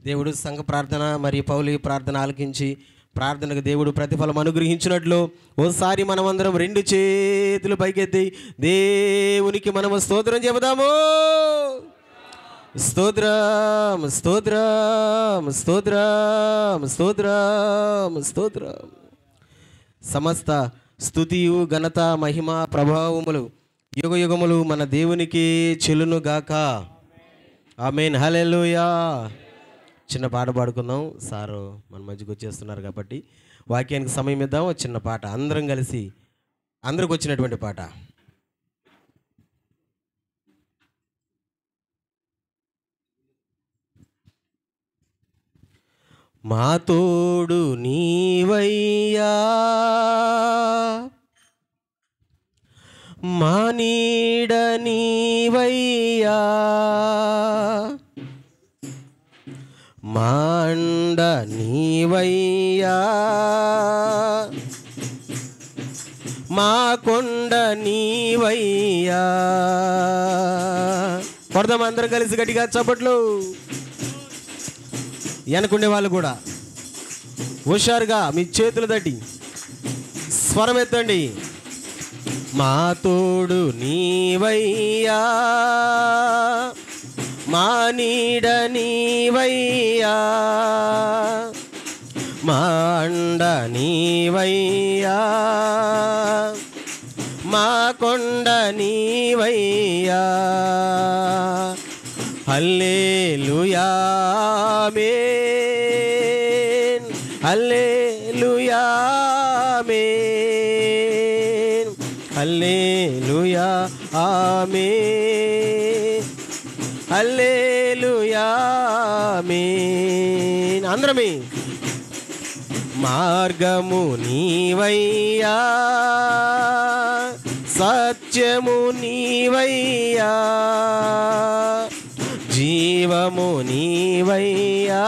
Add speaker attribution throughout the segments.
Speaker 1: దేవుడు సంఘ ప్రార్థన మరియు పౌలి ప్రార్థన ఆలకించి ప్రార్థనకు దేవుడు ప్రతిఫలం అనుగ్రహించినట్లు ఓసారి మనమందరం రెండు చేతులు పైకెత్తి దేవునికి మనము స్తోత్రం చెబుదాము. స్తోత్రం స్తోత్రం స్తోత్రం స్తోత్రం స్తోత్రం. సమస్త స్తుతియు ఘనత మహిమ ప్రభావములు యుగ యుగములు మన దేవునికి చెల్లును గాక. ఆమేన్. హల్లెలూయా. చిన్న పాట పాడుకుందాం. సారు మన మధ్యకు వచ్చేస్తున్నారు కాబట్టి వాక్యానికి సమయం ఇద్దాం. చిన్న పాట అందరం కలిసి అందరికి వచ్చినటువంటి పాట. మా తోడు నీవయ్యా, మా నీడ నీవయ్యా, మా అండ నీవయ్యా, మా కొండ నీవయ్యా. కొడదాం అందరం కలిసి గట్టిగా చప్పట్లు. వెనకుండే వాళ్ళు కూడా హుషారుగా మీ చేతులు తట్టి స్వరం ఎత్తండి. మా తోడు నీవయ్యా, మా నీడ నీవయ్యా, మా అండ నీవయ్యా, మా కొండ నీవయ్యా. హల్లెలూయా ఆమేన్, హల్లెలూయా ఆమేన్, హల్లెలూయా ఆమేన్, హల్లెలూయా ఆమేన్. అందరమే. మార్గము నీవయ్యా, సత్యము నీవయ్యా, జీవము నీవయ్యా,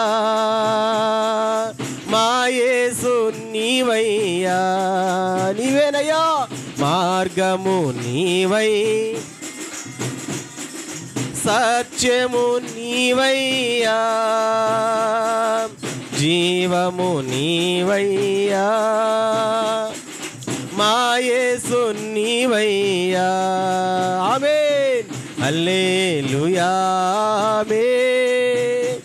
Speaker 1: మా యేసు నీవయ్యా. నీవేనయ్యా. మార్గము నీవై, సత్యము నీవయ్యా, జీవము నీవయ్యా, మా యేసు నీవయ్యా. ఆమేన్. హల్లెలూయా ఆమేన్,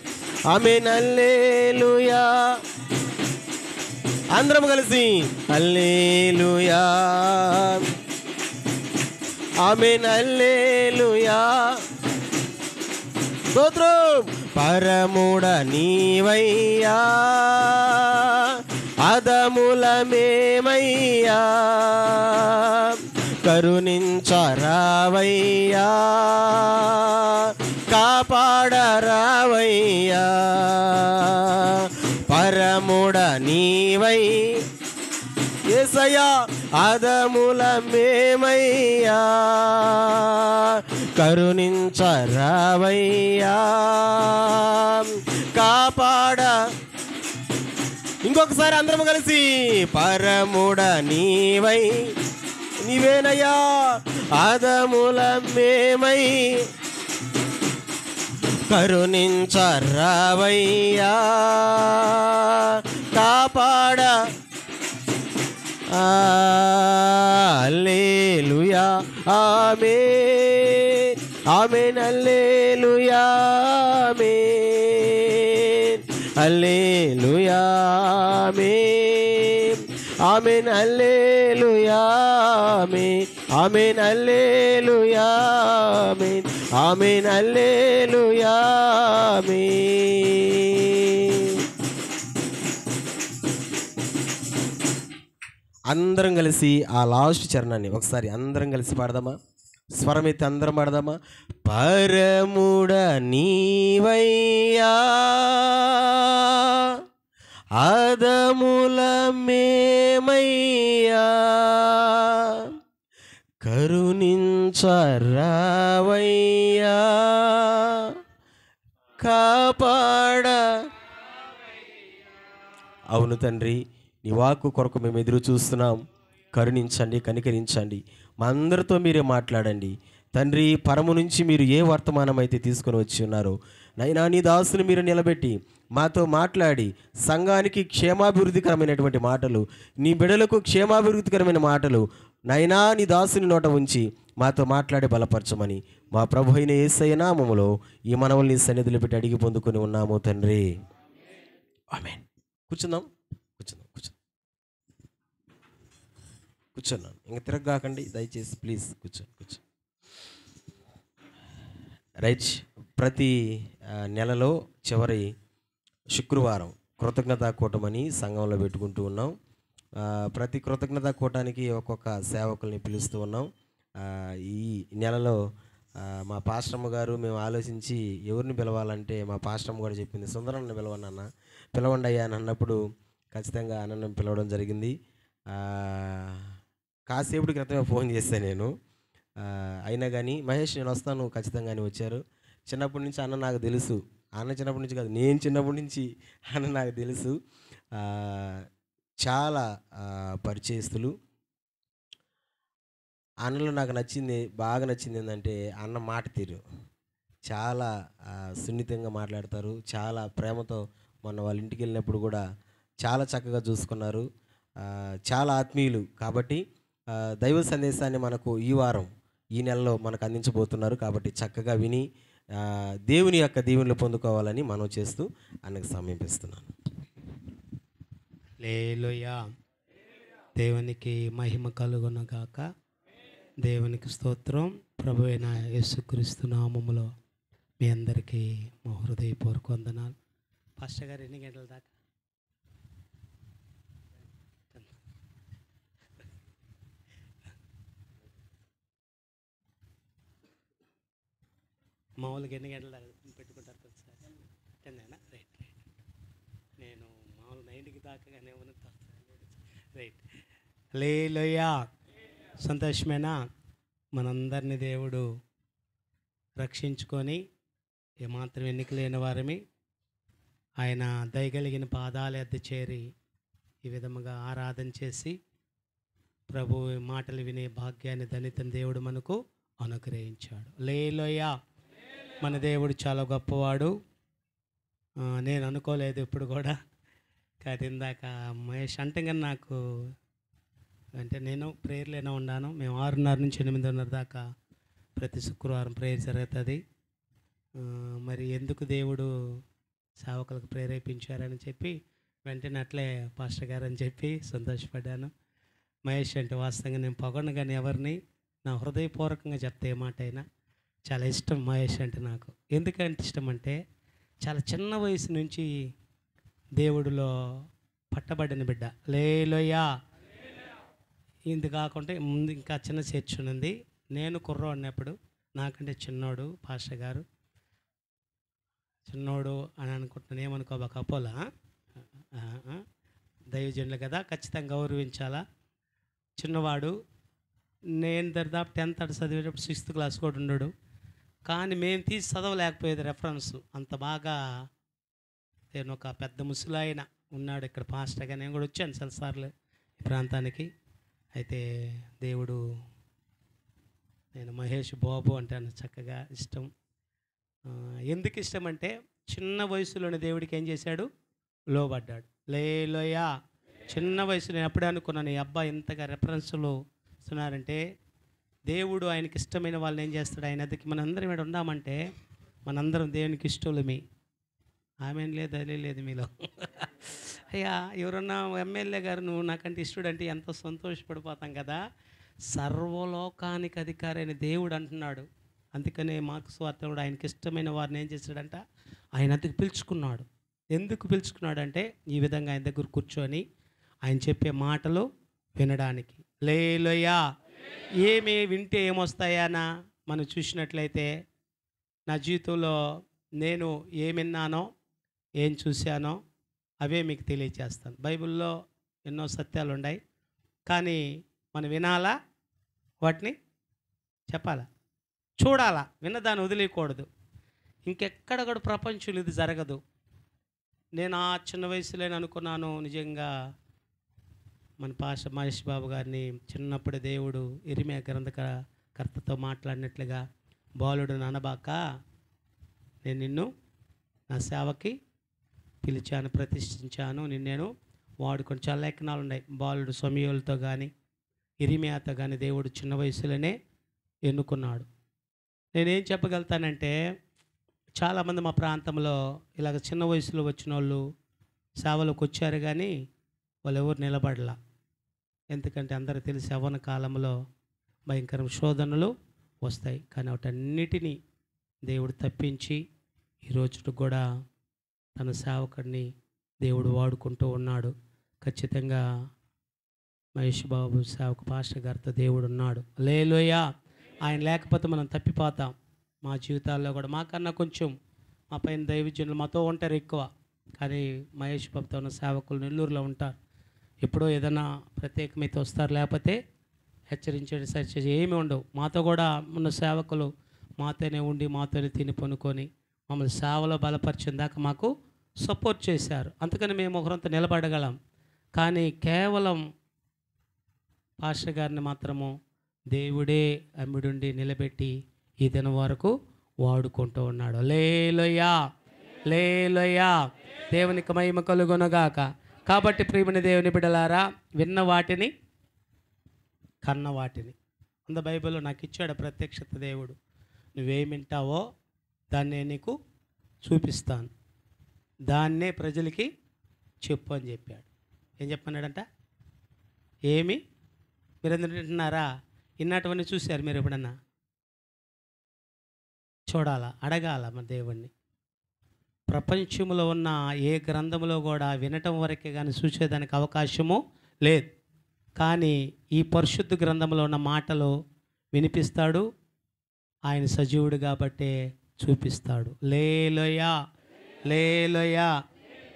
Speaker 1: ఆమేన్. హల్లెలూయా. అందరం కలిసి హల్లెలూయా ఆమేన్, హల్లెలూయా. స్తోత్రం. పరముడ నీవయ్యా, అదములమేమయ్యా, కరుణించరావయ్యా, కాపాడరావయ్యా. పరముడ నీవై యేసయ్యా, అదములమేమయ్యా, కరుణించరావయ్యా, కాపాడ. ఇంకొకసారి అందరం కలిసి పరముడ నీవై, నీవేనయ్యా, అదములమేమై, కరుణించరావయ్యా, కాపాడ. హల్లెలూయా ఆమేన్, ఆమేన్. హల్లెలూయా ఆమేన్, హల్లెలూయా ఆమేన్, ఆమేన్. హల్లెలూయా ఆమేన్, ఆమేన్. హల్లెలూయా ఆమేన్, ఆమేన్. హల్లెలూయా ఆమేన్. అందరం కలిసి ఆ లాస్ట్ చరణాన్ని ఒకసారి అందరం కలిసి పాడదామా? స్వరమైతే అందరం పాడదామా? పరముడ నీవయ్యా, అదములమేమయ్యా, కరుణించరావయ్యా, కాపాడ. అవును తండ్రి, నీ వాక్కు కొరకు మేము ఎదురు చూస్తున్నాం. కరుణించండి, కనికరించండి. మా అందరితో మీరే మాట్లాడండి తండ్రి. పరము నుంచి మీరు ఏ వర్తమానం అయితే తీసుకొని వచ్చి ఉన్నారో నైనా నీ దాసుని మీరు నిలబెట్టి మాతో మాట్లాడి సంఘానికి క్షేమాభివృద్ధికరమైనటువంటి మాటలు, నీ బిడలకు క్షేమాభివృద్ధికరమైన మాటలు నైనా నీ దాసుని నోట ఉంచి మాతో మాట్లాడి బలపరచమని మా ప్రభు అయిన యేసయ్య నామములో ఈ మనవుల్ని సన్నిధిలో పెట్టి అడిగి పొందుకొని ఉన్నాము తండ్రి. ఆమేన్. కూర్చుందాం. కూర్చున్నాను. ఇంక తిరగగాకండి దయచేసి, ప్లీజ్ కూర్చో. రైట్. ప్రతి నెలలో చివరి శుక్రవారం కృతజ్ఞతా కూటమని సంఘంలో పెట్టుకుంటూ ఉన్నాం. ప్రతి కృతజ్ఞతా కూటానికి ఒక్కొక్క సేవకుల్ని పిలుస్తూ ఉన్నాం. ఈ నెలలో మా పాస్టమ్మ గారు మేము ఆలోచించి ఎవరిని పిలవాలంటే మా పాస్టమ్మ కూడా చెప్పింది, సుందరన్న పిలవండి అన్న, పిలవండి అయ్యా అని అన్నప్పుడు ఖచ్చితంగా అన్నను పిలవడం జరిగింది. కాసేపటి క్రితమే ఫోన్ చేశాను నేను. అయినా కానీ మహేష్ నేను వస్తాను ఖచ్చితంగానే వచ్చారు. చిన్నప్పటి నుంచి అన్న నాకు తెలుసు, అన్న చిన్నప్పటి నుంచి కాదు నేను చిన్నప్పటి నుంచి అన్న నాకు తెలుసు. చాలా పరిచయస్తులు. అన్నలో నాకు బాగా నచ్చింది ఏంటంటే అన్న మాట తీరు చాలా సున్నితంగా మాట్లాడతారు. చాలా ప్రేమతో మొన్న వాళ్ళ ఇంటికి వెళ్ళినప్పుడు కూడా చాలా చక్కగా చూసుకున్నారు. చాలా ఆత్మీయులు. కాబట్టి దైవ సందేశాన్ని మనకు ఈ నెలలో మనకు అందించబోతున్నారు. కాబట్టి చక్కగా విని దేవుని యొక్క దీవెనలు పొందుకోవాలని మనం చేస్తూ అన్నకు సమీపిస్తున్నాను.
Speaker 2: హల్లెలూయా. దేవునికి మహిమ కలుగునగాక. దేవునికి స్తోత్రం. ప్రభు అయిన యేసుక్రీస్తు నామములో మీ అందరికీ మా హృదయపూర్వక వందనాలు. పాస్టర్ గారు ఎన్ని గంటల దాకా? మామూలుగా ఎన్ని గంటల దాకా పెట్టుకుంటారు సార్? 10 రైట్. నేను మామూలు 9కి దాకానే ఉన్నాను. రైట్. హల్లెలూయా. సంతోషమేనా? మనందరినీ దేవుడు రక్షించుకొని ఏమాత్రం ఎన్నిక లేని వారిని ఆయన దయగలిగిన పాదాల ఎద్ద చేరి ఈ విధముగా ఆరాధన చేసి ప్రభు మాటలు వినే భాగ్యాన్ని ధనితని దేవుడు మనకు అనుగ్రహించాడు. హల్లెలూయా. మన దేవుడు చాలా గొప్పవాడు. నేను అనుకోలేదు ఇప్పుడు కూడా. కానీ ఇందాక మహేష్ అంటే కానీ నాకు అంటే నేను ప్రేయర్లోనే ఉన్నాను. మేము 6:30 నుంచి 8:30 దాకా ప్రతి శుక్రవారం ప్రేయర్ జరుగుతుంది. మరి ఎందుకు దేవుడు సేవకులకు ప్రేరేపించారని చెప్పి వెంటనే అట్లే పాస్టర్ గారు అని చెప్పి సంతోషపడ్డాను. మహేష్ అంటే వాస్తవంగా నేను పొగను కానీ ఎవరిని నా హృదయపూర్వకంగా చెప్తే ఏ మాట అయినా చాలా ఇష్టం. మహేష్ అంటే నాకు ఎందుకంటే ఇష్టం అంటే చాలా చిన్న వయసు నుంచి దేవుడిలో పట్టబడిన బిడ్డ. హల్లెలూయా. ఇది కాకుండా ముందు ఇంకా చిన్న చర్చ్ ఉంది. నేను కుర్రోడినప్పుడు నాకంటే చిన్నోడు పాస్టర్ గారు. చిన్నోడు అని అనుకుంటున్నాను, ఏమనుకోబాక అపోలా. దైవజనులు కదా, ఖచ్చితంగా గౌరవించాలా. చిన్నవాడు. నేను దాదాపు 10th చదివేటప్పుడు 6th క్లాస్ కూడా ఉన్నాడు. కానీ మేము తీసి చదవలేకపోయేది రెఫరెన్స్. అంత బాగా నేను ఒక పెద్ద ముసలాయన ఉన్నాడు ఇక్కడ పాస్టర్గా. నేను కూడా వచ్చాను చాలాసార్లు ఈ ప్రాంతానికి. అయితే దేవుడు, నేను మహేష్ బాబు అంటాను, చక్కగా ఇష్టం. ఎందుకు ఇష్టం అంటే చిన్న వయసులోనే దేవుడికి ఏం చేశాడు? లోబడ్డాడు. హల్లెలూయా. చిన్న వయసు నేను అప్పుడే అనుకున్నాను, ఈ అబ్బాయి ఇంతగా రెఫరెన్స్లు ఇస్తున్నారంటే దేవుడు ఆయనకి ఇష్టమైన వాళ్ళని ఏం చేస్తాడు? ఆయన అదికి మనందరం ఇక్కడ ఉన్నామంటే మనందరం దేవునికి ఇష్టలమి. ఆమె లేదు, అదే లేదు మీలో. అయ్యా ఎవరన్నా ఎమ్మెల్యే గారు నువ్వు నాకంటే ఇష్టడు అంటే ఎంతో సంతోషపడిపోతాం కదా. సర్వలోకానికి అధికారి అయిన దేవుడు అంటున్నాడు. అందుకనే మార్కు సువార్తలో ఆయనకి ఇష్టమైన వారిని ఏం చేశాడంట? ఆయన అందుకు పిలుచుకున్నాడు. ఎందుకు పిలుచుకున్నాడంటే ఈ విధంగా ఆయన దగ్గర కూర్చొని ఆయన చెప్పే మాటలు వినడానికి. హల్లెలూయా. ఏమి వింటే ఏమొస్తాయనా మనం చూసినట్లయితే నా జీవితంలో నేను ఏం విన్నానో ఏం చూశానో అవే మీకు తెలియజేస్తాను. బైబిల్లో ఎన్నో సత్యాలు ఉన్నాయి, కానీ మనం వినాలా, వాటిని చెప్పాలా, చూడాలా. విన్నదాన్ని వదిలేయకూడదు. ఇంకెక్కడ కూడా ప్రపంచంలో ఇది జరగదు. నేను ఆ చిన్న వయసులోనే అనుకున్నాను నిజంగా మన పాస్టర్ మహేష్ బాబు గారిని చిన్నప్పుడు దేవుడు ఇర్మియా గ్రంథకర్తతో మాట్లాడినట్లుగా, బాలుడు అనబాక నేను నిన్ను నా సేవకి పిలిచాను, ప్రతిష్ఠించాను, నేను వాడుకొని. చాలా లేఖనాలు ఉన్నాయి. బాలుడు సమూయేలుతో కానీ ఇరిమియాతో కానీ దేవుడు చిన్న వయసులోనే ఎన్నుకున్నాడు. నేనేం చెప్పగలుగుతానంటే, చాలామంది మా ప్రాంతంలో ఇలాగ చిన్న వయసులో వచ్చిన వాళ్ళు సేవలోకి వచ్చారు, కానీ వాళ్ళు ఎవరు నిలబడలా. ఎందుకంటే అందరికీ తెలిసి యవ్వన కాలంలో భయంకర శోధనలు వస్తాయి. కానీ వాటన్నిటినీ దేవుడు తప్పించి ఈరోజు కూడా తన సేవకుడిని దేవుడు వాడుకుంటూ ఉన్నాడు. ఖచ్చితంగా మహేష్ బాబు సేవకు పాస్టర్ గారితో దేవుడు ఉన్నాడు. హల్లెలూయా. ఆయన లేకపోతే మనం తప్పిపోతాం. మా జీవితాల్లో కూడా మాకన్నా కొంచెం మా పైన దైవజనులు మాతో ఉంటారు ఎక్కువ, కానీ మహేష్ బాబుతో ఉన్న సేవకులు నెల్లూరులో ఉంటారు. ఎప్పుడో ఏదైనా ప్రత్యేకమైతే వస్తారు, లేకపోతే హెచ్చరించేది సరిచేది ఏమీ ఉండవు. మాతో కూడా ఉన్న సేవకులు మాతోనే ఉండి మాతోనే తిని పనుకొని మమ్మల్ని సేవలో బలపరిచిన దాకా మాకు సపోర్ట్ చేశారు. అందుకని మేము ఒకరంతా నిలబడగలం. కానీ కేవలం పాస్టర్ గారిని మాత్రము దేవుడే అమ్మిడుండి నిలబెట్టి ఈ దినం వరకు వాడుకుంటూ ఉన్నాడు. హల్లెలూయా, హల్లెలూయా. దేవునికి మహిమ కలుగునుగాక. కాబట్టి ప్రియమైన దేవుని బిడ్డలారా, విన్న వాటిని కన్న వాటిని అంత బైబిల్లో నాకు ఇచ్చాడు ప్రత్యక్షత దేవుడు. నువ్వేం వింటావో దాన్నే నీకు చూపిస్తాను, దాన్నే ప్రజలకి చెప్పు అని చెప్పాడు. ఏం చెప్పన్నాడంట? ఏమి మీరందరూ వింటున్నారా? ఇన్నటువంటి చూశారు మీరు ఎప్పుడన్నా? చూడాలా, అడగాల మన దేవుణ్ణి. ప్రపంచంలో ఉన్న ఏ గ్రంథంలో కూడా వినటం వరకే కానీ చూసేదానికి అవకాశము లేదు. కానీ ఈ పరిశుద్ధ గ్రంథంలో ఉన్న మాటలు వినిపిస్తాడు. ఆయన సజీవుడు కాబట్టే చూపిస్తాడు. హల్లెలూయా, హల్లెలూయా.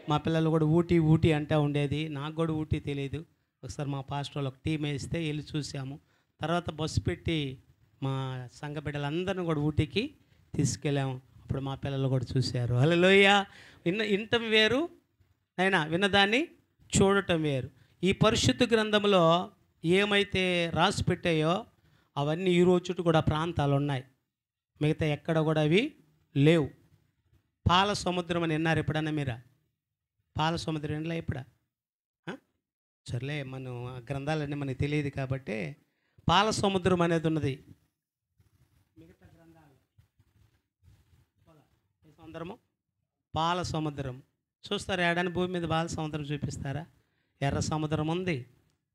Speaker 2: మా పిల్లలు కూడా ఊటీ ఊటీ అంటూ ఉండేది. నాకు కూడా ఊటీ తెలియదు. ఒకసారి మా పాస్టర్ వాళ్ళు ఒక టీం వేస్తే వెళ్ళి చూసాము. తర్వాత బస్సు పెట్టి మా సంఘ బిడ్డలందరినీ కూడా ఊటీకి తీసుకెళ్ళాము. అప్పుడు మా పిల్లలు కూడా చూశారు. హల్లెలూయా. వినటం వేరు, అయినా విన్నదాన్ని చూడటం వేరు. ఈ పరిశుద్ధ గ్రంథంలో ఏమైతే రాసి పెట్టాయో అవన్నీ ఈ రోజు కూడా ప్రాంతాలు ఉన్నాయి, మిగతా ఎక్కడ కూడా అవి లేవు. పాల సముద్రం అని విన్నారు ఎప్పుడన్నా మీరా? పాల సముద్రం ఏంలా ఎప్పుడా? సర్లే, మనం ఆ గ్రంథాలన్నీ మనకి తెలియదు కాబట్టి పాల సముద్రం అనేది ఉన్నది. మిగతా గ్రంథాలు సముద్రము, పాల సముద్రం చూస్తారు. ఏడాని భూమి మీద పాల సముద్రం చూపిస్తారా? ఎర్ర సముద్రం ఉంది,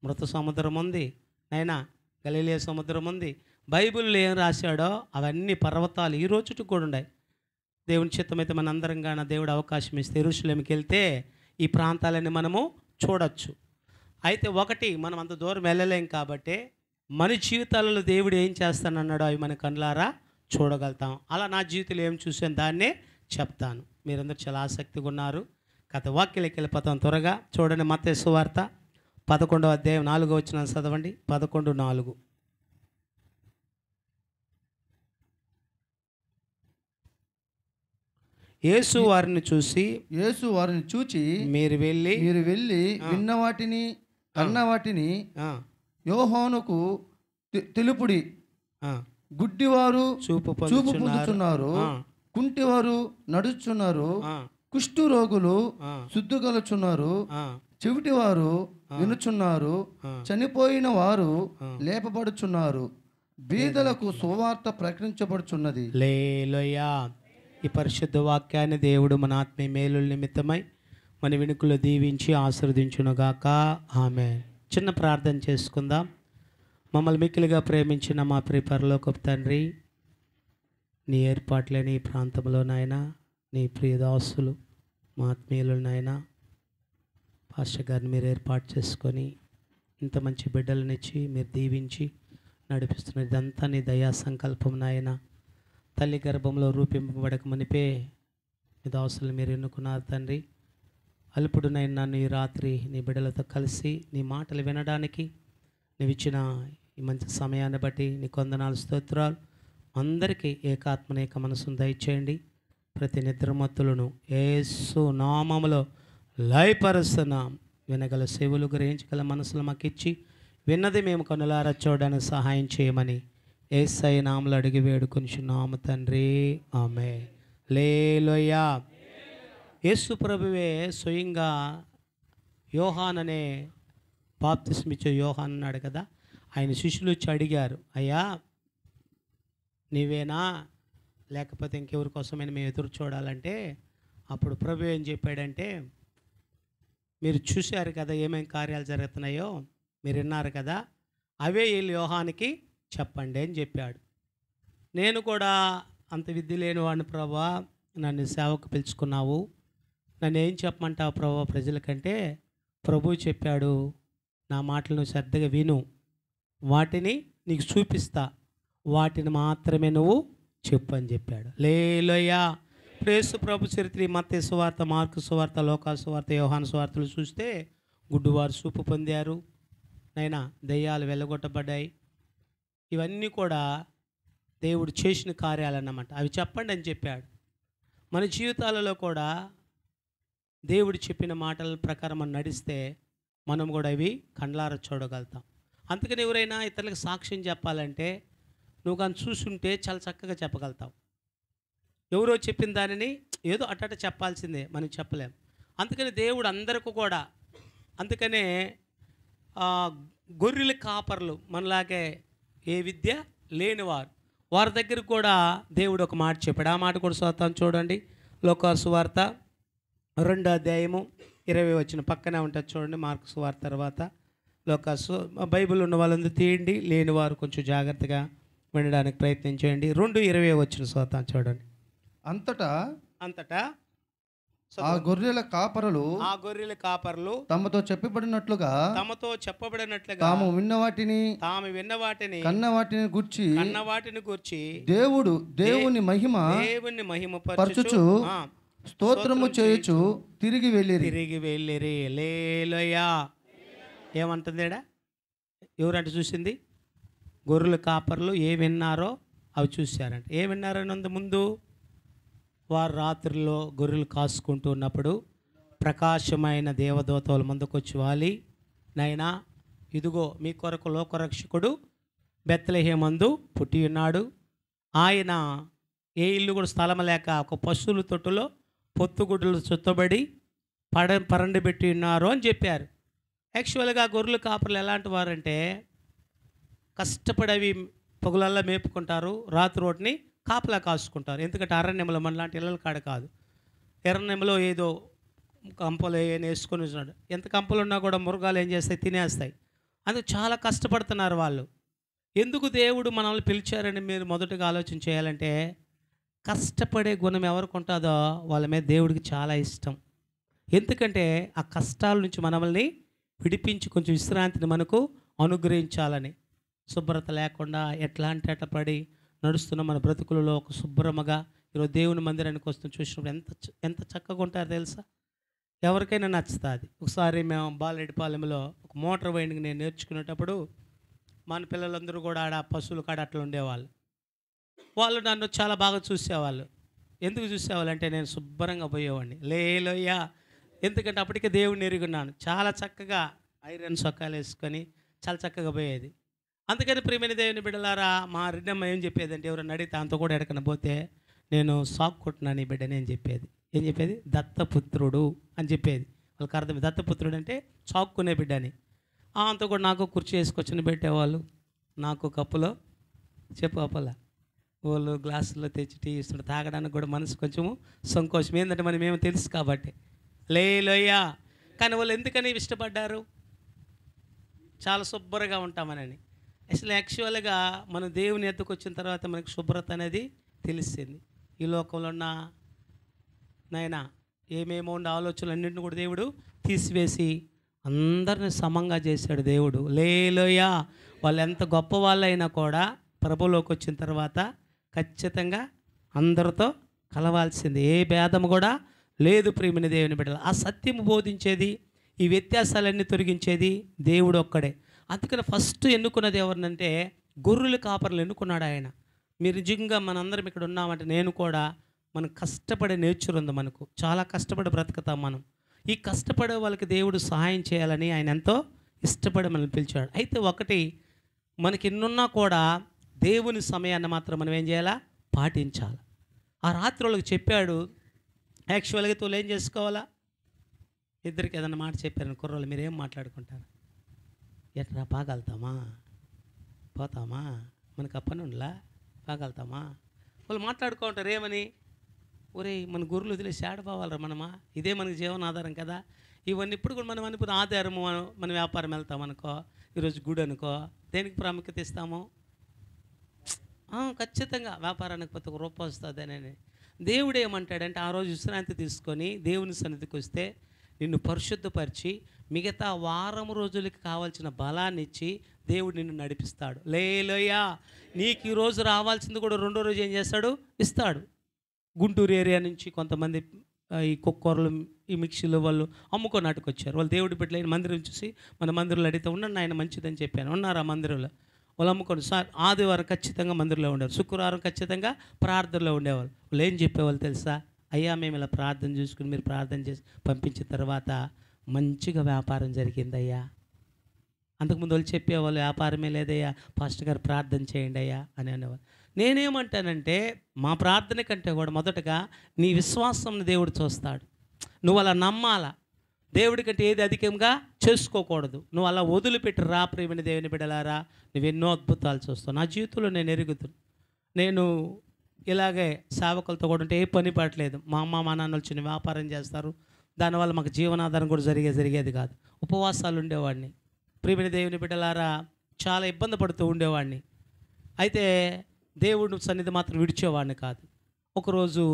Speaker 2: మృత సముద్రం ఉంది, నైనా గలిలే సముద్రం ఉంది. బైబిల్లో ఏం రాశాడో అవన్నీ పర్వతాలు ఈ రోజుకి కూడా ఉన్నాయి. దేవుని చిత్తమైతే మనందరం కానీ దేవుడు అవకాశం ఇస్తే యెరూషలేముకి వెళ్తే ఈ ప్రాంతాలన్నీ మనము చూడొచ్చు. అయితే ఒకటి, మనం అంత దూరం వెళ్ళలేం కాబట్టి మన జీవితాలలో దేవుడు ఏం చేస్తానన్నాడో అవి మన కళ్ళారా చూడగలుగుతాం. అలా నా జీవితంలో ఏం చూసాను దాన్నే చెప్తాను. మీరందరూ చాలా ఆసక్తిగా ఉన్నారు. కథ వాక్యలోకి వెళ్ళిపోతాం త్వరగా. చూడండి, మత్తయి సువార్త 11వ అధ్యాయం 4వ వచనం చదవండి. 11:4. యేసు వారిని చూచి మీరు వెళ్ళి
Speaker 3: విన్న వాటిని కన్న వాటిని యోహానుకు తెలుపుడి. గుడ్డివారు చూపు పొందుతున్నారు, కుంటివారు నడుచున్నారు, కుష్టు రోగులు శుద్ధుగలుచున్నారు, చెవిటివారు వినుచున్నారు, చనిపోయిన వారు లేపబడుచున్నారు, బీదలకు సువార్త ప్రకటించబడుచున్నది.
Speaker 2: హల్లెలూయా. ఈ పరిశుద్ధ వాక్యాన్ని దేవుడు మన ఆత్మీయ మేలుల నిమిత్తమై మన వెనుకలో దీవించి ఆశీర్వదించునుగాక. ఆమేన్. చిన్న ప్రార్థన చేసుకుందాం. మమ్మల్ని మిక్కిలిగా ప్రేమించిన మా ప్రియ పరలోకపు తండ్రి, నీ ఏర్పాట్లేని ఈ ప్రాంతంలో నాయన, నీ ప్రియదాసులు మా ఆత్మీయులు నాయన, పాస్టర్ గారిని మీరు ఏర్పాటు చేసుకొని ఇంత మంచి బిడ్డలనిచ్చి మీరు దీవించి నడిపిస్తున్న ఇదంతా నీ దయా సంకల్పం నాయన. తల్లి గర్భంలో రూపింపబడక మునిపే నీ దాసులు మీరు ఎన్నుకున్నారు తండ్రి. అల్పుడునైనా నన్ను ఈ రాత్రి నీ బిడ్డలతో కలిసి నీ మాటలు వినడానికి నీవు ఇచ్చిన ఈ మంచి సమయాన్ని బట్టి నీ కొందనాలు స్తోత్రాలు. అందరికీ ఏకాత్మని ఏక మనసును దయచేయండి. ప్రతి నిద్రమత్తులను యేసు నామములో లయపరుస్తున్నాం. వినగల సేవలు గ్రహించగల మనసులు మాకు ఇచ్చి విన్నది మేము కనులారా చూడడానికి సహాయం చేయమని యేసయ్య నామములో అడిగి వేడుకొనిచున్నాము తండ్రి. ఆమేన్. హల్లెలూయా. యేసు ప్రభువే స్వయంగా యోహాన్ అనే బాప్తిస్మ ఇచ్చే యోహాన్ అన్నాడు కదా, ఆయన శిష్యులు వచ్చి అడిగారు, అయ్యా నీవేనా లేకపోతే ఇంకెవరి కోసమైనా మేము ఎదురు చూడాలంటే, అప్పుడు ప్రభు ఏం చెప్పాడంటే, మీరు చూశారు కదా ఏమేమి కార్యాలు జరుగుతున్నాయో, మీరు విన్నారు కదా, అవే వీళ్ళు యోహానికి చెప్పండి అని చెప్పాడు. నేను కూడా అంత విద్య లేని వాడిని ప్రభా, నన్ను సేవకు పిలుచుకున్నావు, నన్ను ఏం చెప్పమంటావు ప్రభా ప్రజలకంటే, ప్రభు చెప్పాడు, నా మాటలు నువ్వు శ్రద్ధగా విను, వాటిని నీకు చూపిస్తా, వాటిని మాత్రమే నువ్వు చెప్పు అని చెప్పాడు. లేలోయా. యేసు ప్రభు చరిత్ర మత్తయి సువార్త, మార్కు సువార్త, లోకా సువార్త, యోహాను సువార్తలు చూస్తే గుడ్డివారు చూపు పొందారు, నైనా దయ్యాలు వెళ్ళగొట్టబడ్డాయి. ఇవన్నీ కూడా దేవుడు చేసిన కార్యాలన్నమాట. అవి చెప్పండి అని చెప్పాడు. మన జీవితాలలో కూడా దేవుడు చెప్పిన మాటల ప్రకారం మనం నడిస్తే మనం కూడా ఇవి కండ్లారా చూడగలుగుతాం. అందుకని ఎవరైనా ఇతరులకు సాక్ష్యం చెప్పాలంటే నువ్వు కానీ చూసుంటే చాలా చక్కగా చెప్పగలుగుతావు. ఎవరో చెప్పిన దానిని ఏదో అట్టట చెప్పాల్సిందే, మనం చెప్పలేం. అందుకని దేవుడు అందరికీ కూడా, అందుకనే గొర్రెల కాపర్లు మనలాగే ఏ విద్య లేనివారు, వారి దగ్గరకు కూడా దేవుడు ఒక మాట చెప్పాడు. ఆ మాట కూడా చదువుతాను చూడండి. లోకా సువార్త 2వ అధ్యాయము 20 వచ్చిన పక్కనే ఉంటుంది చూడండి. మార్కు సువార్త తర్వాత బైబిల్ ఉన్న వాళ్ళందరూ తీయండి, లేని వారు కొంచెం జాగ్రత్తగా వినడానికి ప్రయత్నం చేయండి. 2:20 వచ్చిన చదువుతాను చూడండి.
Speaker 3: అంతటా ఆ గొర్రెల కాపరులు తమతో చెప్పబడినట్లుగా తాము విన్న వాటిని కన్న వాటిని గూర్చి దేవుని మహిమ పరచుచు స్తోత్రము చేయుచు తిరిగి వెళ్ళిరి.
Speaker 2: హల్లెలూయా. ఏమంటుందేడా? ఎవరంటే చూసింది? గొర్రెల కాపర్లు ఏ విన్నారో అవి చూశారంట. ఏ విన్నారని ముందు వారు రాత్రిలో గొర్రెలు కాసుకుంటూ ఉన్నప్పుడు ప్రకాశమైన దేవదూత వాళ్ళ ముందుకు వచ్చి వాలి, నైనా ఇదిగో మీ కొరకు లోకరక్షకుడు బెత్లెహేమందు పుట్టి ఉన్నాడు, ఆయన ఏ ఇల్లు కూడా స్థలం లేక ఒక పశువుల తొట్టులో పొత్తుగుడ్డలు చుట్టబడి పరండి పెట్టి ఉన్నారు అని చెప్పారు. యాక్చువల్గా గొర్రెల కాపర్లు ఎలాంటి వారంటే కష్టపడి అవి పొగలల్లా మేపుకుంటారు, రాత్రి రోటిని కాపలా కాసుకుంటారు. ఎందుకంటే అరణ్యంలో మన లాంటి ఇళ్ళల కాడ కాదు, ఎర్రనెమ్మలో ఏదో కంపలు వేసుకొని ఉన్నాడు. ఎంత కంపలు ఉన్నా కూడా మృగాలు ఏం చేస్తాయి? తినేస్తాయి. అందుకు చాలా కష్టపడుతున్నారు వాళ్ళు. ఎందుకు దేవుడు మనల్ని పిలిచారని మీరు మొదటగా ఆలోచన చేయాలంటే, కష్టపడే గుణం ఎవరికి ఉంటుందో వాళ్ళ మీద దేవుడికి చాలా ఇష్టం. ఎందుకంటే ఆ కష్టాల నుంచి మనల్ని విడిపించి కొంచెం విశ్రాంతిని మనకు అనుగ్రహించాలని. శుభ్రత లేకుండా ఎట్లా అంటే అట్లా పడి నడుస్తున్న మన బ్రతుకులలో ఒక శుభ్రమగా ఈరోజు దేవుని మందిరానికి వస్తున్న చూసినప్పుడు ఎంత చక్కగా ఉంటారో తెలుసా? ఎవరికైనా నచ్చుతుంది. ఒకసారి మేము బాలరెడ్డిపాలెంలో ఒక మోటార్ వైండింగ్ నేను నేర్చుకునేటప్పుడు మన పిల్లలందరూ కూడా ఆడ పశువుల కాడ అట్లా ఉండేవాళ్ళు. వాళ్ళు నన్ను చాలా బాగా చూసేవాళ్ళు. ఎందుకు చూసేవాళ్ళు అంటే నేను శుభ్రంగా పోయేవాడిని. లేలోయ్యా. ఎందుకంటే అప్పటికే దేవుడిని ఎరుగున్నాను. చాలా చక్కగా ఐరన్ సొక్కాలు వేసుకొని చాలా చక్కగా పోయేది. అందుకని ప్రియమైన దేవుని బిడ్డలారా, మా రెడ్డమ్మ ఏం చెప్పేది అంటే, ఎవరైనా అడిగితే అంత కూడా ఎడకన పోతే నేను సాకు కొట్టినాను ఈ బిడ్డని అని చెప్పేది. ఏం చెప్పేది? దత్తపుత్రుడు అని చెప్పేది. వాళ్ళకి అర్థం దత్తపుత్రుడు అంటే సాక్కునే బిడ్డని. అంతా కూడా నాకు కుర్చీ వేసుకొచ్చిన పెట్టేవాళ్ళు, నాకు కప్పులో చెప్పు అప్పలా వాళ్ళు గ్లాసుల్లో తెచ్చి టీ ఇస్తుంటే తాగడానికి కూడా మనసు కొంచెము సంకోచం. ఏంటంటే మనం ఏమో తెలుసు కాబట్టి. లేలోయ్యా. కానీ వాళ్ళు ఎందుకని ఇష్టపడ్డారు? చాలా శుభ్రంగా ఉంటామనని. అసలు యాక్చువల్గా మన దేవుని ఎద్దుకు వచ్చిన తర్వాత మనకి శుభ్రత అనేది తెలిసింది. ఈ లోకంలో ఉన్న నాయనా ఏమేమో ఉండే ఆలోచనలు అన్నింటిని కూడా దేవుడు తీసివేసి అందరిని సమంగా చేశాడు దేవుడు. లేలోయ్యా. వాళ్ళు ఎంత గొప్ప వాళ్ళైనా కూడా ప్రభులోకి వచ్చిన తర్వాత ఖచ్చితంగా అందరితో కలవాల్సింది, ఏ భేదము కూడా లేదు. ప్రియమైన దేవుని బిడ్డలు, ఆ సత్యము బోధించేది, ఈ వ్యత్యాసాలన్నీ తొలగించేది దేవుడు ఒక్కడే. అందుకని ఫస్ట్ ఎన్నుకున్నది ఎవరినంటే గొర్రెల కాపర్లు ఎన్నుకున్నాడు ఆయన. మీరు నిజంగా మనందరం ఇక్కడ ఉన్నామంటే, నేను కూడా మనం కష్టపడే నేచర్ ఉంది, మనకు చాలా కష్టపడి బ్రతుకుతాం మనం. ఈ కష్టపడే వాళ్ళకి దేవుడు సహాయం చేయాలని ఆయన ఎంతో ఇష్టపడి మనల్ని పిలిచాడు. అయితే ఒకటి, మనకి ఎన్నున్నా కూడా దేవుని సమయాన్ని మాత్రం మనం ఏం చేయాలా? పాటించాలి. ఆ రాత్రి వాళ్ళకి చెప్పాడు, యాక్చువల్గా తోలు ఏం చేసుకోవాలా? ఇద్దరికి ఏదన్నా మాట చెప్పారని కుర్రోళ్ళు మీరు ఏం మాట్లాడుకుంటారు? ఎట్రా పాగలుతామా, పోతామా, మనకు ఆ పని ఉండలా, పాగలుతామా? వాళ్ళు మాట్లాడుకుంటారు ఏమని? ఒరే మన గురువులు వదిలేసి ఆడపోవాలరా మనమా, ఇదే మనకి జీవనాధారం కదా. ఇవన్నీ ఇప్పుడు కూడా మనం అనుకున్న ఆధారము. మన వ్యాపారం వెళ్తాం అనుకో, ఈరోజు గుడి అనుకో, దేనికి ప్రాముఖ్యత ఇస్తాము? ఖచ్చితంగా వ్యాపారానికి ప్రతి 1 రూపాయి వస్తుందని. దేవుడు ఏమంటాడంటే ఆ రోజు విశ్రాంతి తీసుకొని దేవుని సన్నిధికి వస్తే నిన్ను పరిశుద్ధపరిచి మిగతా వారం రోజులకి కావాల్సిన బలాన్ని ఇచ్చి దేవుడు నిన్ను నడిపిస్తాడు. లేలోయా, నీకు ఈరోజు రావాల్సింది కూడా రెండో రోజు ఏం చేస్తాడు? ఇస్తాడు. గుంటూరు ఏరియా నుంచి కొంతమంది ఈ కుక్కర్లు, ఈ మిక్సీలు వాళ్ళు అమ్ముకొని నాటుకొచ్చారు. వాళ్ళు దేవుడి బిడ్డలైన మందిరం చూసి మన మందిరంలో అడిగితే ఉండండి ఆయన మంచిదని చెప్పాను. ఉన్నారు ఆ మందిరంలో. వాళ్ళు అమ్ముకొని సార్ ఆదివారం ఖచ్చితంగా మందిరంలో ఉండేవారు, శుక్రవారం ఖచ్చితంగా ప్రార్థనలో ఉండేవాళ్ళు. వాళ్ళు ఏం చెప్పేవాళ్ళు తెలుసా? అయ్యా మేము ఇలా ప్రార్థన చూసుకుని మీరు ప్రార్థన చేసి పంపించిన తర్వాత మంచిగా వ్యాపారం జరిగిందయ్యా. అంతకుముందు వాళ్ళు చెప్పేవాళ్ళు వ్యాపారమే లేదయ్యా, పాస్టర్ గారు ప్రార్థన చేయండి అయ్యా అని అనేవాళ్ళు. నేనేమంటానంటే మా ప్రార్థన కంటే కూడా మొదటగా నీ విశ్వాసంని దేవుడు చూస్తాడు. నువ్వు అలా నమ్మాలా. దేవుడి కంటే ఏది అధికంగా చేసుకోకూడదు. నువ్వు అలా వదిలిపెట్టి రా ప్రియమైన దేవుని బిడ్డలారా, నువ్వెన్నో అద్భుతాలు చూస్తావు. నా జీవితంలో నేను ఎరుగుతాను. నేను ఇలాగే సేవకులతో కూడా ఉంటే ఏ పని పడలేదు. మా అమ్మ మా నాన్నలు చిన్న వ్యాపారం చేస్తారు, దానివల్ల మాకు జీవనాధారం కూడా జరిగేది కాదు. ఉపవాసాలు ఉండేవాడిని. ప్రియమైన దేవుని బిడ్డలారా, చాలా ఇబ్బంది పడుతూ ఉండేవాడిని. అయితే దేవుడు సన్నిధి మాత్రం విడిచేవాడిని కాదు. ఒకరోజు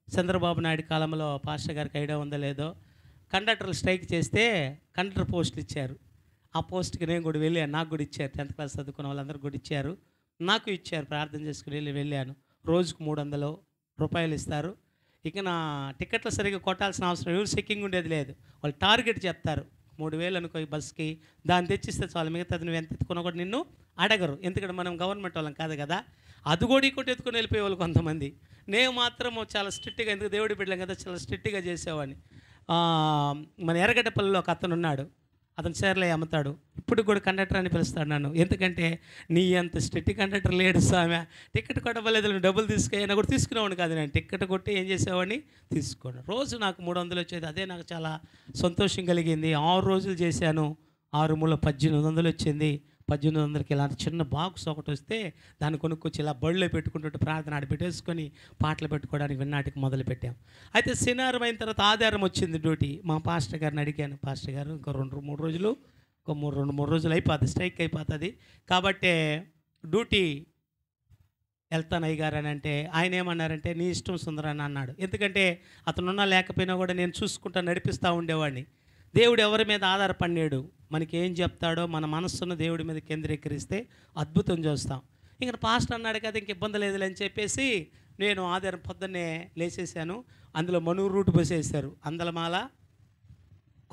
Speaker 2: చంద్రబాబు నాయుడు కాలంలో పాస్టర్ గారికి ఐడియా ఉందో లేదో, కండక్టర్లు స్ట్రైక్ చేస్తే కండక్టర్ పోస్టులు ఇచ్చారు. ఆ పోస్ట్కి నేను కూడా వెళ్ళాను. నాకు కూడా ఇచ్చారు. 10th క్లాస్ చదువుకున్న వాళ్ళందరూ కూడా ఇచ్చారు, నాకు ఇచ్చారు. ప్రార్థన చేసుకుని వెళ్ళాను. రోజుకు 300 రూపాయలు ఇస్తారు. ఇక నా టికెట్లు సరిగ్గా కొట్టాల్సిన అవసరం, ఎవరు చెక్కింగ్ ఉండేది లేదు. వాళ్ళు టార్గెట్ చెప్తారు. 3000 అనుకో ఈ బస్కి, దాన్ని తెచ్చిస్తే చాలు, మిగతాది నువ్వు ఎంత ఎత్తుకున్నా కూడా నిన్ను అడగరు. ఎందుకంటే మనం గవర్నమెంట్ వాళ్ళం కాదు కదా. అది కూడా ఇంకోటి ఎత్తుకొని వెళ్ళిపోయేవాళ్ళు కొంతమంది. నేను మాత్రం చాలా స్ట్రిక్ట్గా, ఎందుకు దేవుడి బిడ్డలం కదా, చాలా స్ట్రిక్ట్గా చేసేవాడిని. మన ఎర్రగడ్డపల్లిలో ఒక అతను ఉన్నాడు, అతను చీరలే అమ్ముతాడు. ఇప్పుడు కూడా కండక్టర్ అని పిలుస్తాడు నన్ను. ఎందుకంటే నీ అంత స్ట్రిక్ట్ కండక్టర్ లేడు స్వామి, టికెట్ కొట్టబలేదు, నువ్వు డబ్బులు తీసుకున్నా కూడా తీసుకునేవాడిని కాదు. నేను టికెట్ కొట్టి ఏం చేసేవాడిని, తీసుకోండి. రోజు నాకు 300 వచ్చేది. అదే నాకు చాలా సంతోషం కలిగింది. 6 రోజులు చేశాను. 6 మూల 1800 వచ్చింది. 1800కి ఇలాంటి చిన్న బాక్స్ ఒకటి వస్తే దాన్ని కొనుక్కొచ్చి ఇలా బడిలో పెట్టుకుంటుంటే ప్రార్థన ఆడి పెట్టేసుకొని పాటలు పెట్టుకోవడానికి విన్నాటికి మొదలుపెట్టాం. అయితే శనివారం అయిన తర్వాత ఆదివారం వచ్చింది డ్యూటీ. మా పాస్టర్ గారిని అడిగాను, పాస్టర్ గారు ఇంకో 2-3 రోజులు, ఇంకో 2-3 రోజులు అయిపోతుంది, స్ట్రైక్ అయిపోతుంది కాబట్టి డ్యూటీ వెళ్తాను అయ్యగారు అని అంటే ఆయన ఏమన్నారంటే నీ ఇష్టం సుందరని అన్నాడు. ఎందుకంటే అతనున్నా లేకపోయినా కూడా నేను చూసుకుంటా నడిపిస్తూ ఉండేవాడిని. దేవుడు ఎవరి మీద ఆధారపడినాడు, మనకి ఏం చెప్తాడో మన మనస్సును దేవుడి మీద కేంద్రీకరిస్తే అద్భుతం చూస్తాం. ఇంక పాస్టర్ అన్నాడు కదా ఇంక ఇబ్బంది లేదులే అని చెప్పేసి నేను ఆదివారం పొద్దున్నే లేచేసాను. అందులో మనూరు రూట్ బస్ వేశారు. అందలమాల,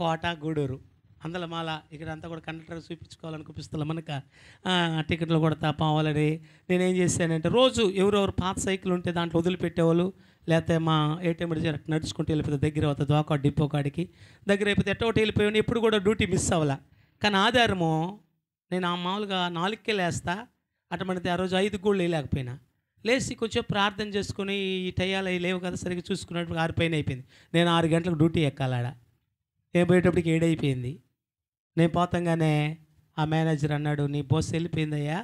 Speaker 2: కోట, గూడూరు. అందలమాల ఇక్కడంతా కూడా కండక్టర్ చూపించుకోవాలని చూపిస్తాను మనకు టికెట్లు కొడతా పోవాలని. నేనేం చేశానంటే రోజు ఎవరెవరు పాత సైకిల్ ఉంటే దాంట్లో వదిలిపెట్టేవాళ్ళు, లేకపోతే మా ఏటీఎం నడుచుకుంటూ వెళ్ళిపోతే దగ్గర అవుతుంది దోకా డిపో కాడికి దగ్గర అయిపోతే ఎట్టోటి వెళ్ళిపోయాను. ఎప్పుడు కూడా డ్యూటీ మిస్ అవ్వాల. కానీ ఆధారము నేను మామూలుగా 4కే లేస్తా, అటువంటిది ఆ రోజు 5 కూడా లేకపోయినా లేచి కొంచెం ప్రార్థన చేసుకుని ఈ టయాలు అవి లేవు కదా సరిగ్గా చూసుకున్నప్పుడు 6 పైన అయిపోయింది. నేను 6 గంటలకు డ్యూటీ ఎక్కాలాడ. నేను పోయేటప్పటికి 7 అయిపోయింది. నేను పోతంగానే ఆ మేనేజర్ అన్నాడు, నీ బస్సు వెళ్ళిపోయిందయ్యా,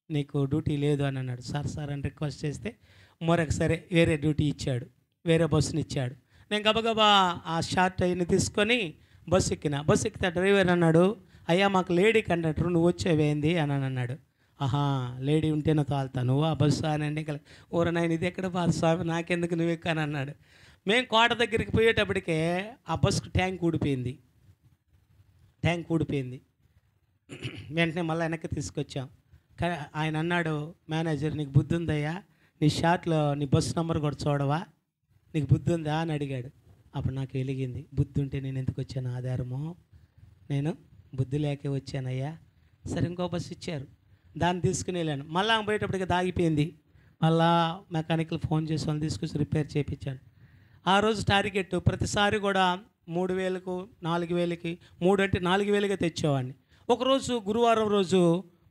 Speaker 2: నీకు డ్యూటీ లేదు అని అన్నాడు. సార్ అని రిక్వెస్ట్ చేస్తే మరొకసారి వేరే డ్యూటీ ఇచ్చాడు, వేరే బస్సుని ఇచ్చాడు. నేను గబగబా ఆ షార్ట్ అయిన తీసుకొని బస్సు ఎక్కిన. బస్సు ఎక్కితే డ్రైవర్ అన్నాడు, అయ్యా మాకు లేడీ కండక్టర్, నువ్వు వచ్చేవేంది అని అన్నాడు. ఆహా లేడీ ఉంటేనే తోలుతా, నువ్వు ఆ బస్సు అని అంటే ఊరనాయన ఇది ఎక్కడ బాధ స్వామి, నాకెందుకు నువ్వు ఎక్కాను అన్నాడు. మేము కోట దగ్గరికి పోయేటప్పటికే ఆ బస్సుకు ట్యాంక్ ఊడిపోయింది. వెంటనే మళ్ళీ వెనక్కి తీసుకొచ్చాం. ఆయన అన్నాడు మేనేజర్, నీకు బుద్ధి ఉందయ్యా, నీ షాట్లో నీ బస్సు నెంబర్ కూడా చూడవా, నీకు బుద్ధి ఉందా అని అడిగాడు. అప్పుడు నాకు వెలిగింది, బుద్ధి ఉంటే నేను ఎందుకు వచ్చాను ఆధారము, నేను బుద్ధి లేకే వచ్చానయ్యా. సరే ఇంకో బస్సు ఇచ్చారు, దాన్ని తీసుకుని వెళ్ళాను. మళ్ళీ పోయేటప్పటికి దాగిపోయింది. మళ్ళా మెకానికల్ ఫోన్ చేసి వాళ్ళు తీసుకొచ్చి రిపేర్ చేయించాను. ఆ రోజు టార్గెట్ ప్రతిసారి కూడా 3000కు 4000కి 3 అంటే 4000గా తెచ్చేవాడిని. ఒకరోజు గురువారం రోజు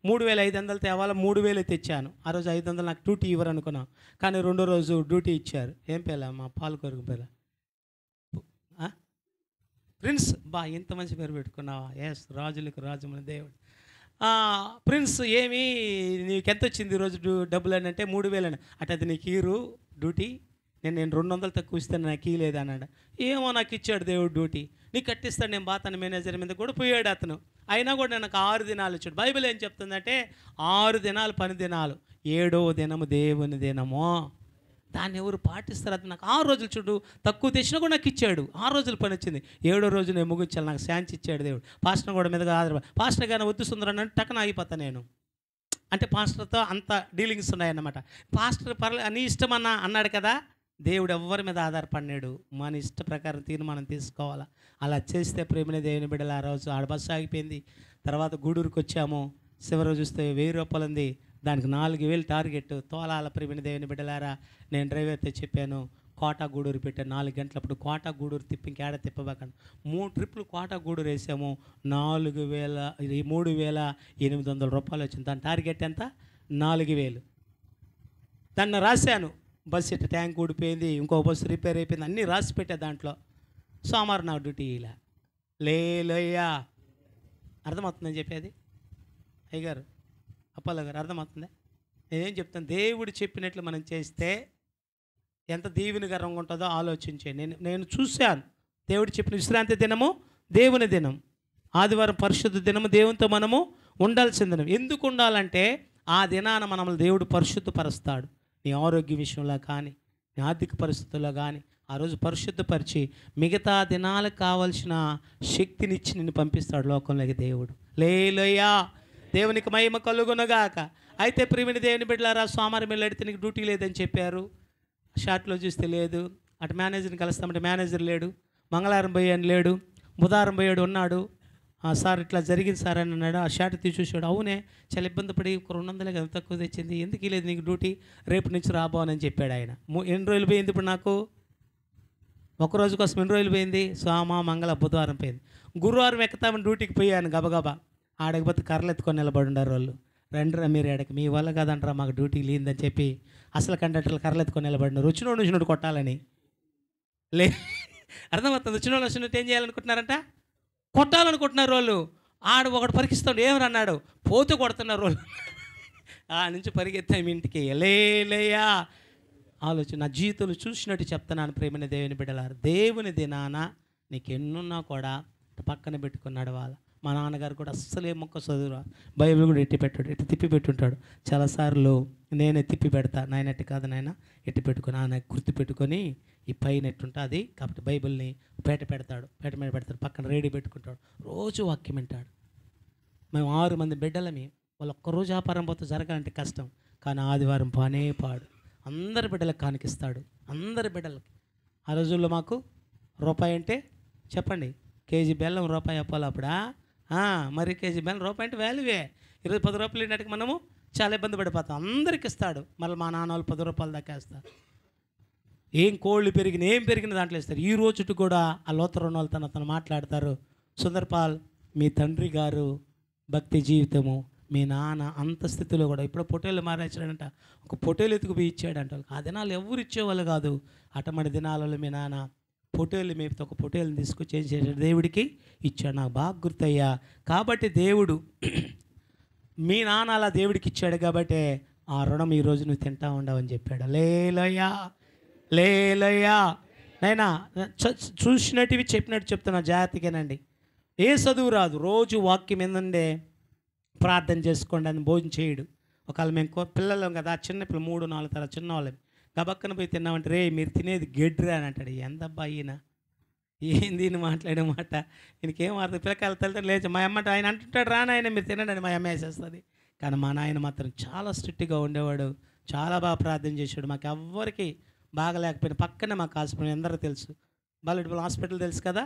Speaker 2: 3500 తేవాల 3000 తెచ్చాను. ఆ రోజు 500 నాకు డ్యూటీ ఇవ్వరు అనుకున్నాను. కానీ రెండో రోజు డ్యూటీ ఇచ్చారు. ఏం పేలా మా పాలకొరకు పేలా ప్రిన్స్, బా ఎంత మంచి పేరు పెట్టుకున్నావా. ఎస్, రాజులకు రాజు మన దేవుడు. ప్రిన్స్, ఏమి నీకు ఎంత వచ్చింది ఈరోజు డబ్బులు అని అంటే 3,000 అని. అంటే అది నీకు ఈరు డ్యూటీ, నేను 200 తక్కువ ఇస్తాను, నాకు ఇయ్యలేదు అన్నాడు. ఏమో నాకు ఇచ్చాడు దేవుడు డ్యూటీ, నీకు కట్టిస్తాడు, నేను బాతాను మేనేజర్ మీద కూడా పోయాడు అతను. అయినా కూడా నాకు 6 దినాలు ఇచ్చాడు. బైబిల్ ఏం చెప్తుందంటే 6 దినాలు పని దినాలు, 7వ దినము దేవుని దినము. దాన్ని ఎవరు పాటిస్తారు? అది నాకు 6 రోజులు చూడు తక్కువ తెచ్చినా కూడా నాకు ఇచ్చాడు. 6 రోజులు పని వచ్చింది, 7వ రోజు నేను ముగించాలి, నాకు శాంతి ఇచ్చాడు దేవుడు. పాస్టర్ కూడా మీదగా ఆధారపడి, పాస్టర్ గారిని వద్దు సుందరని అంటే టక్కన ఆగిపోతాను నేను. అంటే పాస్టర్తో అంత డీలింగ్స్ ఉన్నాయన్నమాట. పాస్టర్ నీ ఇష్టం అన్నాడు కదా, దేవుడు ఎవరి మీద ఆధారపడినాడు, మన ఇష్ట ప్రకారం తీర్మానం తీసుకోవాలా. అలా చేస్తే ప్రేమని దేవుని బిడ్డలు ఆ రోజు ఆడ బస్సు ఆగిపోయింది. తర్వాత గూడూరుకి వచ్చాము, చివరి చూస్తే 1000 రూపాయలు ఉంది, దానికి 4,000 టార్గెట్. తోలాల ప్రేమని దేవుని బిడ్డలారా, నేను డ్రైవర్తో చెప్పాను, కోట గూడూరు పెట్టాను 4 గంటలప్పుడు. కోట గూడూరు తిప్పి ఇంకేడ తిప్పబాకండి. 3 ట్రిప్పులు కోట గూడూరు వేసాము, 3,800 రూపాయలు వచ్చింది. దాని టార్గెట్ ఎంత? 4,000. దాన్ని రాశాను, బస్సు ఇట్ట ట్యాంక్ ఊడిపోయింది, ఇంకో బస్సు రిపేర్ అయిపోయింది, అన్నీ రాసి పెట్టా దాంట్లో. సోమవారం నా డ్యూటీ ఇలా లేలయ్యా. అర్థమవుతుందని చెప్పేది అయ్యగారు, అప్పాల గారు, అర్థమవుతుందా? నేనేం చెప్తాను, దేవుడు చెప్పినట్లు మనం చేస్తే ఎంత దీవెనకరంగా ఉంటుందో ఆలోచించండి. నేను చూశాను, దేవుడు చెప్పిన విశ్రాంతి దినము దేవుని దినం, ఆదివారం పరిశుద్ధ దినము, దేవునితో మనము ఉండాల్సిన దినం. ఎందుకు ఉండాలంటే ఆ దినాన మనల్ని దేవుడు పరిశుద్ధపరుస్తాడు. నీ ఆరోగ్య విషయంలో కానీ, నీ ఆర్థిక పరిస్థితుల్లో కానీ ఆ రోజు పరిశుద్ధపరిచి మిగతా దినాలకు కావాల్సిన శక్తినిచ్చి నిన్ను పంపిస్తాడు లోకంలోకి దేవుడు. లేలోయ్యా, దేవునికి మహిమ కలుగునగాక. అయితే ప్రియమైన దేవుని బిడ్డలారా, సోమవారం వెళ్ళడితే నీకు డ్యూటీ లేదని చెప్పారు. షార్ట్లో చూస్తే లేదు, అటు మేనేజర్ని కలుస్తామంటే మేనేజర్ లేడు, మంగళవారం పోయాను లేడు, బుధవారం పోయాడు ఉన్నాడు. సార్ ఇట్లా జరిగింది సార్ అని అన్నాడు. ఆ షార్ట్ తీసి చూసాడు, అవునే చాలా ఇబ్బంది పడి 200 కదా తక్కువ తెచ్చింది, ఎందుకు లేదు నీకు డ్యూటీ, రేపు నుంచి రాబోనని చెప్పాడు ఆయన. ఎన్ని రోజులు పోయింది ఇప్పుడు నాకు? ఒకరోజు కోసం ఎన్ని రోజులు పోయింది? సోమ మంగళ బుధవారం పోయింది. గురువారం ఎక్కుతామని డ్యూటీకి పోయాను గబగబా. ఆడకపోతే కర్రలు ఎత్తుకొని నిలబడి ఉండారు వాళ్ళు. రండిరా మీరు ఎడకి, మీ వల్ల కదంటారా మాకు డ్యూటీ లేదని చెప్పి అసలు కండక్టర్లు కర్రలు ఎత్తుకొని నిలబడినారు. వచ్చినోడు కొట్టాలని. అర్థమవుతుంది? వచ్చినట్టు ఏం చేయాలనుకుంటున్నారంట? కొట్టాలనుకుంటున్నారు వాళ్ళు. ఒకడు పరికిస్తాడు, ఏమని అన్నాడు, పోతే కొడుతున్నారు వాళ్ళు. ఆ నుంచి పరిగెత్తాము ఇంటికి. లేయా ఆలోచన. నా జీవితంలో చూసినట్టు చెప్తున్నాను ప్రేమైన దేవుని బిడ్డలారు, దేవుని దినాన నీకు ఎన్నున్నా కూడా పక్కన పెట్టుకున్నాడు వాళ్ళ. మా నాన్నగారు కూడా అస్సలే మొక్క చదువురా, బైబిల్ కూడా ఎట్టి పెట్టాడు, ఎట్టి తిప్పి పెట్టుంటాడు. చాలాసార్లు నేనే తిప్పి పెడతా, నాయన ఎట్టి కాదు నాయన ఎట్టి పెట్టుకుని ఆయన గుర్తు పెట్టుకొని ఈ పైన ఎట్టుంటుంది కాబట్టి బైబిల్ని పేట మీద పెడతాడు, పక్కన రెడీ పెట్టుకుంటాడు, రోజు వాక్యం వింటాడు. మేము 6 మంది బిడ్డలమి, వాళ్ళు ఒక్కరోజు వ్యాపారం పోతే జరగాలంటే కష్టం, కానీ ఆదివారం పానే పాడు అందరి బిడ్డలకు కానికిస్తాడు, అందరి బిడ్డలకి. ఆ రోజుల్లో మాకు రూపాయి అంటే చెప్పండి, కేజీ బెల్లం రూపాయి అప్పాలి అప్పుడా? మరి కేజీ బెల్లం రూపాయి అంటే వాల్యూవే. 10 రూపాయలు ఇన్నట్టుకు మనము చాలా ఇబ్బంది పడిపోతాం. అందరికి ఇస్తాడు. మళ్ళీ మా నాన్న వాళ్ళు 10 రూపాయలు దాకా వేస్తారు. ఏం కోళ్ళు పెరిగిన ఏం పెరిగిన దాంట్లో ఇస్తారు. ఈ రోజుటి కూడా ఆ లోతరున్న వాళ్ళు తను మాట్లాడతారు, సుందర్పాల్ మీ తండ్రి గారు భక్తి జీవితము, మీ నాన్న అంత స్థితిలో కూడా ఇప్పుడు పొట్టేళ్ళు మారేసాడంట, ఒక పొట్టేలు ఎత్తుకుపోయి ఇచ్చాడంట. ఆ దినాలు ఎవరు ఇచ్చేవాళ్ళు కాదు. అటమడి దినాలలో మీ నాన్న పొట్టేళ్ళు మేపితే ఒక పొట్టేళ్ళని తీసుకొచ్చి ఏం చేశాడు, దేవుడికి ఇచ్చాడు. నాకు బాగా గుర్తయ్యా. కాబట్టి దేవుడు మీ నాన్న అలా దేవుడికి ఇచ్చాడు కాబట్టి ఆ రుణం ఈరోజు నువ్వు తింటా ఉండవని చెప్పాడు. లేలయ్యా నైనా చూసినట్టువి చెప్పినట్టు చెప్తున్నా, జాగ్రత్తగానండి. ఏ చదువు రాదు, రోజు వాక్యం ఏందంటే ప్రార్థన చేసుకోండి అని భోజనం చేయడు. ఒకవేళ మేము పిల్లలం కదా, చిన్నపిల్లలు 3-4 తర చిన్నవాళ్ళం, గబక్కన పోయి తిన్నామంటే రే మీరు తినేది గెడ్రా అని అంటాడు. ఎంతబ్బా ఈయన ఏంది ఈయన మాట్లాడే మాట, ఈయనకేం అర్థం. పిల్లకాయల తల్లిదండ్రులు లేచి మా అమ్మ ఆయన అంటుంటాడు, రానాయన మీరు తినండి, మా అమ్మ వేసేస్తుంది. కానీ మా నాయన మాత్రం చాలా స్ట్రిక్ట్గా ఉండేవాడు, చాలా బాగా ప్రార్థన చేసాడు. మాకు ఎవ్వరికి బాగలేకపోయినా పక్కనే మాకు హాస్పిటల్ అందరూ తెలుసు, బాలెడ్బుల్ హాస్పిటల్ తెలుసు కదా,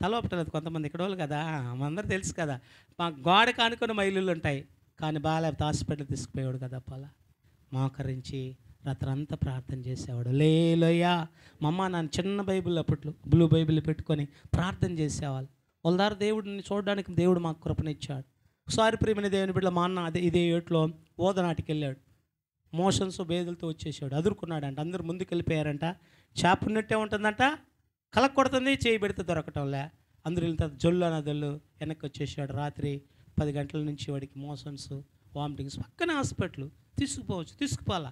Speaker 2: తలవపట్టలేదు కొంతమంది ఇక్కడ వాళ్ళు కదా, అందరూ తెలుసు కదా. మా గోడ కానుకొని మా ఇల్లులు ఉంటాయి, కానీ బాగాలేకపోతే హాస్పిటల్ తీసుకుపోయాడు కదా. అలా మోకరించి రాత్రంతా ప్రార్థన చేసేవాడు. లేలయ్యా మా అమ్మ నాన్న చిన్న బైబిల్ అప్పట్లో బ్లూ బైబిల్ పెట్టుకొని ప్రార్థన చేసేవాళ్ళు. వాళ్ళ ద్వారా దేవుడిని చూడడానికి దేవుడు మాకు కృపనిచ్చాడు. ఒకసారి ప్రియమైన దేవుని బిడ్డ మా అన్న ఇదే ఏట్లో ఓదనాటికి వెళ్ళాడు. మోషన్స్ బేదులతో వచ్చేసాడు, అదురుకున్నాడంట. అందరూ ముందుకు వెళ్ళిపోయారంట. చేప ఉన్నట్టే ఉంటుందంట, కలక్ కొడుతుంది, చేయి పెడితే దొరకటంలే. అందరూ వెళ్తే జొల్లు అనదొల్లు వెనక్కి వచ్చేసాడు. రాత్రి 10 గంటల నుంచి వాడికి మోషన్స్, వామిటింగ్స్. పక్కనే హాస్పిటల్, తీసుకుపోవాలా.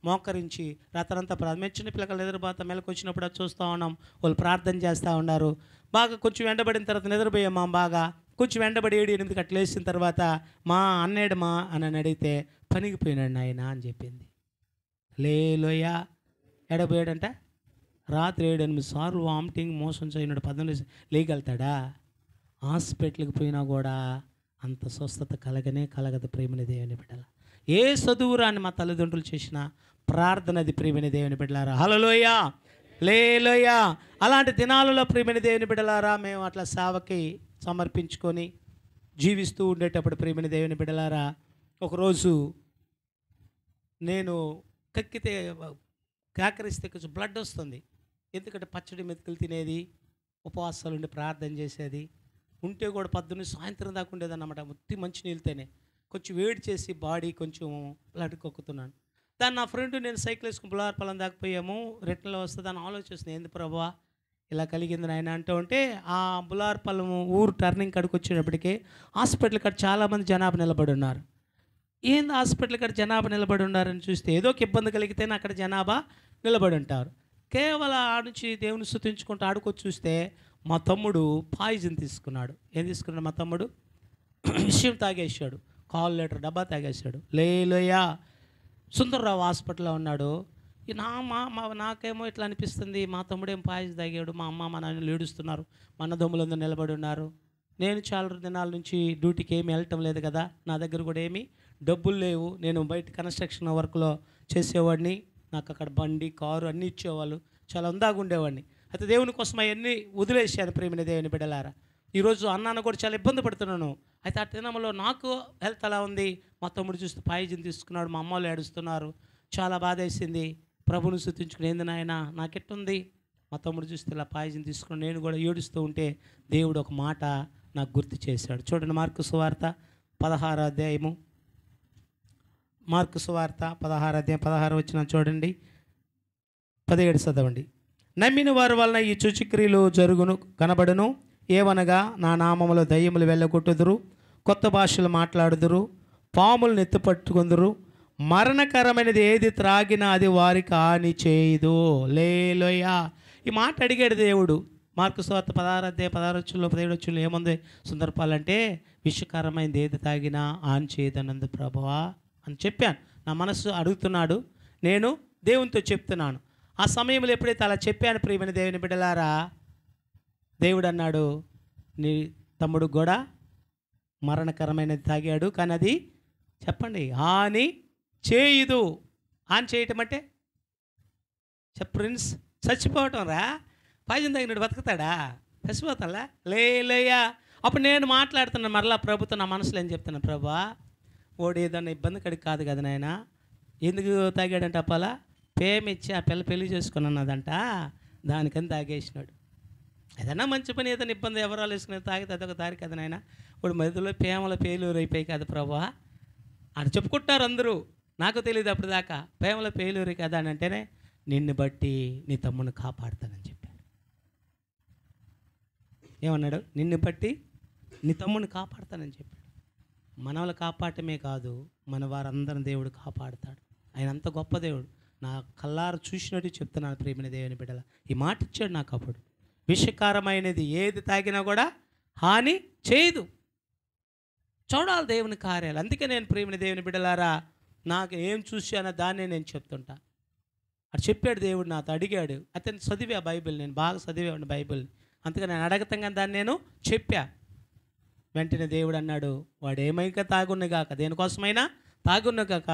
Speaker 2: మోకరించి రాత్రంతా మేము చిన్న పిల్లలు నిద్రపోతా మెలకు వచ్చినప్పుడు అది చూస్తూ ఉన్నాం. వాళ్ళు ప్రార్థన చేస్తూ ఉన్నారు. బాగా కొంచెం ఎండబడిన తర్వాత నిద్రపోయాం. మా బాగా కొంచెం ఎండబడి 7-8 గంటలు వేసిన తర్వాత మా అన్నాడు మా అని అడిగితే పనికి పోయినాడు నాయన అని చెప్పింది. లేలోయ ఎడపోయాడంట. రాత్రి 7-8 సార్లు వామిటింగ్, మోషన్స్ అయినాడు. 19 లేగలుగుతాడా? హాస్పిటల్కి పోయినా కూడా అంత స్వస్థత కలగదు. ప్రేమని దేవుని బిడ్డల, ఏ చదువురాని మా తల్లిదండ్రులు చేసిన ప్రార్థనది ప్రేమని దేవుని బిడ్డలారా. హల్లెలూయా, లేలోయా. అలాంటి దినాలలో ప్రేమని దేవుని బిడ్డలారా మేము అట్లా సేవకి సమర్పించుకొని జీవిస్తూ ఉండేటప్పుడు ప్రేమని దేవుని బిడ్డలారా, ఒకరోజు నేను కక్కితే కేకరిస్తే కొంచెం బ్లడ్ వస్తుంది. ఎందుకంటే పచ్చడి మెతుకులు తినేది, ఉపవాసాలు ఉండి ప్రార్థన చేసేది, ఉంటే కూడా పొద్దున్న సాయంత్రం దాకా ఉండేదన్నమాట. మొత్తం మంచి నీళ్ళతోనే కొంచెం వేడి చేసి బాడీ కొంచెం బ్లడ్ కొక్కుతున్నాను. దాన్ని నా ఫ్రెండ్ నేను సైకిల్ వేసుకుని బులార్పల్లం దాకా పోయాము. రిటర్న్లో వస్తే దాన్ని ఆలోచిస్తున్నాను, ఏంది ప్రభువా ఇలా కలిగింది నాయన అంటూ ఉంటే, ఆ బులార్పల్లం ఊరు టర్నింగ్ కాడికి వచ్చేటప్పటికి హాస్పిటల్ కాడ చాలామంది జనాభా నిలబడి ఉన్నారు. ఏంది హాస్పిటల్ కాడ జనాభా నిలబడి ఉన్నారని చూస్తే ఏదో ఒక ఇబ్బంది కలిగితేనే అక్కడ జనాభా నిలబడి ఉంటారు. కేవలం ఆ నుంచి దేవుని స్తుతించుకుంటూ ఆడుకొచ్చి చూస్తే మా తమ్ముడు పాయిజన్ తీసుకున్నాడు. ఏం తీసుకున్నాడు మా తమ్ముడు? విషయం తాగేసాడు. 1/4 లీటర్ డబ్బా తాగేశాడు. లేలోయా. సుందర్రావు హాస్పిటల్లో ఉన్నాడు. నాకేమో ఇట్లా అనిపిస్తుంది, మా తమ్ముడేం పాయిజన్ తాగాడు, మా అమ్మ మా నాన్నలు ఏడుస్తున్నారు, మా అన్నదమ్ములందరూ నిలబడి ఉన్నారు. నేను చాలా దినాల నుంచి డ్యూటీకి ఏమి వెళ్ళటం లేదు కదా, నా దగ్గర కూడా ఏమీ డబ్బులు లేవు. నేను బయట కన్స్ట్రక్షన్ వర్క్లో చేసేవాడిని. నాకు అక్కడ బండి, కారు అన్నీ ఇచ్చేవాళ్ళు, చాలా అందాగా ఉండేవాడిని. అయితే దేవుని కోసం అవన్నీ వదిలేసాను ప్రేమిన దేవుని బిడ్డలారా. ఈరోజు అన్నాను కూడా చాలా ఇబ్బంది పడుతున్నాను. అయితే ఆ దినంలో నాకు హెల్త్ అలా ఉంది. మా తమ్ముడు చూస్తే పాయిజన్ తీసుకున్నాడు, మా అమ్మ వాళ్ళు ఏడుస్తున్నారు. చాలా బాధ వేసింది. ప్రభుని స్తుతించుకుని, ఏంది నాయన నాకెట్టుంది, మా తమ్ముడు చూస్తే ఇలా పాయిజన్ తీసుకుని నేను కూడా ఏడుస్తూ ఉంటే దేవుడు ఒక మాట నాకు గుర్తు చేశాడు. చూడండి, మార్కు సువార్త 16వ అధ్యాయము. మార్కు సువార్త 16వ అధ్యాయం 16 వచ్చిన చూడండి, 17 చదవండి. నమ్మిన వారి వలన ఈ సూచక్రియలు జరుగును కనబడును. ఏవనగా నా నామములో దయ్యములు వెళ్ళగొట్టుదురు, కొత్త భాషలు మాట్లాడుదురు, పాములను ఎత్తుపట్టుకుందురు, మరణకరమైనది ఏది త్రాగినా అది వారికి హాని చేయదు. లేలోయా. ఈ మాట అడిగాడు దేవుడు. మార్కు సువార్త 16వ అధ్యాయం 16 వచ్చుల్లో 17 వచ్చుల్లో ఏముంది? సుందరపాలంటే విషకరమైనది ఏది తాగినా హాని చేయదన్నందు ప్రభువా అని చెప్పాను. నా మనసు అడుగుతున్నాడు, నేను దేవునితో చెప్తున్నాను. ఆ సమయంలో ఎప్పుడైతే అలా చెప్పాను ప్రియమైన దేవుని బిడ్డలారా, దేవుడు అన్నాడు, నీ తమ్ముడు కూడా మరణకరమైనది తాగాడు, కానీ అది చెప్పండి హాని చేయదు. హాని చేయటం అంటే ఫ్రెండ్స్ చచ్చిపోవటం రా. పాయిజన్ తాగినాడు బతుకుతాడా? చచ్చిపోతాడా? లేయా. అప్పుడు నేను మాట్లాడుతున్నాను మరలా ప్రభుత్వం నా మనసులో ఏం చెప్తున్నాను, ప్రభా ఓడి ఏదన్నా ఇబ్బంది కడికి కాదు కదా నాయన, ఎందుకు తాగాడంటే అప్పాలా పేమిచ్చి ఆ పిల్ల పెళ్లి చేసుకున్నదంట, దానికని తాగేసినాడు. ఏదన్నా మంచి పని ఏదైనా ఇబ్బంది ఎవరాలు వేసుకుని తాగితే అదొక దారి కదా నాయన. ఇప్పుడు మధ్యలో పేమల పేలూరు అయిపోయి కదా ప్రభా అని చెప్పుకుంటున్నారు అందరూ. నాకు తెలియదు అప్పుడు దాకా. పేమల పేలూరు కదా అని అంటేనే నిన్ను బట్టి నీ తమ్ముని కాపాడుతానని చెప్పాడు. ఏమన్నాడు? నిన్ను బట్టి నీ తమ్ముని కాపాడుతానని చెప్పాడు. మనవలు కాపాడటమే కాదు, మన వారందరం దేవుడు కాపాడుతాడు. ఆయన అంత గొప్ప దేవుడు. నా కల్లారు చూసినట్టు చెప్తున్నాను ప్రేమిన దేవుని బిడ్డల. ఈ మాట ఇచ్చాడు నాకు అప్పుడు. విషకారమైనది ఏది తాగినా కూడా హాని చేయదు. చూడాలి దేవుని కార్యాలు. అందుకే నేను ప్రేమిన దేవుని బిడ్డలారా, నాకు ఏం చూశానో దాన్నే నేను చెప్తుంటా. అది చెప్పాడు దేవుడు, నాతో అడిగాడు. అతను చదివా బైబిల్, నేను బాగా చదివాను బైబిల్. అందుకని నేను అడగతంగా దాన్ని నేను చెప్పా. వెంటనే దేవుడు అన్నాడు, వాడు ఏమైనా తాగున్నగాక, దేనికోసమైనా తాగున్నగాక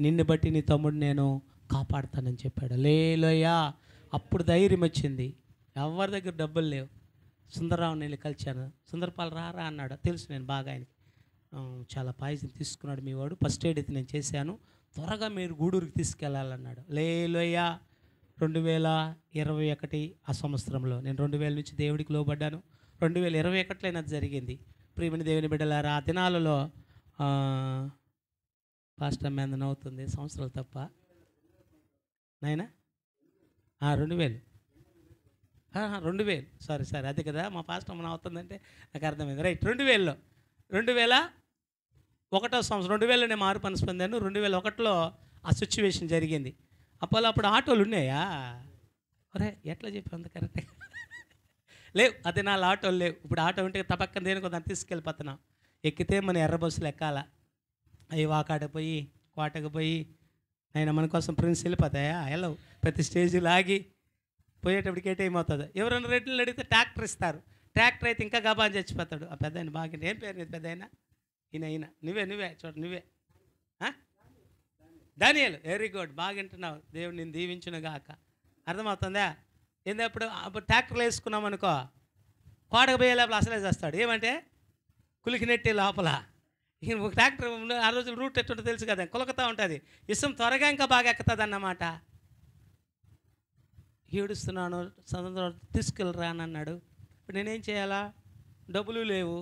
Speaker 2: నిన్ను బట్టి నీ తమ్ముడు నేను కాపాడుతానని చెప్పాడు. లేలోయా. అప్పుడు ధైర్యం వచ్చింది. ఎవరి దగ్గర డబ్బులు లేవు. సుందరరావుని వెళ్ళి కలిచాను. సుందరపాలు రారా అన్నాడు. తెలుసు నేను బాగా ఆయనకి. చాలా పాయిజన్ తీసుకున్నాడు మీ వాడు, ఫస్ట్ ఎయిడ్ అయితే నేను చేశాను, త్వరగా మీరు గూడూరుకి తీసుకెళ్ళాలన్నాడు. లేలోయా. 2021 ఆ సంవత్సరంలో నేను 2000 నుంచి దేవుడికి లోబడ్డాను. 2021లో అది జరిగింది. ప్రియమైన దేవుని బిడ్డలారా, ఆ దినాలలో పాస్టర్ మీద అవుతుంది సంవత్సరాలు తప్ప నాయనా 2000 2000 సారీ అదే కదా మా పాస్టర్ మన అవుతుందంటే నాకు అర్థమైంది. రైట్ 2000లో 2001 సంవత్సరం 2000లో నేను మారు మనసు పొందాను. 2001లో ఆ సిచ్యువేషన్ జరిగింది. అప్పుడు ఆటోలు ఉన్నాయా? అరే ఎట్లా చెప్పి అంత కరెక్ట్ లేవు. అదే నా ఆటోలు లేవు. ఇప్పుడు ఆటో ఉంటే తపక్కన దేనికి దాన్ని తీసుకెళ్ళిపోతున్నాం. ఎక్కితే మన ఎర్ర బస్సులు ఎక్కాల. అవి వాకాడకు పోయి కోటకు పోయి ఆయన మన కోసం ప్రిన్స్ వెళ్ళిపోతాయా? వెళ్ళవు. ప్రతి స్టేజీ లాగి పోయేటప్పటికి ఏ టైం అవుతుంది. ఎవరైనా రెడ్లు అడిగితే ట్రాక్టర్ ఇస్తారు. ట్రాక్టర్ అయితే ఇంకా గబాన్ చచ్చిపోతాడు. ఆ పెద్ద ఆయన బాగా ఏం పేరు నీది పెద్ద ఆయన? ఈయన నువ్వే చూడ నువ్వే దానియేలు. వెరీ గుడ్, బాగా వింటున్నావు. దేవుడు నేను దీవించును గాక. అర్థమవుతుందా? అప్పుడు ట్రాక్టర్లు వేసుకున్నాం అనుకో, కోటకు పోయే లోపల అసలే చేస్తాడు. ఏమంటే కులికి నెట్టి లోపల ట్రాక్టర్ ఆ రోజులు రూట్ ఎట్టుంటో తెలుసు కదా, కులకతా ఉంటుంది. ఇష్టం త్వరగా ఇంకా బాగా ఎక్కుతుంది అన్నమాట. ఏడుస్తున్నాను, స్వతంత్రం తీసుకెళ్ళరా అని అన్నాడు. ఇప్పుడు నేనేం చేయాలా? డబ్బులు లేవు.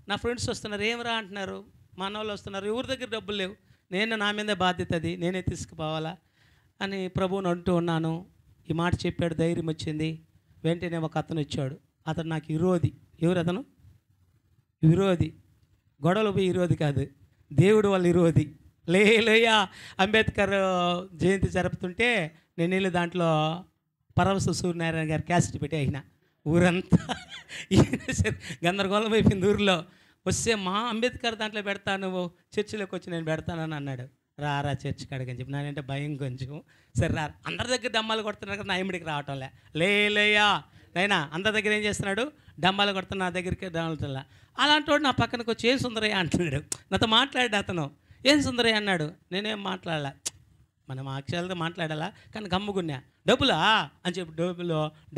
Speaker 2: నా ఫ్రెండ్స్ వస్తున్నారు, ఏమరా అంటున్నారు. మా అన్నోళ్ళు వస్తున్నారు, ఎవరి దగ్గర డబ్బులు లేవు. నా మీదే బాధ్యత, అది నేనే తీసుకుపోవాలా అని ప్రభువుని అంటూ ఉన్నాను. ఈ మాట చెప్పాడు, ధైర్యం వచ్చింది. వెంటనే ఒక అతను వచ్చాడు. అతను నాకు విరోధి. ఎవరు అతను? విరోధి. గొడవలు పోయి విరోధి కాదు, దేవుడు వాళ్ళ విరోధి. లేయా అంబేద్కర్ జయంతి జరుపుతుంటే నేను వెళ్ళి దాంట్లో పరవశ సూర్యనారాయణ గారి క్యాసెట్ పెట్టి అయినా ఊరంతా గందరగోళం అయిపోయింది ఊరిలో. వస్తే మా అంబేద్కర్ దాంట్లో పెడతా, నువ్వు చర్చిలోకి వచ్చి నేను పెడతానని అన్నాడు. రారా చర్చి కాడికి అని చెప్పి. నానంటే భయం కొంచెం. సరే రా, అందరి దగ్గర డమ్మాలు కొడుతున్నారు కదా, నా ఇమిడికి రావటంలే. లేయా నైనా అందరి దగ్గర ఏం చేస్తున్నాడు? డమ్మాలు కొడుతున్నా, నా దగ్గరికి రావటంలా. అలాంటి వాడు నా పక్కనకు వచ్చి ఏం సుందరయ్య అంటున్నాడు. నాతో మాట్లాడాడు అతను. ఏం సుందరయ్య అన్నాడు. నేనేం మాట్లాడాలా, మనం అక్షరాలతో మాట్లాడాలా, కానీ గమ్ముగున్నా. డబ్బులా అని చెప్పి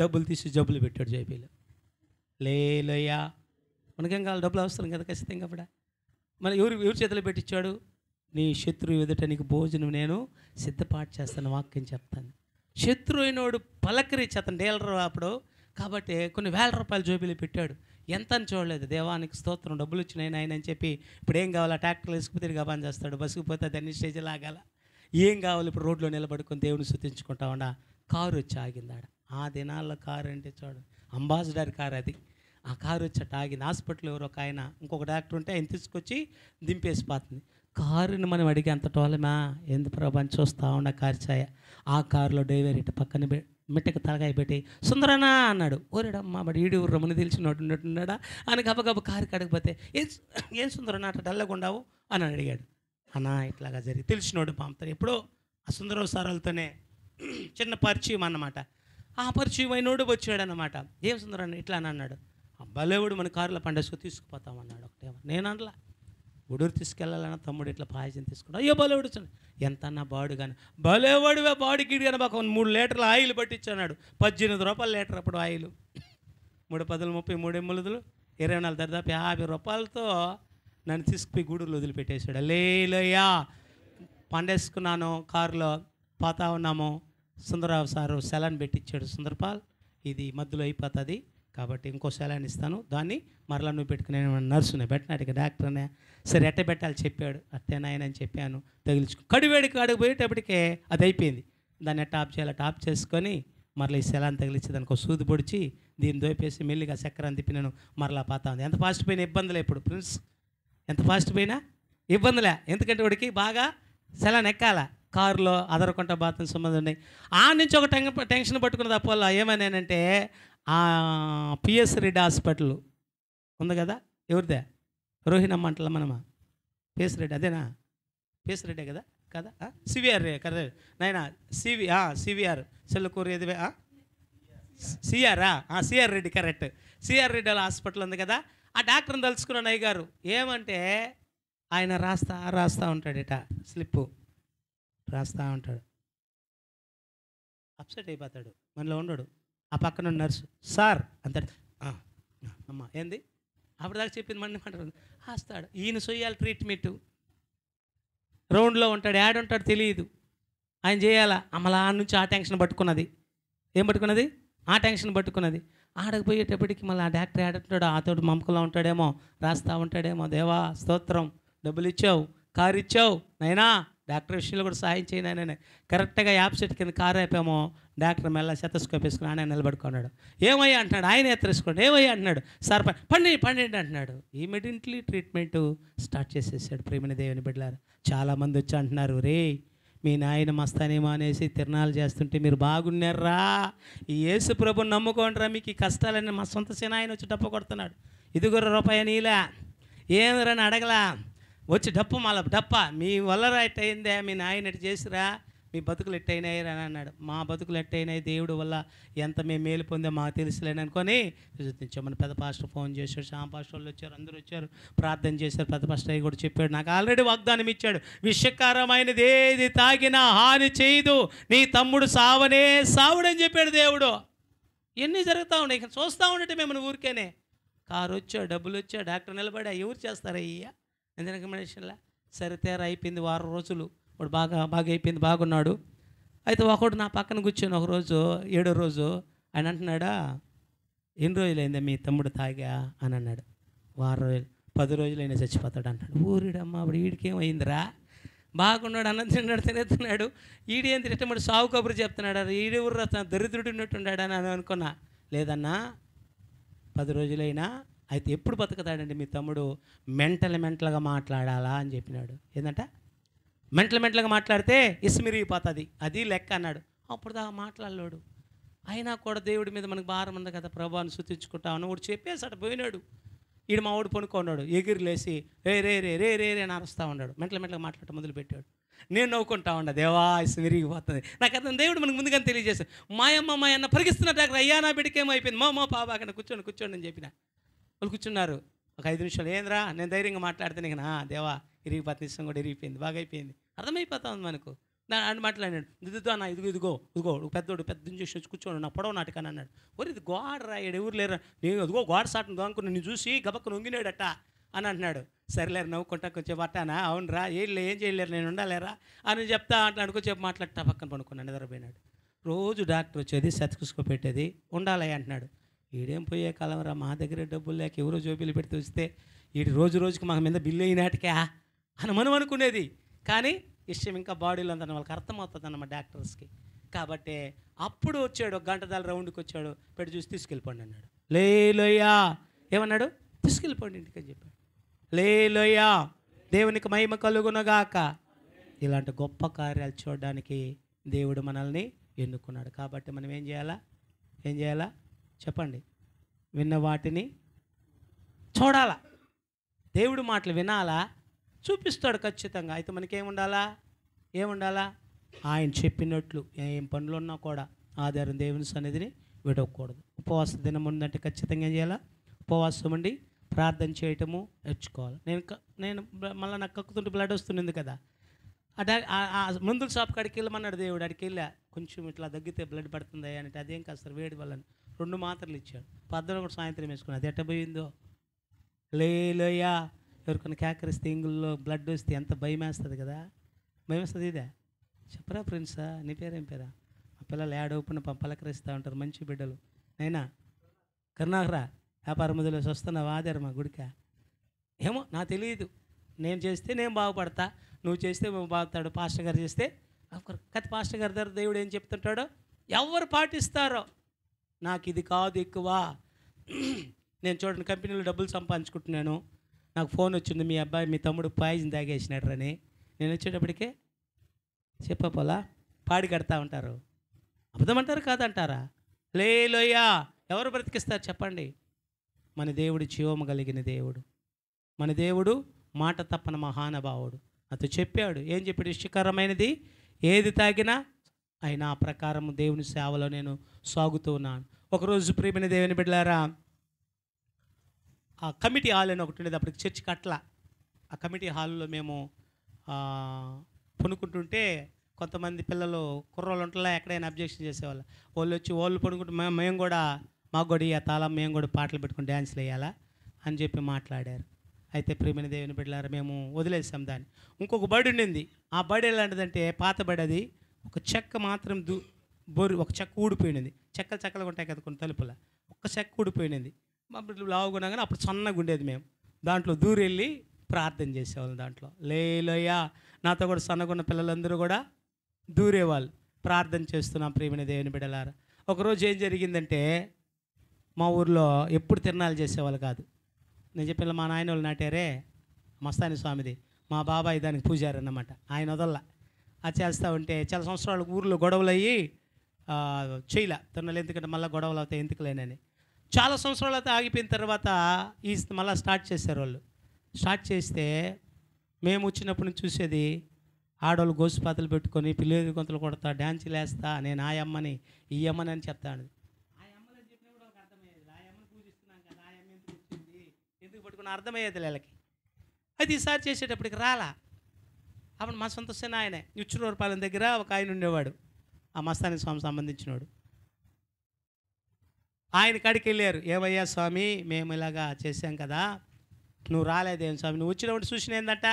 Speaker 2: డబ్బులు తీసి జబ్బులు పెట్టాడు జైపీలో. లేయా మనకేం కావాలి? డబ్బులు అవసరం కదా ఖచ్చితంగా. అప్పుడు మరి ఎవరి చేతిలో పెట్టించాడు? నీ శత్రువు ఎదుట నీకు భోజనం నేను సిద్ధపాటు చేస్తాను, వాక్యం చెప్తాను. శత్రువు అయినోడు పలకరించి అతను డీలర్ అప్పుడు కాబట్టి కొన్ని వేల రూపాయలు జోబీలు పెట్టాడు. ఎంత అని చూడలేదు. దేవానికి స్తోత్రం, డబ్బులు వచ్చినాయి ఆయన అని చెప్పి. ఇప్పుడు ఏం కావాలా? ట్రాక్టర్లు వేసుకుపోతే గబాన్ చేస్తాడు, బస్సుకు పోతే దాన్ని స్టేజ్ లాగాల. ఏం కావాలి? ఇప్పుడు రోడ్లో నిలబడుకొని దేవుని స్తుతించుకుంటా ఉన్నా. కారు వచ్చి ఆగిందాడ. ఆ దినాల్లో కారు అంటే చూడు, అంబాసిడర్ కారు అది. ఆ కారు వచ్చి అట్ట ఆగింది. హాస్పిటల్ ఎవరో ఒక ఆయన, ఇంకొక డాక్టర్ ఉంటే ఆయన తీసుకొచ్చి దింపేసిపోతుంది. కారుని మనం అడిగి అంత టోలమా ఎందు ప్రభు అని చూస్తూ ఉన్న కారు ఛాయ. ఆ కారులో డ్రైవర్ ఇటు పక్కన మిట్టకి తలకాయ పెట్టి సుందరనా అన్నాడు. ఓరేడమ్మా బడి ఈడు రమ్మని తెలిసినట్టు ఉన్నట్టున్నాడా అని గబగబ కారు కడకపోతే ఏం సుందరనా అట్లా డల్లగుండావు అని అడిగాడు. అన్నా ఇట్లాగా జరిగి తెలిసినోడు పంపుతారు. ఎప్పుడో ఆ సుందర సారాలతోనే చిన్న పరిచయం అన్నమాట. ఆ పరిచయం అయినోడు వచ్చాడు అన్నమాట. ఏం సుందరన్న ఇట్లా అని అన్నాడు. బలేవుడు మన కారులో పండేసుకు తీసుకుపోతామన్నాడు. ఒకటేమో నేను అనలా, ఉడూరు తీసుకెళ్ళాలన్నా తమ్ముడు ఇట్లా పాయసం తీసుకున్నా. అయ్యో బలేవుడు ఎంత అన్నా బాడు కానీ బలేవాడువే బాడీ గిడి కానీ మాకు 3 లీటర్ల ఆయిల్ పట్టించన్నాడు. 18 రూపాయల లీటర్ అప్పుడు ఆయిల్. 3 10 30 3 ఎమ్ములు 24 దాదాపు 50 రూపాయలతో నన్ను తీసుకుపోయి గూడూరులో వదిలిపెట్టేశాడు. లేయా పండేసుకున్నాను, కారులో పోతా ఉన్నాము. సుందరరావు సారు సెలాన్ పెట్టించాడు. సుందరపాల్ ఇది మధ్యలో అయిపోతుంది కాబట్టి ఇంకో సెలాన్ ఇస్తాను, దాన్ని మరలా నువ్వు పెట్టుకుని నర్సునే పెట్టినాడు డాక్టర్నే. సరే ఎట్ట పెట్టాలి చెప్పాడు. అట్టేనాయనని చెప్పాను. తగిలించుకో కడివేడికి అడుగు పోయేటప్పటికే అది అయిపోయింది. దాన్ని ఎట్ట ఆఫ్ చేయాలి టాప్ చేసుకొని మరలా ఈ సెలాన్ తగిలించి దానికి సూది పొడిచి దీన్ని దోపేసి మెల్లిగా చక్రాన్ని తిప్పి నేను మరలా పోతా ఉంది. ఎంత ఫాస్ట్ పోయినా ఇబ్బందులే. ఇప్పుడు ప్రిన్స్ ఎంత ఫాస్ట్ పోయినా ఇబ్బందులే. ఎందుకంటే వాడికి బాగా సెలాన్ ఎక్కాల. కారులో అదరకుంటా బాత్రూమ్ సంబంధం ఉన్నాయి. ఆ నుంచి ఒక టెన్షన్ పట్టుకున్న తప్ప ఏమన్నానంటే పిఎస్ రెడ్డి హాస్పిటల్ ఉంది కదా, ఎవరిదే? రోహిణమ్మ అంటల మనమా? పిఎస్ రెడ్డి అదేనా? పిఎస్ రెడ్డే కదా కదా? సివిఆర్ కదా నాయన సివిఆర్ సెల్లకూరు ఎదివే CR Reddy correct. CR Reddy వాళ్ళ హాస్పిటల్ ఉంది కదా. ఆ డాక్టర్ని తలుచుకున్నాను అయ్యగారు. ఏమంటే ఆయన రాస్తా ఉంటాడు ఇట స్లిప్పు రాస్తా ఉంటాడు. అప్సెట్ అయిపోతాడు, మనలో ఉండడు. ఆ పక్కన నర్సు సార్ అంటాడు. అమ్మ ఏంది అప్పటిదాకా చెప్పింది మన అంటారు. రాస్తాడు. ఈయన సొయ్యాలి ట్రీట్మెంట్. రౌండ్లో ఉంటాడు, యాడ్ ఉంటాడు తెలియదు. ఆయన చేయాలా. అమలా నుంచి ఆ టెన్షన్ పట్టుకున్నది. ఏం పట్టుకున్నది? ఆ టెన్షన్ పట్టుకున్నది. ఆడకపోయేటప్పటికి మళ్ళీ ఆ డాక్టర్ ఆడుంటాడు, ఆతోడు మమ్మకంలో ఉంటాడేమో, రాస్తా ఉంటాడేమో. దేవా స్తోత్రం, డబ్బులు ఇచ్చావు, కారు ఇచ్చావు, నైనా డాక్టర్ విషయంలో కూడా సహాయం చేయను ఆయన. కరెక్ట్గా యాప్ సెట్ కింద కారు అయిపోయామో డాక్టర్ మెల్ల సెతస్కోప్ వేసుకుని ఆయన నిలబడుకున్నాడు. ఏమయ్యా అంటున్నాడు, ఆయన ఎత్తరేసుకోండి. ఏమయ్యా అంటున్నాడు, సార్ పండి అంటున్నాడు. ఇమీడియట్లీ ట్రీట్మెంట్ స్టార్ట్ చేసేసాడు. ప్రేమిన దేవుని బిడ్డలారా, చాలామంది వచ్చి అంటున్నారు, రే మీ నాయన మస్తానేమో అనేసి తిరణాలు చేస్తుంటే మీరు బాగున్నారా, ఈ యేసు ప్రభుని నమ్ముకోండిరా, మీకు ఈ కష్టాలన్నీ మా సొంత సినాయన వచ్చి డప్పు కొడుతున్నాడు. ఇదిగురు రూపాయి నీలా ఏమిరని అడగలా, వచ్చి డప్పు మళ్ళీ డప్ప మీ వల్ల రైట్ అయిందే, మీ నాయన ఎట్టు చేసిరా, మీ బతుకులు ఎట్టయినాయి అని అన్నాడు. మా బతుకులు ఎట్టయినాయి దేవుడు వల్ల ఎంత మేము మేలు పొందో మాకు తెలుసులేని అనుకొని మన పెద్ద పాస్టర్ ఫోన్ చేశాడు, శ్యామ్ పాస్టర్ వాళ్ళు వచ్చారు, అందరూ వచ్చారు, ప్రార్థన చేశారు. పెద్ద పాస్టర్ కూడా చెప్పాడు, నాకు ఆల్రెడీ వాగ్దానం ఇచ్చాడు, విషకరమైనది ఏది తాగినా హాని చేయదు, నీ తమ్ముడు సావనే సావుడని చెప్పాడు దేవుడు. ఎన్ని జరుగుతూ ఉన్నాయి, ఇక చూస్తూ ఉండటం మేము ఊరికేనే. కారు వచ్చా, డబ్బులు వచ్చా, డాక్టర్ నిలబడా, ఎవరు చేస్తారయ్యా ఎందుకు రికమెండేషన్లా. సరే తేరా అయిపోయింది, వారం రోజులు వాడు బాగా అయిపోయింది, బాగున్నాడు. అయితే ఒకడు నా పక్కన కూర్చొని ఒకరోజు 7వ రోజు ఆయన అంటున్నాడా, ఎన్ని రోజులైందా మీ తమ్ముడు తాగా అని అన్నాడు. 10 రోజులైనా చచ్చిపోతాడు అన్నాడు. ఊరిడమ్మా అప్పుడు వీడికేమైందిరా, బాగున్నాడు, అన్నం తిన్నాడు, తినేస్తున్నాడు, ఈడేం తిట్టమడు సాగు కబురు చెప్తున్నాడు, ఈడెవరు దరిద్రుడు ఉన్నట్టున్నాడు అని అనుకున్నా. లేదన్నా 10 రోజులైనా అయితే ఎప్పుడు బతుకుతాడండి మీ తమ్ముడు, మెంటల్గా మాట్లాడాలా అని చెప్పినాడు. ఏంటంట మెంటల్గా మాట్లాడితే ఇసుమిరిగిపోతుంది, అది లెక్క అన్నాడు. అప్పుడు దాకా మాట్లాడలేడు. అయినా కూడా దేవుడి మీద మనకు భారం ఉంది కదా, ప్రభావాన్ని శుతించుకుంటా ఉన్నాడు. వాడు చెప్పేసాడు, పోయినాడు. ఈడు మా వాడు పనుకున్నాడు, ఎగిరిలేసి రే రే రే రే రే రే అని అరుస్తూ ఉన్నాడు. మెంటల్గా మాట్లాడటం మొదలుపెట్టాడు. నేను నవ్వుకుంటా ఉన్నా, దేవా ఇసుమిరిగిపోతుంది. నాకు అతను దేవుడు మనకు ముందుగానే తెలియజేశాడు. మా అన్న పరిగిస్తున్న డాక్టర్, అయ్యా నా బిడ్డకేమో అయిపోయింది, మా పాబాకన్నా కూర్చోండి అని చెప్పిన. వాళ్ళు కూర్చున్నారు. ఒక 5 నిమిషాలు, ఏంద్రా నేను ధైర్యంగా మాట్లాడితే నీకు దేవా ఇరిగిపోతుంది, ఇష్టం కూడా ఇరిగిపోయింది, బాగా అయిపోయింది, అర్థమైపోతా ఉంది మనకు. అని మాట్లాడాడు. అన్న ఇదిగో పెద్దోడు పెద్ద ఇంజక్షన్ వచ్చి కూర్చోడు, నా పొడవు నాటకాన్ని అన్నాడు. ఒరి ఇది గోడ రాయడు, ఎవరు లేరా, నేను అదిగో గోడ సాటును దానుకుని నేను చూసి గబక్కను వంగినాడట అని అంటున్నాడు. సరేలేరు నవ్వుకుంటా కొంచెం పట్టానా, అవునరా ఏం చేయలేరు, నేను ఉండాలేరా అని చెప్తా అట్లా అనుకోసేపు మాట్లాడతా పక్కన పడుకున్నాను, నిద్రపోయినాడు. రోజు డాక్టర్ వచ్చేది, సెతస్కోప్ పెట్టేది, ఉండాలి అంటున్నాడు. ఈడేం పోయే కాలం రా, మా దగ్గర డబ్బులు లేక ఎవరో జోబీలు పెడితే వస్తే ఈడు రోజుకి మాకు మీద బిల్లు అయినాటికా అని మనం అనుకునేది. కానీ విషయం ఇంకా బాడీలో ఉందని వాళ్ళకి అర్థమవుతుంది అన్నమాట డాక్టర్స్కి. కాబట్టి అప్పుడు వచ్చాడు, 1 గంట దాని రౌండ్కి వచ్చాడు, పెట్టి చూసి తీసుకెళ్ళిపోండి అన్నాడు. లేలోయ్యా ఏమన్నాడు, తీసుకెళ్ళిపోండి ఇంటికి అని చెప్పాడు. లేలోయ్యా దేవునికి మహిమ కలుగునగాక. ఇలాంటి గొప్ప కార్యాలు చూడడానికి దేవుడు మనల్ని ఎన్నుకున్నాడు. కాబట్టి మనం ఏం చేయాలా చెప్పండి, విన్న వాటిని చూడాలా, దేవుడు మాటలు వినాలా, చూపిస్తాడు ఖచ్చితంగా. అయితే మనకేముండాలా, ఆయన చెప్పినట్లు ఏం పనులు ఉన్నా కూడా ఆధారం దేవుని సన్నిధిని విడవకూడదు. ఉపవాస దినం ఉందంటే ఖచ్చితంగా ఏం చేయాలా, ఉపవాసం ఉండి ప్రార్థన చేయటము నేర్చుకోవాలి. నేను మళ్ళీ నాకు కక్కుతుంటే బ్లడ్ వస్తుంది కదా, మందుల షాప్ కాడికి వెళ్ళమన్నాడు దేవుడు. అడికి వెళ్ళా, కొంచెం ఇట్లా దగ్గితే బ్లడ్ పడుతుంది అంటే అదేం కాదు సార్ వేడి వల్ల 2 మాత్రలు ఇచ్చాడు. పద్దలు కూడా సాయంత్రం వేసుకుని అది ఎట్టబోయిందో. లేలోయ్యా ఎవరికైనా కేకరిస్తే ఇంగుల్లో బ్లడ్ వస్తే ఎంత భయం వేస్తుంది కదా, భయం వేస్తుంది. ఇదే చెప్పరా ఫ్రెండ్సా, నీ పేరేం పేరా, ఆ పిల్లలు ఏడవకుండా పలకరిస్తూ ఉంటారు, మంచి బిడ్డలు. నైనా కరుణాకరా వ్యాపారం మొదలు వస్తున్నావు ఆధారు మా గుడికా, ఏమో నాకు తెలియదు, నేను చేస్తే నేను బాగుపడతా, నువ్వు చేస్తే నువ్వు బాగుతాడు, పాస్టర్ గారు చేస్తే కథ. పాస్టర్ గారి దగ్గర దేవుడు ఏం చెప్తుంటాడో ఎవరు పాటిస్తారో. నాకు ఇది కాదు ఎక్కువ, నేను చూడండి కంపెనీలో డబ్బులు సంపాదించుకుంటున్నాను, నాకు ఫోన్ వచ్చింది, మీ తమ్ముడు పాయిజన్ తాగేసినాడు అని. నేను వచ్చేటప్పటికే చెప్పపోలా పాడి కడతా ఉంటారు, అబద్ధమంటారు కాదంటారా. లేలోయ్యా ఎవరు బ్రతికిస్తారు చెప్పండి, మన దేవుడు జీవము కలిగిన దేవుడు, మన దేవుడు మాట తప్పన మహానుభావుడు. అతను చెప్పాడు, ఏం చెప్పాడు, ఇష్టకరమైనది ఏది తాగినా అయినా ఆ ప్రకారం దేవుని సేవలో నేను సాగుతూ ఉన్నాను. ఒకరోజు ప్రియమైన దేవుని బిడ్డలారా, ఆ కమిటీ హాల్ అని ఒకటి ఉండేది, అప్పటికి చర్చి కట్ల. ఆ కమిటీ హాల్లో మేము పనుకుంటుంటే కొంతమంది పిల్లలు కుర్రోళ్ళు ఉంటలా ఎక్కడైనా అబ్జెక్షన్ చేసేవాళ్ళు. వాళ్ళు పనుకుంటే మేము కూడా మాకు కూడా ఆ తాళం మేము కూడా పాటలు పెట్టుకుని డ్యాన్స్లు వేయాలా అని చెప్పి మాట్లాడారు. అయితే ప్రియమైన దేవుని బిడ్డలారా మేము వదిలేసాం దాన్ని. ఇంకొక బడి ఉండింది. ఆ బడి ఎలాంటిదంటే పాత బడి, అది ఒక చెక్క మాత్రం ఒక చెక్క ఊడిపోయినది. చెక్కలు ఉంటాయి కదా కొన్ని తలుపుల, ఒక చెక్క ఊడిపోయినది. మా బిడ్డలు లావుకున్నా కానీ అప్పుడు సన్నగా ఉండేది. మేము దాంట్లో దూరెళ్ళి ప్రార్థన చేసేవాళ్ళు దాంట్లో. లేలోయ నాతో కూడా సన్నగున్న పిల్లలందరూ కూడా దూరేవాళ్ళు. ప్రార్థన చేస్తున్నాం ప్రియమైన దేవుని బిడ్డలారా. ఒకరోజు ఏం జరిగిందంటే, మా ఊర్లో ఎప్పుడు తిరణాలు చేసేవాళ్ళు కాదు. నేను చెప్పిన మా నాయన వాళ్ళు నాటారే మస్తాని స్వామిది, మా బాబాయ్ దానికి పూజారి అన్నమాట. ఆయన వదల్లా అది చేస్తూ ఉంటే చాలా సంవత్సరాలు ఊర్లో గొడవలు అయ్యి చేయలే తిరణాలు, ఎందుకంటే మళ్ళీ గొడవలు అవుతాయి ఎందుకులేనని. చాలా సంవత్సరాలు అయితే ఆగిపోయిన తర్వాత మళ్ళీ స్టార్ట్ చేశారు వాళ్ళు. స్టార్ట్ చేస్తే మేము వచ్చినప్పుడు నుంచి చూసేది ఆడవాళ్ళు గోసుపాతలు పెట్టుకొని పిల్లేరు కొంతలు కొడతా, డ్యాన్సులు వేస్తా, నేను ఆ అమ్మని ఈ అమ్మని అని చెప్తాను. ఆ అమ్మని చెప్పినా కూడా ఒక అర్థమయ్యేది, ఆ అమ్మని పూజిస్తున్నాం కదా, ఆ అమ్మ ఎందుకు వచ్చింది ఎందుకు పట్టుకుని అర్థమయ్యేది వీళ్ళకి. అది ఈసారి చేసేటప్పటికి రాలా. అప్పుడు మా సొంత సేన ఆయనే ఉచ్చురూరపాలెం దగ్గర ఒక ఆయన ఉండేవాడు, ఆ మస్తాని స్వామి సంబంధించినవాడు. ఆయన కాడికి వెళ్ళారు, ఏమయ్యా స్వామి మేము ఇలాగా చేశాం కదా, నువ్వు రాలేదేం స్వామి, నువ్వు వచ్చినప్పుడు చూసిన ఏందట.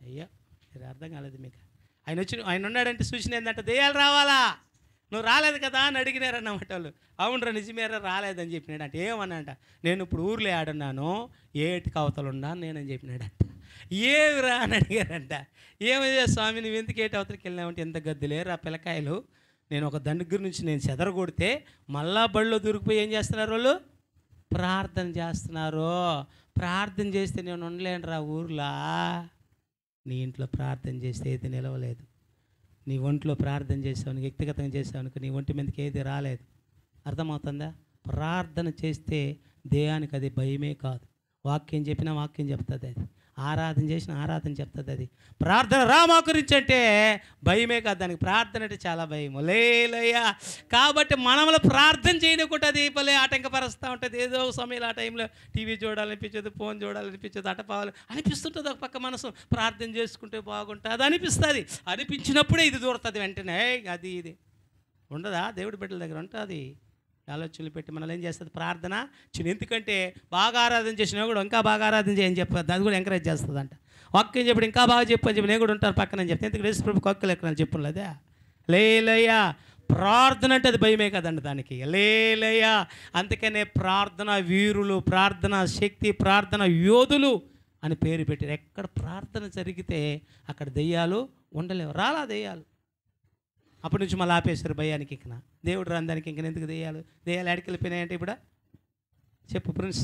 Speaker 2: అయ్యా మీరు అర్థం కాలేదు మీకు. ఆయన ఉన్నాడంటే సూచన ఏంటంటే దెయ్యాలు రావాలా, నువ్వు రాలేదు కదా అని అడిగినారన్నమాట వాళ్ళు. అవునరా నిజమేరా రాలేదని చెప్పినాడు. అంటే ఏమన్నంట, నేను ఇప్పుడు ఊర్లో ఆడున్నాను, ఏటికి అవతలు ఉన్నాను నేనని చెప్పినాడంట. ఏమిరా అని అడిగారంట. ఏమయ్యా స్వామి నువ్వు ఎందుకు ఏటి అవతలకి వెళ్ళినావంటే, ఎంత గద్దులేరు ఆ పిల్లకాయలు, నేను ఒక దగ్గర నుంచి నేను చెదరగొడితే మళ్ళా బడిలో దొరికిపోయి ఏం చేస్తున్నారు వాళ్ళు, ప్రార్థన చేస్తున్నారు. ప్రార్థన చేస్తే నేను ఉండలేనురా ఊర్లో. నీ ఇంట్లో ప్రార్థన చేస్తే ఏది నిలవలేదు. నీ ఒంట్లో ప్రార్థన చేసావు, వ్యక్తిగతంగా చేసావు, నీ ఒంటి మీదకి ఏది రాలేదు. అర్థమవుతుందా? ప్రార్థన చేస్తే దేహానికి అది భయమే కాదు. వాక్యం చెప్పినా వాక్యం చెప్తుంది, అది ఆరాధన చేసిన ఆరాధన చెప్తుంది. అది ప్రార్థన రామా గురించి అంటే భయమే కాదు, దానికి ప్రార్థన అంటే చాలా భయము. లేలయ్యా కాబట్టి మనములు ప్రార్థన చేయనుకుంటే అది భలే ఆటంకపరుస్తూ ఉంటుంది. ఏదో సమయంలో ఆ టైంలో టీవీ చూడాలనిపించదు, ఫోన్ చూడాలనిపించదు, అటపావాలి అనిపిస్తుంటుంది ఒక పక్క మనసు. ప్రార్థన చేసుకుంటే బాగుంటుంది అది అనిపిస్తుంది. అనిపించినప్పుడే ఇది దూరుతుంది వెంటనే. అది ఇది ఉండదా దేవుడి బిడ్డల దగ్గర ఉంటుంది. ఆలోచనలు పెట్టి మనల్ని ఏం చేస్తుంది ప్రార్థన చిన్న. ఎందుకంటే బాగా ఆరాధన చేసినా కూడా ఇంకా బాగా ఆరాధన చేయని చెప్పదు, అది కూడా ఎంకరేజ్ చేస్తుంది అంట. వాక్యం చెప్పి ఇంకా బాగా చెప్పని చెప్పి నేను కూడా ఉంటాను పక్కన చెప్తే, ఎందుకంటే యేసుప్రభు కొక్కలు ఎక్కడ చెప్పులేదా. లేలయ్యా ప్రార్థన అంటే అది భయమే కదండి దానికి. లేలయ్యా అందుకనే ప్రార్థన వీరులు, ప్రార్థన శక్తి, ప్రార్థన యోధులు అని పేరు పెట్టారు. ఎక్కడ ప్రార్థన జరిగితే అక్కడ దెయ్యాలు ఉండలేవు, రాలా దెయ్యాలు. అప్పటి నుంచి మళ్ళీ ఆపేశారు భయానికి. ఇక దేవుడు రాందానికి ఇంక ఎందుకు దెయ్యాలు ఏడికి వెళ్ళిపోయినాయంటే ఇప్పుడు చెప్పు ప్రిన్స్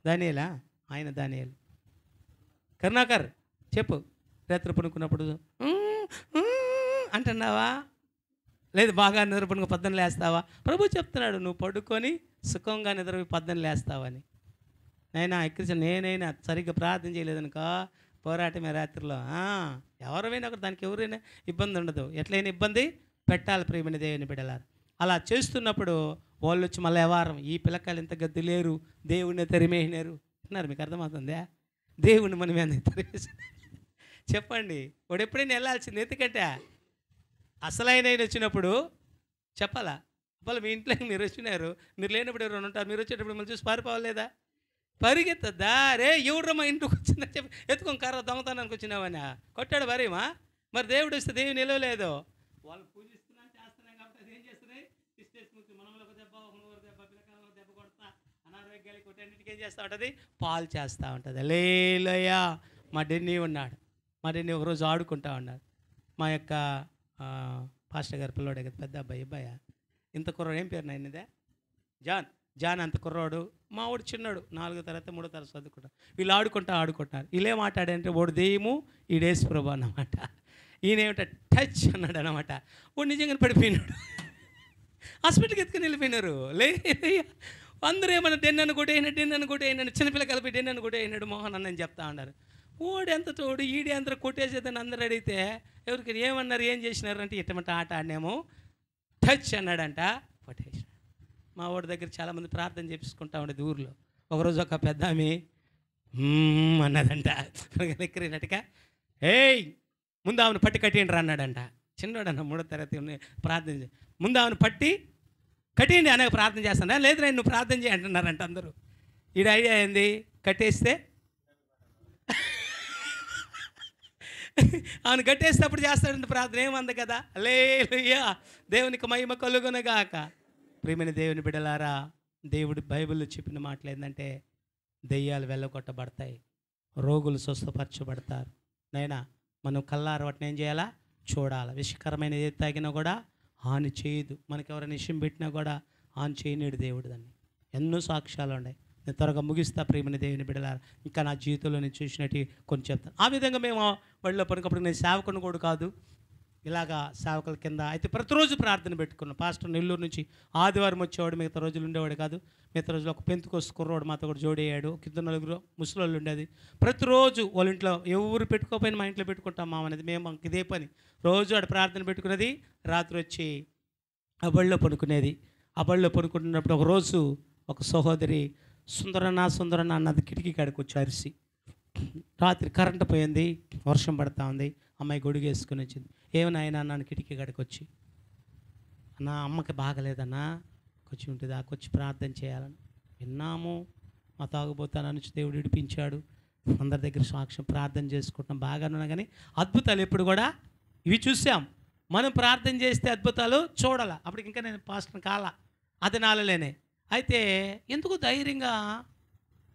Speaker 2: దానియేలా, ఆయన దానియేలు కరుణాకర్ చెప్పు. రాత్రి పడుకున్నప్పుడు అంటున్నావా, లేదు బాగా నిద్రపడుకు పొద్దున్న లేస్తావా? ప్రభు చెప్తున్నాడు నువ్వు పడుకొని సుఖంగా నిద్ర పొద్దున్న లేస్తావని. నైనా ఎక్కించ నేనైనా సరిగ్గా ప్రార్థన చేయలేదనుకో పోరాటమే రాత్రిలో. ఎవరైనా ఒకరు దానికి ఎవరైనా ఇబ్బంది ఉండదు, ఎట్లయినా ఇబ్బంది పెట్టాలి ప్రియమైన దేవుని బిడ్డలారా. అలా చేస్తున్నప్పుడు వాళ్ళు వచ్చి మళ్ళీ వారం ఈ పిల్లకాయలు ఎంత గద్దు లేరు, దేవుణ్ణి తరిమేసినారు అన్నారు. మీకు అర్థమవుతుందా? దేవుణ్ణి మనం ఎందుకు తరిమేసి చెప్పండి. వాడు ఎప్పుడైనా వెళ్ళాల్సింది, ఎందుకంటే అసలైన వచ్చినప్పుడు చెప్పాలా. వాళ్ళు మీ ఇంట్లోకి మీరు వచ్చినారు, మీరు లేనప్పుడు ఎవరైనా ఉంటారు, మీరు వచ్చేటప్పుడు మళ్ళీ చూసి పారిపోవాలి లేదా? పరిగెత్తద్దా రే ఎవరు మా ఇంటికి వచ్చిందని చెప్పి ఎత్తుకొని కర్ర దొంగతనానికి వచ్చినావని కొట్టాడు భార్యమా. మరి దేవుడు వస్తే దేవుని నిలవలేదు. వాళ్ళు పూజిస్తున్నాం చేస్తున్నాం కాబట్టి అది ఏం చేస్తున్నాయి ఇష్టేసుకుంటుంది. మనలో ఒక దెబ్బ, ఒక నూరు దెబ్బ, పిల్లకాయలు దెబ్బ కొడతా, అనారోగ్యాలకి కొట్టేంటికి ఏం చేస్తూ ఉంటుంది, పాలు చేస్తూ ఉంటుంది. లేలయ్యా మా డెన్నీ ఉన్నాడు. మా డెన్నీ ఒకరోజు ఆడుకుంటా ఉన్నాడు. మా యొక్క పాస్టర్ గారి పిల్లోడే కదా పెద్ద అబ్బాయి ఇంత కుర్రాడు, ఏం పేరు నాయనదే? జాన్ అంత కుర్రాడు. మా వాడు చిన్నాడు, 4వ తరగతి 3వ తరగతి చదువుకుంటారు. వీళ్ళు ఆడుకుంటారు. వీళ్ళే మాట్లాడంటే వాడు దెయ్యము ఈడేసు ప్రభు అన్నమాట. ఈయన ఏమిట టచ్ అన్నాడు అనమాట. వాడు నిజంగానే పడిపోయినాడు. హాస్పిటల్కి ఎత్తుకుని వెళ్ళిపోయినారు. లేదయ్యా అందరూ ఏమన్నా డెన్నను కొట్టేయినాడు, చిన్నపిల్ల కలిపి డెన్నను కొట్టేయినాడు మోహన్ అన్నని చెప్తా ఉన్నారు. ఓడి ఎంత తోడు ఈడి అందరూ కొట్టేసేదని అందరూ అడిగితే ఎవరికి ఏమన్నారు, ఏం చేసినారు అంటే ఇట్టమంట ఆట ఆడినాము, టచ్ అన్నాడంట, కొట్టేసి. మా వాడి దగ్గర చాలామంది ప్రార్థన చేపించుకుంటా ఉండేది ఊర్లో. ఒకరోజు ఒక పెద్ద ఆమె అన్నదంట ఎక్కరినట్టుగా, ఏయ్ ముందు ఆమెను పట్టి కట్టేయండి రా అన్నాడంట. చిన్నవాడు అన్న 3వ తరగతి ప్రార్థన ముందు ఆమెను పట్టి కట్టేయండి అనగా ప్రార్థన చేస్తాను. లేదు రా నువ్వు ప్రార్థన చేయి అంటున్నారంట అందరూ. ఈడ ఐడియా ఏంది, కట్టేస్తే ఆమెను కట్టేస్తే అప్పుడు చేస్తాడంటే ప్రార్థన. ఏమంది కదా, హల్లెలూయా దేవునికి మహిమ కలుగునుగాక. ప్రియమైన దేవుని బిడ్డలారా, దేవుడు బైబిల్లో చెప్పిన మాటలు ఏంటంటే దెయ్యాలు వెళ్ళగొట్టబడతాయి, రోగులు స్వస్థపరచబడతారు. నైనా మనం కళ్ళార వాటిని ఏం చేయాలా? చూడాలి. విషకరమైన ఏది తాగినా కూడా హాని చేయదు. మనకి ఎవరైనా విషయం పెట్టినా కూడా హాని చేయలేడు దేవుడు. దాన్ని ఎన్నో సాక్ష్యాలు ఉన్నాయి. నేను త్వరగా ముగిస్తా ప్రియమైన దేవుని బిడ్డలారా. ఇంకా నా జీవితంలో నేను చూసినట్టు కొన్ని చెప్తాను. ఆ విధంగా మేము వాళ్ళలో పడినప్పుడు నేను సేవకుని కూడా కాదు, ఇలాగా సేవకుల కింద అయితే ప్రతిరోజు ప్రార్థన పెట్టుకున్నాం. పాస్టర్ నెల్లూరు నుంచి ఆదివారం వచ్చేవాడు, మిగతా రోజులు ఉండేవాడు కాదు. మిగతా రోజులు ఒక పెంతుకొస్తు కుర్రోడు మాతో కూడా జోడయ్యాడు. కింద నలుగురు ముసలోళ్ళు ఉండేది. ప్రతిరోజు వాళ్ళ ఇంట్లో ఎవరు పెట్టుకోకపోయినా మా ఇంట్లో పెట్టుకుంటాం మా అనేది. మేము ఇదే పని, రోజు ఆడ ప్రార్థన పెట్టుకునేది, రాత్రి వచ్చి ఆ బడిలో పడుకునేది. ఆ బడిలో పడుకుంటున్నప్పుడు ఒకరోజు ఒక సహోదరి సుందరన్న అన్నది కిటికీ కాడికి వచ్చి అరిసి, రాత్రి కరెంటు పోయింది, వర్షం పడతా ఉంది, అమ్మాయి గొడుగు వేసుకుని వచ్చింది. ఏమన్నా అన్నాను కిటికీ కాడికి వచ్చి, అన్న అమ్మకి బాగలేదన్నా, కొంచెం ఉంటుంది వచ్చి ప్రార్థన చేయాలని. విన్నాము, మా తాగుబోతాను నుంచి దేవుడు విడిపించాడు, అందరి దగ్గర సాక్ష్యం ప్రార్థన చేసుకుంటాం, బాగానే ఉన్నా. కానీ అద్భుతాలు ఎప్పుడు కూడా ఇవి చూసాం. మనం ప్రార్థన చేస్తే అద్భుతాలు చూడాల. అప్పటికి ఇంకా నేను పాస్టర్ కాల, అది నాలలేనే. అయితే ఎందుకు ధైర్యంగా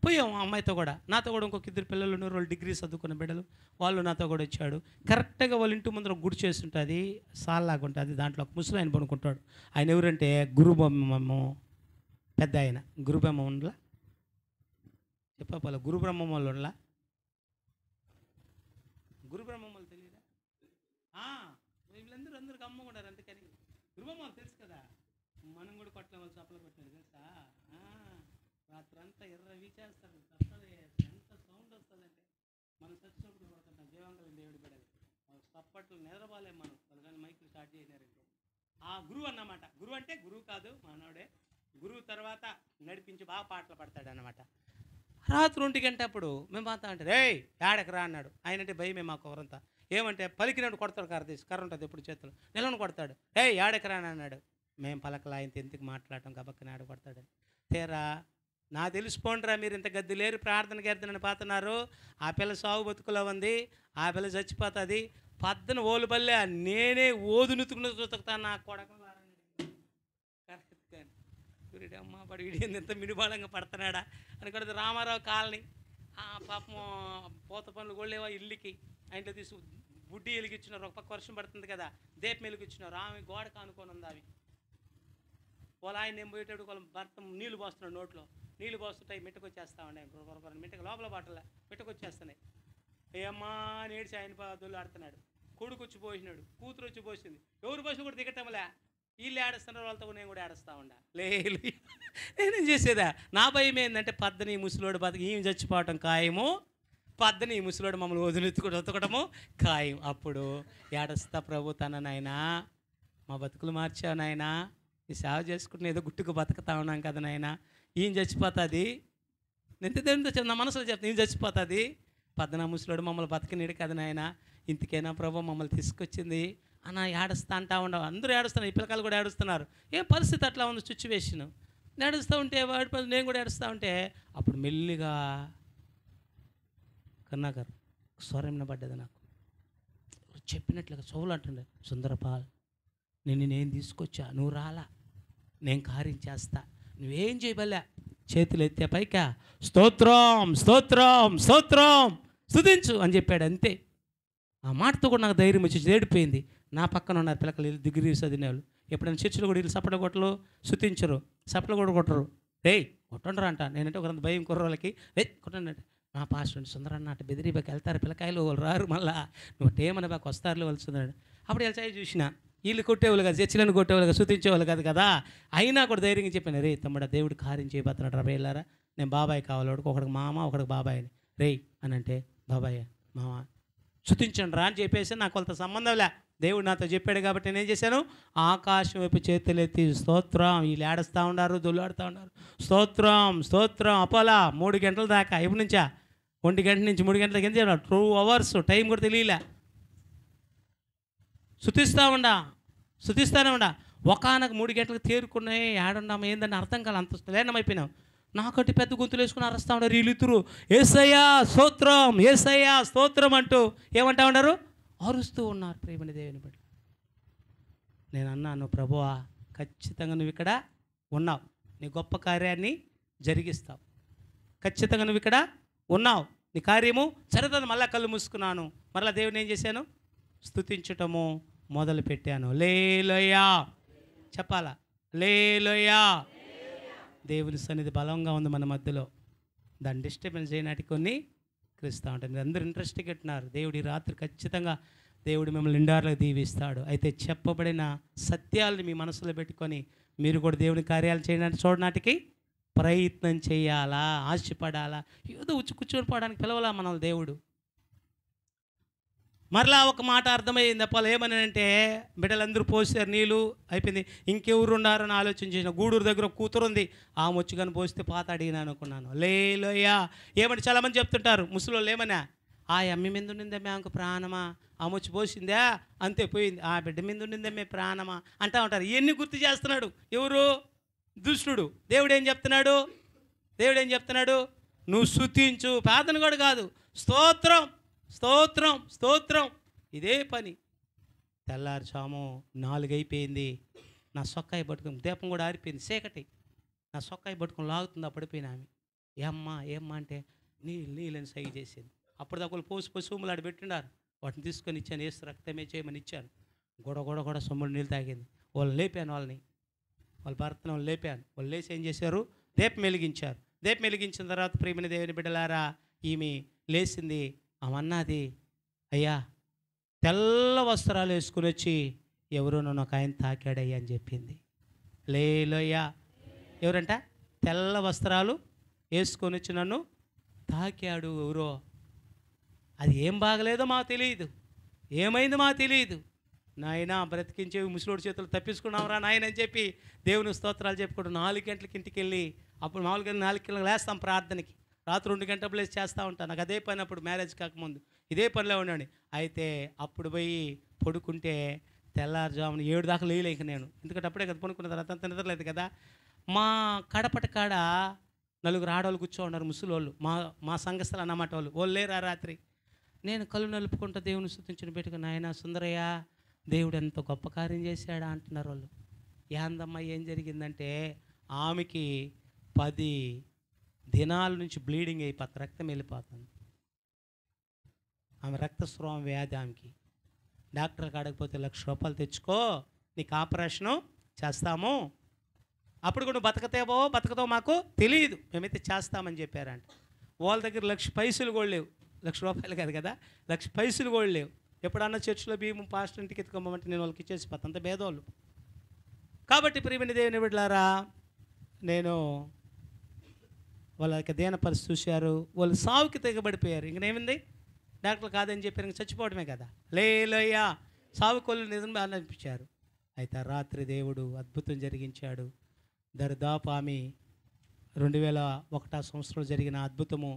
Speaker 2: పోయాం. ఆ అమ్మాయితో కూడా, నాతో కూడా ఇంకొక 2 పిల్లలు ఉన్నారు, వాళ్ళు డిగ్రీ చదువుకున్న బిడ్డలు, వాళ్ళు నాతో కూడా వచ్చాడు. కరెక్ట్గా వాళ్ళ ఇంటి ముందర గుడి చేస్తుంటుంది, సాల్లాగా ఉంటుంది. దాంట్లో ఒక ముసలి ఆయన పడుకుంటాడు. ఆయన ఎవరంటే గురుబ్రహ్మము, పెద్ద ఆయన. గురుబ్రహ్మ ఉండలా చెప్పాల, గురుబ్రహ్మం వాళ్ళు ఉండలా, గురుబ్రహ్మం వాళ్ళు తెలియదా? వీళ్ళందరూ అందరికి అమ్మకున్నారు. అందుకని గురుబ్రహ్మ తెలుసు కదా, మనం కూడా కొట్ల వాళ్ళు చప్పలు కొట్టినారు తెలుసా. రాత్రంతా వీచేస్తారు, ఎంత సౌండ్ వస్తుందంటే మనం చచ్చినప్పుడు పడుతుంటాం. జీవంగల దేవుడి బిడ్డలు చప్పట్లు నిద్రపోలేము మనం, కానీ మైకులు స్టార్ట్ చేసినారు. ఆ గురువు అన్నమాట. గురువు అంటే గురువు కాదు, మానవుడే. గురువు తర్వాత నడిపించి బాగా పాటలు పడతాడు అన్నమాట. రాత్రి 1 గంట అప్పుడు మేము మాత్రం అంటే రేయ్ ఏడకరా అన్నాడు. ఆయన అంటే భయమే మాకు ఎవరంతా. ఏమంటే పలికినట్టు కొడతాడు, కర్ర ఉంటుంది ఎప్పుడు చేతులు, నిలవను కొడతాడు. ఏడకరా అని అన్నాడు. మేము పలకలా, ఇంత ఎందుకు మాట్లాడటం గబక్కని ఆడ కొడతాడని. తీరా నా తెలిసిపోండిరా, మీరు ఇంత గద్ది లేరు, ప్రార్థన గెర్దనని పోతున్నారు, ఆ పిల్ల సాగు బతుకులో ఉంది, ఆ పిల్ల చచ్చిపోతుంది, పద్దన ఓలు బల్లే నేనే ఓదునుతుకుని చూతుకుతాను నా కొడక. అమ్మ పడి వీడి ఎంత మిడిబాళంగా పడుతున్నాడా అనుకుంటే రామారావు కాలనీ పాపం పోత పనులు కొళ్ళేవా ఇల్లుకి ఆయనలో తీసు బుడ్డి వెలిగించినారు. ఒక పక్క వర్షం పడుతుంది కదా, దీపం వెలిగించినారు. ఆమె గోడ కానుకొని ఉంది. అవి వాళ్ళ ఆయన నేను పోయేటప్పుడు వాళ్ళ భర్త నీళ్ళు పోస్తున్నాడు, నోట్లో నీళ్ళు పోస్తుంటాయి, మిట్టకొచ్చేస్తా ఉన్నాయి. మిట్టకు లోపల బాటలే మిట్టకొచ్చేస్తున్నాయి. ఏమ్మా నేడిచి ఆయన దొల్లు ఆడుతున్నాడు. కొడుకు వచ్చి పోసినాడు, కూతురు వచ్చి పోసింది. ఎవరు పోసినా కూడా దిగటంలే, వీళ్ళు ఏడుస్తున్నారు, వాళ్ళతో నేను కూడా ఏడుస్తూ ఉండా. లేదు నేనేం చేసేదా. నా భయం ఏంటంటే పద్దని ముసలోడు బతికి ఈమె చచ్చిపోవటం ఖాయము, పద్దని ముసలోడు మమ్మల్ని వదులుతుకోవటము ఖాయం. అప్పుడు ఏడుస్తా, ప్రభు తన నాయనా మా బతుకులు మార్చావు నాయనా, ఈ సేవ చేసుకుంటున్న ఏదో గుట్టుకు బతుకుతా ఉన్నాం కదా నాయనా, ఈయన చచ్చిపోతుంది, నేను నా మనసులో చెప్తాను, ఈయన చచ్చిపోతుంది, పద్దన ముసలోడు మమ్మల్ని బతకనీడు కదా నాయనా, ఇంతకైనా ప్రభు మమ్మల్ని తీసుకొచ్చింది అన్న ఏడుస్తా అంటా ఉండవు. అందరూ ఏడుస్తున్నారు, ఈ పిల్లకాయలు కూడా ఏడుస్తున్నారు. ఏ పరిస్థితి అట్లా ఉంది సిచ్యువేషన్. ఏడుస్తూ ఉంటే వాడి నేను కూడా ఏడుస్తూ ఉంటే అప్పుడు మెల్లిగా కన్నాగారు స్వరం వినబడ్డది నాకు. చెప్పినట్లుగా చెవులు అంటుండే, సుందరపాల్ నేను తీసుకొచ్చా, నువ్వు రాలా, నేను కార్యం చేస్తా, నువ్వేం చేయబల్లా, చేతులు ఎత్తే పైకా స్తోత్రం స్తోత్రం స్తోత్రం స్తుతించు అని చెప్పాడు. అంతే. ఆ మాటతో కూడా నాకు ధైర్యం వచ్చి ఏడిపోయింది. నా పక్కన ఉన్నారు పిల్లకలు, డిగ్రీ చదివిన ఎప్పుడైనా చర్చలు కూడా వీళ్ళు సపల కొట్టలు శుతించరు, సపల కూడా కొట్టరు. కొట్టండ్రా అంట. నేనంటే ఒకరంత భయం కుర్రోళ్ళకి, కొట్టండి అంటే నా పాస్టర్ సుందరన్న అటు బెదిరిబాకి వెళ్తారు పిల్లకాయలు, వాళ్ళు రారు, మళ్ళా నువ్వు టేమని బాగా వస్తారు వాళ్ళు సుందరాడు. అప్పుడు వెళ్ళి చూసిన వీళ్ళు కొట్టేవాళ్ళు కదా, చర్చలను కొట్టేవాళ్ళు కదా, శుతించేవాళ్ళు కాదు కదా. అయినా కూడా ధైర్యంగా చెప్పాను, రే తమ్ముడు దేవుడు కార్యం చేయబోతున్నాడు రా, వెళ్ళారా, నేను బాబాయ్ కావాలి, ఒకడికి మామ ఒకడికి బాబాయ్ అని. అని అంటే బాబాయ్ మామ శుతించండి రా అని చెప్పేసి నాకు కొంత సంబంధంలే, దేవుడు నాతో చెప్పాడు కాబట్టి నేను ఏం చేశాను, ఆకాశం వైపు చేతులెత్తి స్తోత్రం, వీళ్ళు ఏడుస్తూ ఉన్నారు, దొల్లాడుతూ ఉన్నారు, స్తోత్రం స్తోత్రం అపోలా 3 గంటల దాకా. ఎప్పటి నుంచా 1 గంట నుంచి 3 గంటలకి ఎంత చెప్పాను, 2 hours టైం కూడా తెలియలే. శుతిస్తానే ఉండా. ఒకనొక 3 గంటలకు తేరుకున్నాయి, ఏడున్నాము ఏందని అర్థం కాదు, అంత లేనమైపోయినాం. నాకంటే పెద్ద గొంతులు వేసుకుని అరుస్తూ ఉన్నారు వీళ్ళిద్దరు, యేసయ్యా స్తోత్రం యేసయ్యా స్తోత్రం అంటూ ఏమంటా ఉన్నారు, అరుస్తూ ఉన్నారు. ప్రేమని దేవుని బిడ్డ, నేను అన్నాను, ప్రభువా ఖచ్చితంగా నువ్వు ఇక్కడ ఉన్నావు, నీ గొప్ప కార్యాన్ని జరిగిస్తావు, ఖచ్చితంగా నువ్వు ఇక్కడ ఉన్నావు, నీ కార్యము సరితను. మళ్ళా కళ్ళు మూసుకున్నాను, మరలా దేవుని ఏం చేశాను? స్తుతించటము మొదలుపెట్టాను. లేలోయా చెప్పాలా, లేలోయా. దేవుని సన్నిధి బలంగా ఉంది మన మధ్యలో, దాన్ని డిస్టర్బెన్స్ చేయనాటి కొన్ని క్రిస్తూ ఉంటాయి. మీరు అందరూ ఇంట్రెస్ట్గా పెట్టినారు. దేవుడి రాత్రి ఖచ్చితంగా దేవుడు మిమ్మల్ని నిండారులకు దీవిస్తాడు. అయితే చెప్పబడిన సత్యాలను మీ మనసులో పెట్టుకొని మీరు కూడా దేవుని కార్యాలు చేయడానికి చూడనాటికి ప్రయత్నం చేయాలా, ఆశపడాలా. ఏదో కూర్చొని పోవడానికి పిలవలా మన దేవుడు. మరలా ఒక మాట అర్థమైంది అప్పాలి, ఏమని అంటే బిడ్డలందరూ పోసారు నీళ్ళు, అయిపోయింది, ఇంకెవరు ఉన్నారని ఆలోచన చేసిన. గూడూరు దగ్గర ఒక కూతురు ఉంది, ఆమె వచ్చి కానీ పోస్తే పాత అడిగినా అనుకున్నాను. లేలోయా. ఏమంటే చాలామంది చెప్తుంటారు ముసలోళ్ళు, ఏమన్నా ఆ అమ్మ మీద ఉండిందమ్మే ఆమెకు ప్రాణమా, ఆమె వచ్చి పోసిందా అంతే పోయింది, ఆ బిడ్డ మీద ఉండిందమ్మే ప్రాణమా అంటా ఉంటారు. ఇవన్నీ గుర్తు చేస్తున్నాడు ఎవరు? దుష్టుడు. దేవుడు ఏం చెప్తున్నాడు? దేవుడు ఏం చెప్తున్నాడు? నువ్వు స్తుతించు, ప్రార్థన కూడా కాదు, స్తోత్రం స్తోత్రం స్తోత్రం, ఇదే పని. తెల్లారుచాము 4 అయిపోయింది, నా సొక్కాయి పట్టుకుని, దీపం కూడా ఆరిపోయింది, చీకటి, నా సొక్కాయి పట్టుకుని లాగుతుంది. పడిపోయిన ఆమె, ఏమ్మా అంటే నీళ్ళని సై చేసింది. అప్పుడు దాకా పోసి సొమ్ములు ఆడ పెట్టినారు, వాటిని తీసుకొని ఇచ్చాను, వేసి రక్తమే చేయమని ఇచ్చాను. గొడ సొమ్ములు నీళ్ళు తాగింది. వాళ్ళని లేపాను, వాళ్ళ భర్తను లేపాను. వాళ్ళు లేచి ఏం చేశారు? దీపం వెలిగించారు. దీపం వెలిగించిన తర్వాత ప్రియమైన దేవుని బిడ్డలారా, ఈమె లేచింది. అన్నది, అయ్యా తెల్ల వస్త్రాలు వేసుకుని వచ్చి ఎవరో నన్ను ఒక ఆయన తాకాడయ్యా అని చెప్పింది. లేలోయ్యా. ఎవరంట? తెల్ల వస్త్రాలు వేసుకొని వచ్చి నన్ను తాకాడు ఎవరో. అది ఏం బాగలేదో మాకు తెలియదు, ఏమైంది మాకు తెలియదు. నాయన బ్రతికించేవి ముసలోడి చేతులు తప్పించుకున్నావురా నాయన అని చెప్పి దేవుని స్తోత్రాలు చెప్పుకుంటూ 4 గంటలకి ఇంటికి వెళ్ళి, అప్పుడు మామూలుగా 4 గంటలకు లేస్తాం ప్రార్థనకి, రాత్రి 2 గంటల లేచి చేస్తూ ఉంటాను. నాకు అదే పని, అప్పుడు మ్యారేజ్ కాకముందు ఇదే పనిలో ఉన్నాను. అయితే అప్పుడు పోయి పడుకుంటే తెల్లారుజామున 7 దాకా లేయలేక నేను, ఎందుకంటే అప్పుడే కదా పడుకున్న తర్వాత అంత నిద్రలేదు కదా. మా కడపట కాడ 4 ఆడవాళ్ళు కూర్చో ఉన్నారు, ముసలోళ్ళు, మా సంఘస్థలు అన్నమాట. వాళ్ళు లేరా రాత్రి. నేను కళ్ళు నలుపుకుంటూ దేవుని స్తుతించిన పెట్టుకుని, నాయన సుందరయ్య దేవుడు ఎంత గొప్ప కార్యం చేశాడా అంటున్నారు వాళ్ళు. యాందమ్మ ఏం జరిగిందంటే ఆమెకి 10 దినాల నుంచి బ్లీడింగ్ అయిపోతుంది, రక్తం వెళ్ళిపోతుంది. ఆమె రక్తస్రావం వ్యాధి ఆమెకి. డాక్టర్ కాడకపోతే 1,00,000 రూపాయలు తెచ్చుకో, నీకు ఆపరేషను చేస్తాము, అప్పుడు కూడా బతకతావో మాకు తెలియదు, మేమైతే చేస్తామని చెప్పారంట. వాళ్ళ దగ్గర 1,00,000 పైసలు కూడా లేవు, 1,00,000 రూపాయలు కాదు కదా, 1,00,000 పైసలు కూడా లేవు. ఎప్పుడన్నా చర్చిలో బియ్యం పాస్టర్ ఇంటికి ఎత్తుకోమంటే నేను వాళ్ళకి ఇచ్చేసి పోతాను, అంత భేదవాళ్ళు. కాబట్టి ప్రియమైన దేవుని బిడ్డలారా, నేను వాళ్ళ యొక్క దేన పరిస్థితి చూశారు, వాళ్ళు సావుకి తెగబడిపోయారు. ఇంకనేమింది, డాక్టర్లు కాదని చెప్పారు, ఇంక చచ్చిపోవడమే కదా. లేలోయ్యా, సావు కొల్లు నిజం అనిపించారు. అయితే రాత్రి దేవుడు అద్భుతం జరిగించాడు. దరిదాపు ఆమె 2001 సంవత్సరంలో జరిగిన అద్భుతము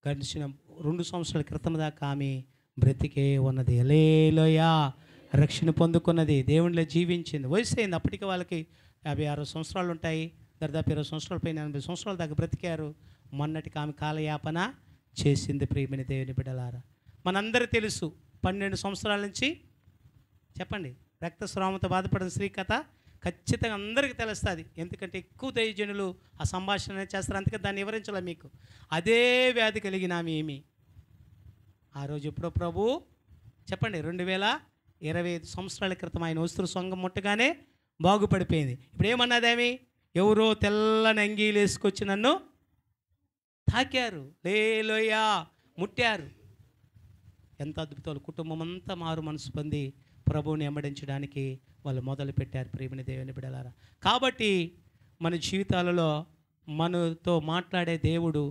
Speaker 2: గడిచిన 2 సంవత్సరాల క్రితం దాకా ఆమె బ్రతికే ఉన్నది. లేలోయ్యా, రక్షణ పొందుకున్నది, దేవునిలో జీవించింది. వయసు అయింది అప్పటికి, వాళ్ళకి 56 సంవత్సరాలు ఉంటాయి, దాదాపు 20 సంవత్సరాల పైన 80 సంవత్సరాల దాకా బ్రతికారు. మొన్నటికి ఆమె కాలయాపన చేసింది. ప్రియమైన దేవుని బిడ్డలారా, మనందరూ తెలుసు 12 సంవత్సరాల నుంచి చెప్పండి రక్తస్రావంతో బాధపడిన స్త్రీ కథ ఖచ్చితంగా అందరికీ తెలుస్తుంది. ఎందుకంటే ఎక్కువ దైవజనులు ఆ సంభాషణ చేస్తారు, అందుకే దాన్ని వివరించాలి మీకు. అదే వ్యాధి కలిగిన ఆమె ఏమి ఆ రోజు ఎప్పుడో ప్రభు చెప్పండి 2025 సంవత్సరాల క్రితం ఆయన వస్తున్న సొంగం ముట్టగానే బాగుపడిపోయింది. ఇప్పుడు ఏమన్నదేమి, ఎవరో తెల్లని అంగీలు వేసుకొచ్చి నన్ను తాకారు, లేలోయ్యా, ముట్టారు. ఎంత అద్భుతాలు. కుటుంబం అంతా మారు మనసు పొంది ప్రభువుని వెంబడించడానికి వాళ్ళు మొదలుపెట్టారు. ప్రియమైన దేవుని బిడ్డలారా, కాబట్టి మన జీవితాలలో మనతో మాట్లాడే దేవుడు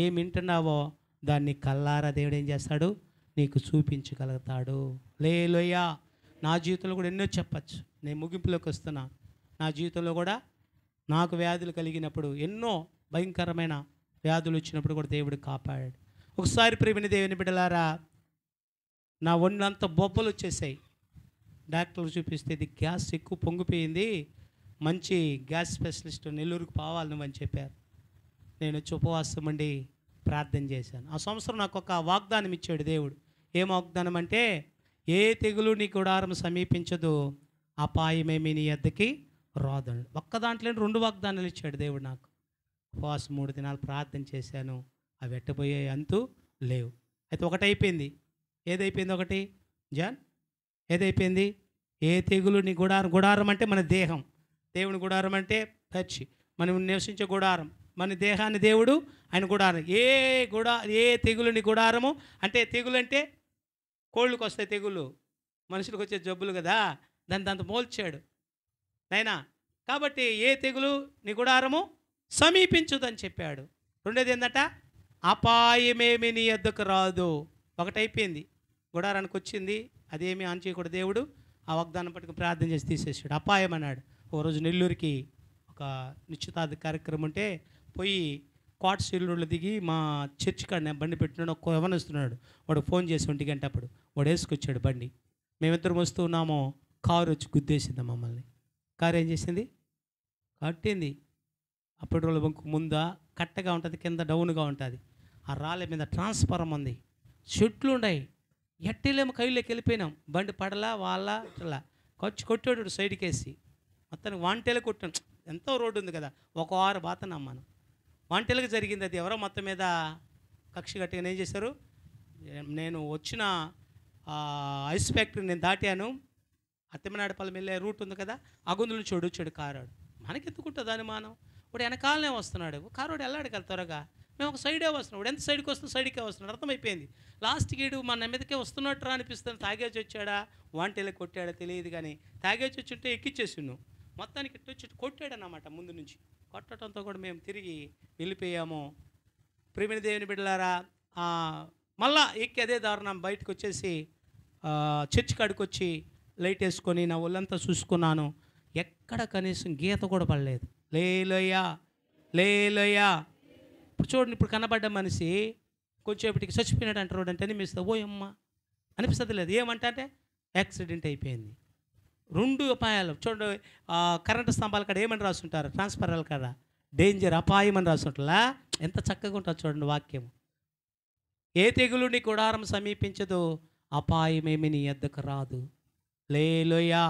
Speaker 2: ఏమి వింటున్నావో దాన్ని కల్లారా దేవుడు ఏం చేస్తాడు, నీకు చూపించగలుగుతాడు. లేలోయ్యా. నా జీవితంలో కూడా ఎన్నో చెప్పచ్చు, నేను ముగింపులోకి వస్తున్నా. నా జీవితంలో కూడా నాకు వ్యాధులు కలిగినప్పుడు, ఎన్నో భయంకరమైన వ్యాధులు వచ్చినప్పుడు కూడా దేవుడు కాపాడాడు. ఒకసారి ప్రియమైన దేవుని బిడ్డలారా, నా ఒళ్ళంతా బొబ్బలు వచ్చేసాయి. డాక్టర్లు చూపిస్తే ఇది గ్యాస్ ఎక్కువ పొంగిపోయింది, మంచి గ్యాస్ స్పెషలిస్ట్ నెల్లూరుకు పోవాలి నువ్వని చెప్పారు. నేను వచ్చి ఉపవాసం ఉండి ప్రార్థన చేశాను. ఆ సంవత్సరం నాకు ఒక వాగ్దానం ఇచ్చాడు దేవుడు. ఏం వాగ్దానం అంటే, ఏ తెగులు నీ గుడారం సమీపించదు, అపాయమేమి నీ యొద్దకి రాదు. ఒక్క దాంట్లో 2 వాగ్దానాలు ఇచ్చాడు దేవుడు నాకు. ఉపవాసం 3 దినాలు ప్రార్థన చేశాను. అవి ఎట్టపోయే అంతు లేవు. అయితే ఒకటైపోయింది. ఏదైపోయింది ఒకటి జాన్? ఏదైపోయింది? ఏ తెగులు నీ గుడారం. గుడారం అంటే మన దేహం. దేవుని గుడారం అంటే చర్చి, మనం నివసించే గుడారం. మన దేహాన్ని దేవుడు ఆయన గుడారం. ఏ తెగులు నీ గుడారము అంటే, తెగులు అంటే కోళ్ళకి వస్తాయి తెగులు, మనుషులకు వచ్చే జబ్బులు కదా, దాంతో పోల్చాడు నాయనా. కాబట్టి ఏ తెగులు నీ గుడారము సమీపించుదని చెప్పాడు. రెండోది ఏందట? అపాయమేమి నీ యొద్దకు రాదు. ఒకటైపోయింది, గుడారానికి వచ్చింది, అదేమీ ఆన్ చేయకూడదు. దేవుడు ఆ వాగ్దానం పట్టుకుని ప్రార్థన చేసి తీసేసాడు. అపాయం అన్నాడు. ఓ రోజు నెల్లూరుకి ఒక నిశ్చితార్థ కార్యక్రమం ఉంటే పోయి క్వార్టర్ సీల్డ్లో దిగి మా చర్చి కాడ నేను బండి పెట్టినాడు. ఒక యవనస్తున్నాడు, వాడు ఫోన్ చేసి 1 గంట అప్పుడు వాడు వేసుకొచ్చాడు బండి. మేమిద్దరం వస్తూ ఉన్నామో కారు వచ్చి గుద్దేసింది మమ్మల్ని. కారు ఏం చేసింది? కట్టింది. ఆ పెట్రోల్ బంక్ ముందా కట్టగా ఉంటుంది, కింద డౌన్గా ఉంటుంది. ఆ రాళ్ళ మీద ట్రాన్స్ఫారం ఉంది, చెట్లు ఉన్నాయి. ఎట్టేలేమో కైలోకి వెళ్ళిపోయినాం. బండి పడలా వాళ్ళ అట్లా కొట్టాడు సైడ్కి వేసి. మొత్తానికి వాంటేలకు కొట్టాను. ఎంతో రోడ్డు ఉంది కదా, ఒక వారు బాతున్నాం మనం. వాంటేలకు జరిగింది అది. ఎవరో మొత్తం మీద కక్ష గట్టిగా ఏం చేశారు, నేను వచ్చిన ఐస్ ఫ్యాక్టరీ నేను దాటాను, అత్తెమనాడపల్లి వెళ్ళే రూట్ ఉంది కదా, అగుందుల నుంచి వచ్చాడు కారాడు. మనకి ఎత్తుకుంటుంది అనుమానం. వాడు వెనకాలనే వస్తున్నాడు. కారోడు వెళ్ళాడు కదా త్వరగా, మేము ఒక సైడే వస్తున్నాడు. ఎంత సైడ్కి వస్తున్నా సైడ్కే వస్తున్నాడు. అర్థమైపోయింది. లాస్ట్కి వీడు మన మీదకే వస్తున్నట్టు అనిపిస్తుంది. తాగేసి వచ్చాడా వాంటేలకు కొట్టాడా తెలియదు, కానీ తాగేసి వచ్చి ఉంటే ఎక్కిచ్చేసి మొత్తానికి ఇట్టు వచ్చి కొట్టాడన్నమాట ముందు నుంచి. కొట్టడంతో కూడా మేము తిరిగి వెళ్ళిపోయాము. ప్రియమైన దేవుని బిడ్డలారా, మళ్ళా ఎక్కి అదే దారుణం బయటకు వచ్చేసి చర్చి కాడికి వచ్చి లైట్ వేసుకొని నా ఒళ్ళంతా చూసుకున్నాను. ఎక్కడ కనీసం గీత కూడా పడలేదు. లేలోయ్యా లేలోయ్యా. ఇప్పుడు చూడండి, ఇప్పుడు కనబడ్డ మనిషి కొంచెంపటికి చచ్చిపోయినాడు అంటారు అంటే అనిపిస్తుంది. ఓ అమ్మ అనిపిస్తుంది లేదు. ఏమంటే అంటే యాక్సిడెంట్ అయిపోయింది. 2 అపాయాలు చూడండి. కరెంటు స్తంభాల కాడ ఏమని రాస్తుంటారు, ట్రాన్స్ఫార్మర్ల కాడ డేంజర్, అపాయం అని రాస్తుంటారా. ఎంత చక్కగా ఉంటుంది చూడండి వాక్యం. ఏ తెగులు నీ గుడారం సమీపించదు, అపాయమేమి నీ యొద్దకు రాదు. లేలోయా,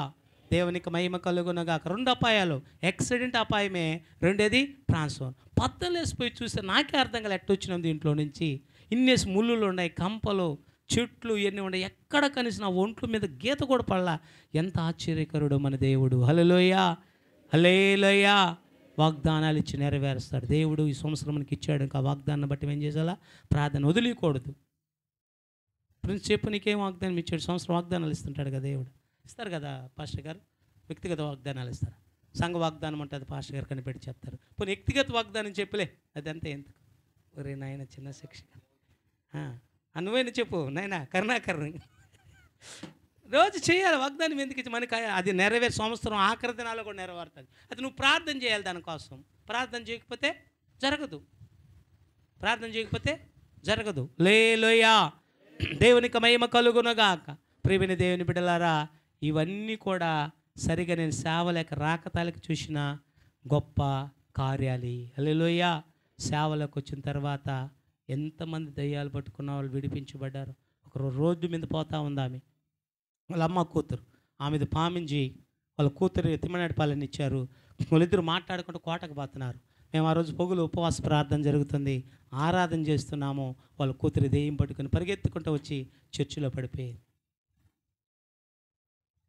Speaker 2: దేవునికి మహిమ కలుగునగాక. 2 అపాయాలు, యాక్సిడెంట్ అపాయమే, రెండేది ట్రాన్స్ఫార్మర్. పద్దలేసిపోయి చూస్తే నాకే అర్థం కాలే ఎట్టొచ్చినాం దీంట్లో నుంచి. ఇన్నేసి ముళ్ళులు ఉన్నాయి, కంపలు, చెట్లు ఇవన్నీ ఉన్నాయి. ఎక్కడ కనీసం నా ఒంట్ల మీద గీత కూడా పడలా. ఎంత ఆశ్చర్యకరుడు మన దేవుడు. హల్లెలూయా హల్లెలూయా. వాగ్దానాలు ఇచ్చి నెరవేరుస్తాడు దేవుడు. ఈ సంవత్సరం మనకి ఇచ్చాడు. ఇంకా వాగ్దానం బట్టి ఏం చేయాలా? ప్రార్థన వదిలేయకూడదు. ప్రిన్స్ చెప్పు, నీకేం వాగ్దానం ఇచ్చాడు? సంవత్సరం వాగ్దానాలు ఇస్తుంటాడు కదా దేవుడు. ఇస్తారు కదా పాస్టర్ గారు, వ్యక్తిగత వాగ్దానాలు ఇస్తారు. సంఘ వాగ్దానం ఉంటుంది, పాస్టర్ గారు కనిపెట్టి చెప్తారు. పోనీ వ్యక్తిగత వాగ్దానం చెప్పులే, అదంతా ఎందుకు? ఒరే నాయన చిన్న శిక్ష నువ్వైనా చెప్పు నాయన కరుణాకరణి. రోజు చేయాలి వాగ్దానం. ఎందుకు ఇచ్చి మనకి అది నెరవేరు. సంవత్సరం ఆఖరి దినాల్లో కూడా నెరవేరుతుంది. అది నువ్వు ప్రార్థన చేయాలి దానికోసం. ప్రార్థన చేయకపోతే జరగదు. ప్రార్థన చేయకపోతే జరగదు. లేలోయా, దేవునికి మహిమ కలుగునగాక. ప్రియమైన దేవుని బిడ్డలారా, ఇవన్నీ కూడా సరిగా నేను సేవలేక రాకతాలకు చూసిన గొప్ప కార్యాలు. హల్లెలూయా. సేవలకు వచ్చిన తర్వాత ఎంతమంది దయ్యాలు పట్టుకున్న వాళ్ళు విడిపించబడ్డారు. ఒక రోడ్డు మీద పోతా ఉంది ఆమె, వాళ్ళ అమ్మ కూతురు. ఆమెది పామించి వాళ్ళ కూతురు తిమ్మనాడిపాలని ఇచ్చారు. వాళ్ళిద్దరు మాట్లాడుకుంటూ కోటకు పోతున్నారు. మేము ఆ రోజు పొగులు ఉపవాస ప్రార్థన జరుగుతుంది, ఆరాధన చేస్తున్నాము. వాళ్ళ కూతురు దెయ్యం పట్టుకుని పరిగెత్తుకుంటూ వచ్చి చర్చిలో పడిపోయింది.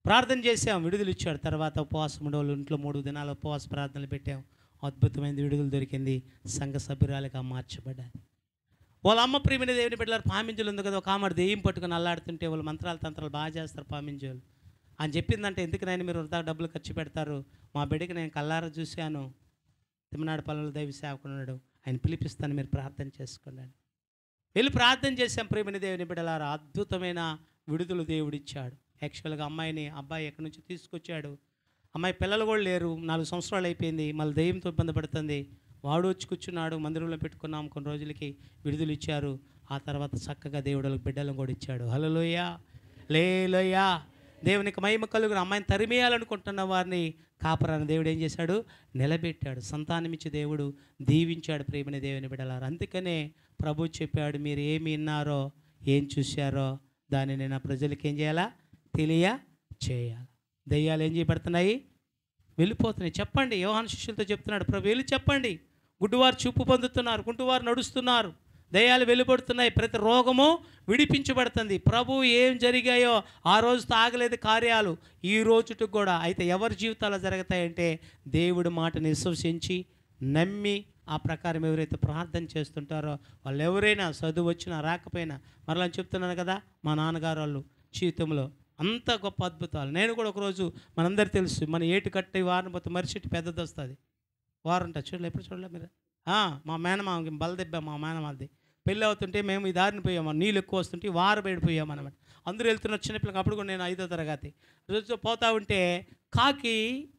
Speaker 2: ప్రార్థన చేసాం, విడుదల ఇచ్చాడు. తర్వాత ఉపవాసం ఉండేవాళ్ళు ఇంట్లో 3 దినాలు ఉపవాస ప్రార్థనలు పెట్టాం. అద్భుతమైన విడుదల దొరికింది. సంఘ సభ్యురాలుగా మార్చబడ్డారు. వాళ్ళ అమ్మ ప్రియమైన దేవుని బిడ్డలారు, పామింజలు ఉంది కదా, ఒక ఆమె దెయ్యం పట్టుకుని అల్లాడుతుంటే వాళ్ళు మంత్రాలు తంత్రాలు బాగా చేస్తారు పామింజలు అని చెప్పిందంటే, ఎందుకు నాయన మీరు వృధా డబ్బులు ఖర్చు పెడతారు? మా బిడ్డకి నేను కల్లారా చూశాను, తిమ్మనాడిపాలెంలో దైవ సేవకున్నాడు, ఆయన పిలిపిస్తాను, మీరు ప్రార్థన చేసుకోండి. వెళ్ళి ప్రార్థన చేశాం. ప్రియమైన దేవుని బిడ్డలారా, అద్భుతమైన విడుదల దేవుడిచ్చాడు. యాక్చువల్గా అబ్బాయి ఎక్కడి నుంచి తీసుకొచ్చాడు. అమ్మాయి పిల్లలు కూడా లేరు, 4 సంవత్సరాలు అయిపోయింది. మళ్ళీ దెయ్యంతో ఇబ్బంది పడుతుంది. వాడు వచ్చి కూర్చున్నాడు. మందిరంలో పెట్టుకున్నాం, కొన్ని రోజులకి విడుదల ఇచ్చారు. ఆ తర్వాత చక్కగా దేవుడులకు బిడ్డలను కూడా ఇచ్చాడు. హల్లెలూయా లేలోయా. దేవునికి మహిమ కలుగును. అమ్మాయిని తరిమేయాలనుకుంటున్న వారిని కాపరాని దేవుడు ఏం చేశాడు? నిలబెట్టాడు. సంతానం ఇచ్చి దేవుడు దీవించాడు. ప్రియమైన దేవుని బిడ్డలారా, అందుకనే ప్రభు చెప్పాడు, మీరు ఏమి విన్నారో ఏం చూశారో దానిని నా ప్రజలకి ఏం చేయాలా? తెలియచేయాలి. దయ్యాలు ఏం చేయబడుతున్నాయి? వెళ్ళిపోతున్నాయి. చెప్పండి. యోహాను శిష్యులతో చెప్తున్నాడు, ప్రభు వెళ్ళి చెప్పండి, గుడ్డివారు చూపు పొందుతున్నారు, కుంటివారు నడుస్తున్నారు, దయ్యాలు వెలువడుతున్నాయి, ప్రతి రోగము విడిపించబడుతుంది. ప్రభు ఏం జరిగాయో ఆ రోజుతో ఆగలేదు కార్యాలు, ఈ రోజుకి కూడా. అయితే ఎవరి జీవితాలు జరుగుతాయంటే దేవుడి మాటని విశ్వసించి నమ్మి ఆ ప్రకారం ఎవరైతే ప్రార్థన చేస్తుంటారో వాళ్ళు ఎవరైనా చదువు వచ్చినా రాకపోయినా, మరలా చెప్తున్నాను కదా, మా నాన్నగారు వాళ్ళు జీవితంలో అంత గొప్ప అద్భుతాలు. నేను కూడా ఒకరోజు, మనందరికీ తెలుసు, మన ఏటు కట్టి వారం పోతే మరిచెట్టు పెద్దది వస్తుంది, వారం ఉంటుంది చూడలే, ఎప్పుడు చూడలే మీరు? మా మేనమామకి బలదెబ్బ, మా మేనమాది పెళ్ళి అవుతుంటే మేము ఈ దారిని పోయాము, నీళ్ళు ఎక్కువ వస్తుంటే వారు బయటపోయాము అనమాట. అందరూ వెళ్తున్నారు చిన్నపిల్లకి. అప్పుడు కూడా నేను 5వ తరగతి రోజు పోతా ఉంటే కాకి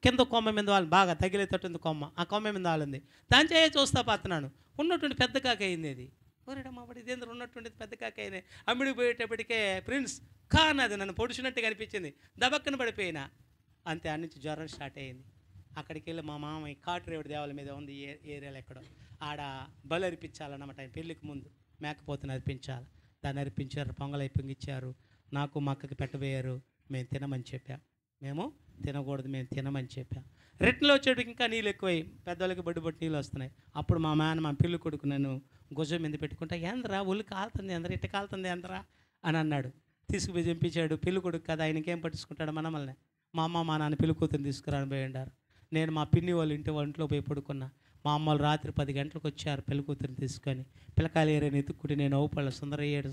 Speaker 2: కింద కొమ్మ మీద వాళ్ళు బాగా తగిలేటట్టుంది కొమ్మ, ఆ కొమ్మ మీద వాళ్ళింది. దాని చేయ చూస్తా పోతున్నాను, ఉన్నటువంటి పెద్ద కాకి అయింది అది. ఓరేడమ్మా వాడు ఇదేంద్ర ఉన్నటువంటిది పెద్ద కాకి అయింది. అమ్మిడికి పోయేటప్పటికే ప్రిన్స్ అది నన్ను పొడిచినట్టుగా అనిపించింది, దబక్కన పడిపోయినా. అంతే, అన్ని నుంచి జ్వరం స్టార్ట్ అయ్యింది. అక్కడికి వెళ్ళి మా మామయ్య కాటరేవుడి దేవాల మీద ఉంది ఏరియాలో ఎక్కడో, ఆడ బలు అర్పించాలన్నమాట. ఆయన పెళ్ళికి ముందు మేకపోతుని అర్పించాలి. దాన్ని అర్పించారు, పొంగల్ పొంగిచ్చారు, నాకు మా అక్కకి పెట్టబోయారు. మేము తినమని చెప్పాం, మేము తినకూడదు, మేము తినమని చెప్పాం. రెట్లో వచ్చేటికి ఇంకా నీళ్ళు ఎక్కువై పెద్దవాళ్ళకి బొడ్డు నీళ్ళు వస్తున్నాయి. అప్పుడు మా మా పిల్లి కొడుకు నన్ను గుజం మీద పెట్టుకుంటా, ఏంద్రా ఒళ్ళు కాలుతుంది, ఎందరా ఇట్ట కాలుతుంది ఎందరా అని అన్నాడు. తీసుకుపోయి చంపించాడు. పెళ్ళి కొడుకు కదా, ఆయనకేం పట్టించుకుంటాడు మనమల్ని. మా అమ్మ మా నాన్న పెళ్లి కూతురు తీసుకురాని పోయి ఉండారు. నేను మా పిన్ని వాళ్ళ ఒంట్లో పోయి పడుకున్నా. మా అమ్మలు రాత్రి 10 గంటలకు వచ్చారు పెళ్లి కూతురిని తీసుకొని. పిల్లకాయలు ఏరైనా ఎత్తుక్కుంటే నేను అవుపల్ల సుందరయ్యాడు